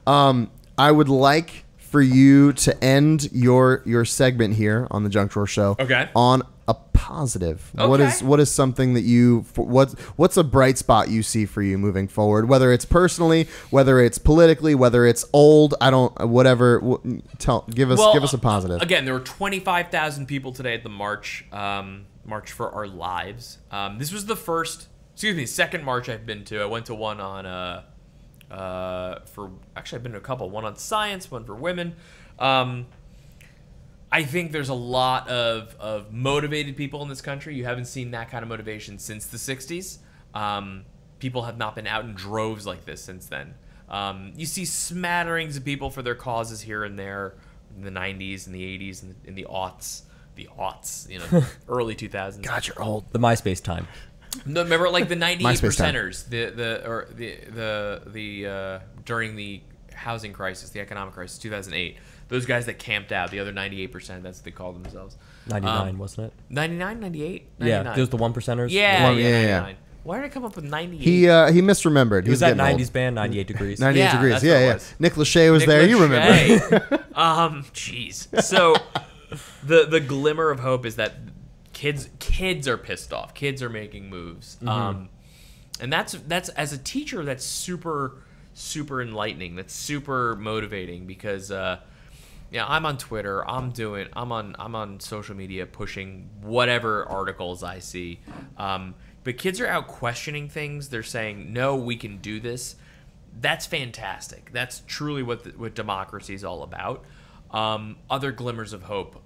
I would like for you to end your segment here on the Junk Drawer Show Okay. on a positive. Okay. What is something that what's a bright spot you see for you moving forward, whether it's personally, whether it's politically, whether it's old, give us a positive. Again, there were 25,000 people today at the March for Our Lives. This was the second march I've been to. I went to one on I've been to a couple. One on science, one for women. I think there's a lot of motivated people in this country. You haven't seen that kind of motivation since the 60s. People have not been out in droves like this since then. You see smatterings of people for their causes here and there in the 90s and the 80s and in the aughts, early 2000s. God, you're old. The MySpace time. No, remember like the 98 MySpace time. percenters, the during the housing crisis, the economic crisis, 2008. Those guys that camped out, the other 98%, that's what they called themselves. 99, wasn't it? 99, 98? Yeah, there's the 1%ers. Yeah, One- yeah, 99. Why did I come up with 98? He misremembered. He was that getting 90s old. band, 98 Degrees. 98 Yeah, degrees. that's Yeah, what it yeah. was. Nick Lachey was Nick there. You remember? Lachey. Jeez. So the glimmer of hope is that kids are pissed off. Kids are making moves. And that's as a teacher, that's super enlightening. That's super motivating because I'm on Twitter. I'm on social media pushing whatever articles I see. But kids are out questioning things. They're saying, "No, we can do this." That's fantastic. That's truly what democracy is all about. Other glimmers of hope.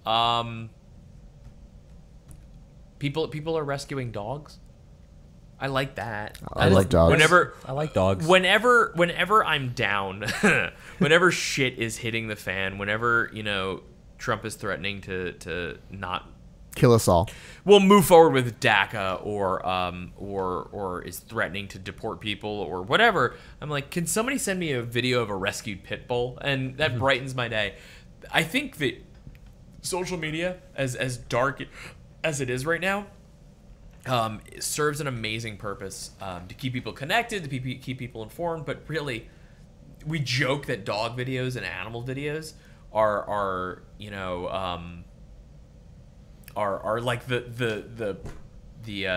People are rescuing dogs. I like that. I like dogs. I like dogs. Whenever I'm down, whenever shit is hitting the fan, whenever Trump is threatening to not Kill us all. we'll move forward with DACA or is threatening to deport people or whatever, I'm like, can somebody send me a video of a rescued pit bull? And that brightens my day. I think that social media, as dark as it is right now, serves an amazing purpose to keep people connected, to keep people informed. But really, we joke that dog videos and animal videos are like the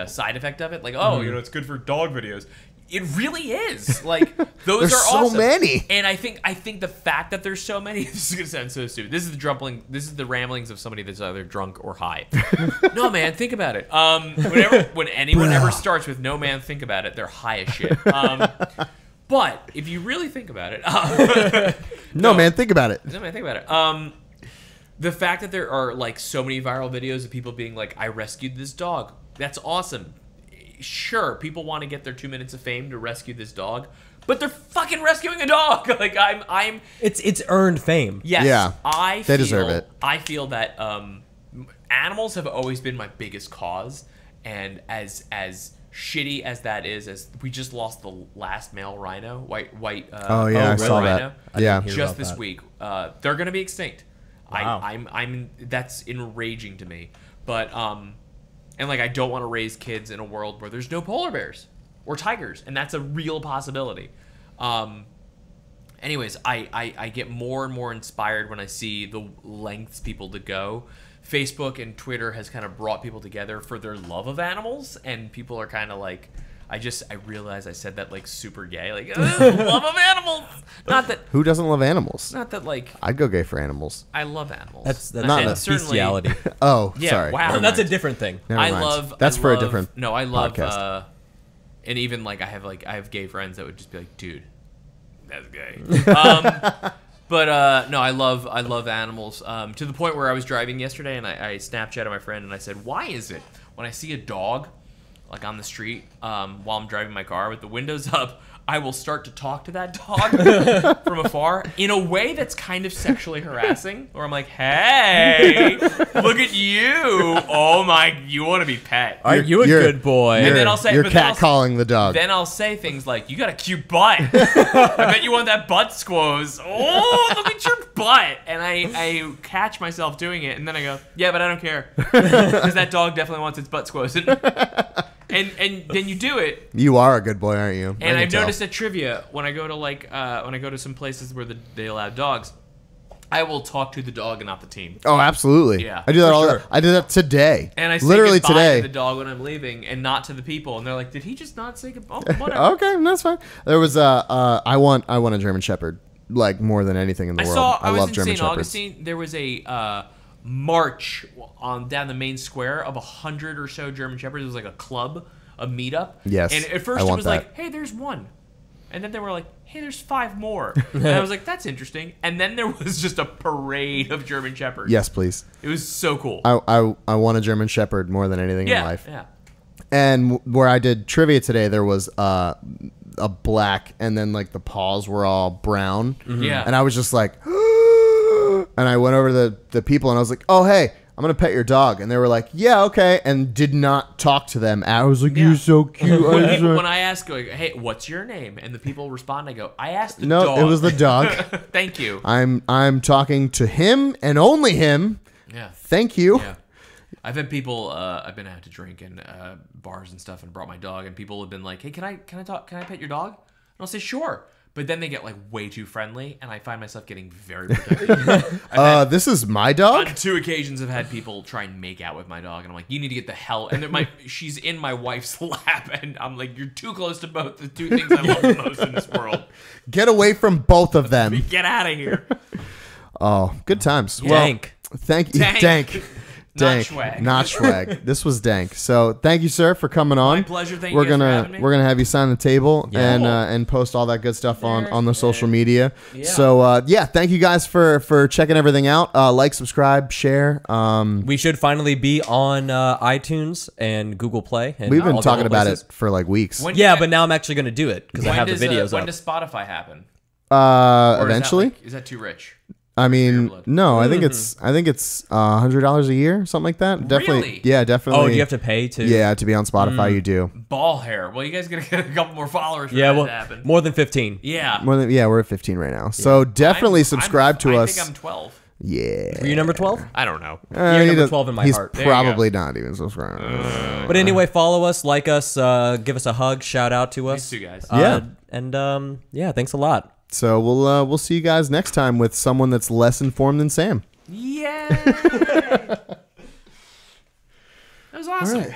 side effect of it. Like, it's good for dog videos. It really is. Like, those There's are awesome. so many. And I think the fact that there's so many, this is gonna sound so stupid. This is the ramblings of somebody that's either drunk or high. No, man, think about it. When anyone ever starts with "no, man, think about it," they're high as shit. But if you really think about it, No, man, think about it. no, man, think about it. The fact that there are like so many viral videos of people being like, "I rescued this dog," that's awesome. Sure, people want to get their 2 minutes of fame to rescue this dog, but they're fucking rescuing a dog. Like I'm. It's earned fame. Yes, Yeah, they deserve it. I feel that animals have always been my biggest cause, and as shitty as that is, as we just lost the last male rhino, white. Oh yeah, I saw rhino, that. Yeah, just this week. They're gonna be extinct. Wow. I'm that's enraging to me. But and like I don't want to raise kids in a world where there's no polar bears or tigers, and that's a real possibility. Anyways, I get more and more inspired when I see the lengths people to go. Facebook and Twitter has kind of brought people together for their love of animals, and people are kind of like, I realized I said that like super gay, like love of animals. Not that Who doesn't love animals? Not that like I'd go gay for animals. I love animals. That's Not not a certainly- bestiality. Oh, Yeah, sorry. wow. Never That's a mind. different thing. Never I mind. love. That's I for love, a different. No, I love. podcast. And even like I have gay friends that would just be like, dude, that's gay. But no, I love animals. To the point where I was driving yesterday and I Snapchatted my friend and I said, why is it when I see a dog like on the street while I'm driving my car with the windows up, I will start to talk to that dog from afar in a way that's kind of sexually harassing, where I'm like, hey, look at you. Oh my, you want to be pet. Aren't you a You're- good boy? And then I'll say- you're but then I'll- catcalling the dog. Then I'll say things like, you got a cute butt. I bet you want that butt squoze. Oh, look at your butt. And I catch myself doing it, and then I go, yeah, but I don't care. Because that dog definitely wants its butt squozen. And then you do it. You are a good boy, aren't you? And I've noticed at trivia, when I go to when I go to some places where they allow dogs, I will talk to the dog and not the team. Oh, absolutely. Yeah, I do that for all. sure. I did that today. And I say literally goodbye today. to the dog when I'm leaving, and not to the people. And they're like, "Did he just not say goodbye?" Oh, whatever. Okay, that's fine. There was I want a German Shepherd like more than anything in the world. I was love in German St. Shepherds. Augustine. There was a march on down the main square of 100 or so German Shepherds. It was like a club, a meetup. Yes, And at I first it want was that. like, hey, there's one. And then they were like, hey, there's 5 more. And I was like, that's interesting. And then there was just a parade of German Shepherds. Yes, please. It was so cool. I want a German Shepherd more than anything in life. Yeah. And where I did trivia today, there was a black, and then like the paws were all brown. Yeah. And I was just like, and I went over to the people and I was like, oh, hey, I'm going to pet your dog. And they were like, yeah, okay. And did not talk to them. I was like, you're so cute. When I ask, like, hey, what's your name? And the people respond, I go, I asked the dog. No, it was the dog. Thank you. I'm talking to him and only him. Yeah. Thank you. Yeah. I've had people, I've been out to drink in bars and stuff and brought my dog, and people have been like, hey, can I pet your dog? And I'll say, sure. But then they get like way too friendly, and I find myself getting very protective. This is my dog? On 2 occasions, I've had people try and make out with my dog, and I'm like, you need to get the hell. And then she's in my wife's lap, and I'm like, you're too close to both the 2 things I love the most in this world. Get away from both of them. Get out of here. Oh, good times. Dank. Well, thank you. Dank. Dank. Not swag. Not swag. This was dank. So thank you, sir, for coming on. My pleasure. Thank you guys for having me. We're gonna have you sign the table Yeah. and post all that good stuff on the social media. Yeah. So thank you guys for checking everything out. Like, subscribe, share. We should finally be on iTunes and Google Play. And We've been all the talking other about places. it for like weeks. Yeah, but now I'm actually going to do it because I have the videos When up. does Spotify happen? Or Eventually. Is that too rich? I mean, blood. no, I think it's $100 a year, something like that. Definitely, Really? yeah, definitely. Oh, do you have to pay to? Yeah, to be on Spotify, you do. Ball hair. Well, you guys gotta get a couple more followers for Yeah, that well, to happen. more than 15. Yeah. We're at 15 right now. So definitely subscribe to us. I think I'm 12. Yeah. Were you number 12? I don't know. You're he number does- 12 in my he's heart. There you go. probably not even subscribed. But anyway, follow us, like us, give us a hug, shout out to us. Thanks, you guys. Yeah. And yeah, thanks a lot. So we'll see you guys next time with someone that's less informed than Sam. Yeah. That was awesome. All right.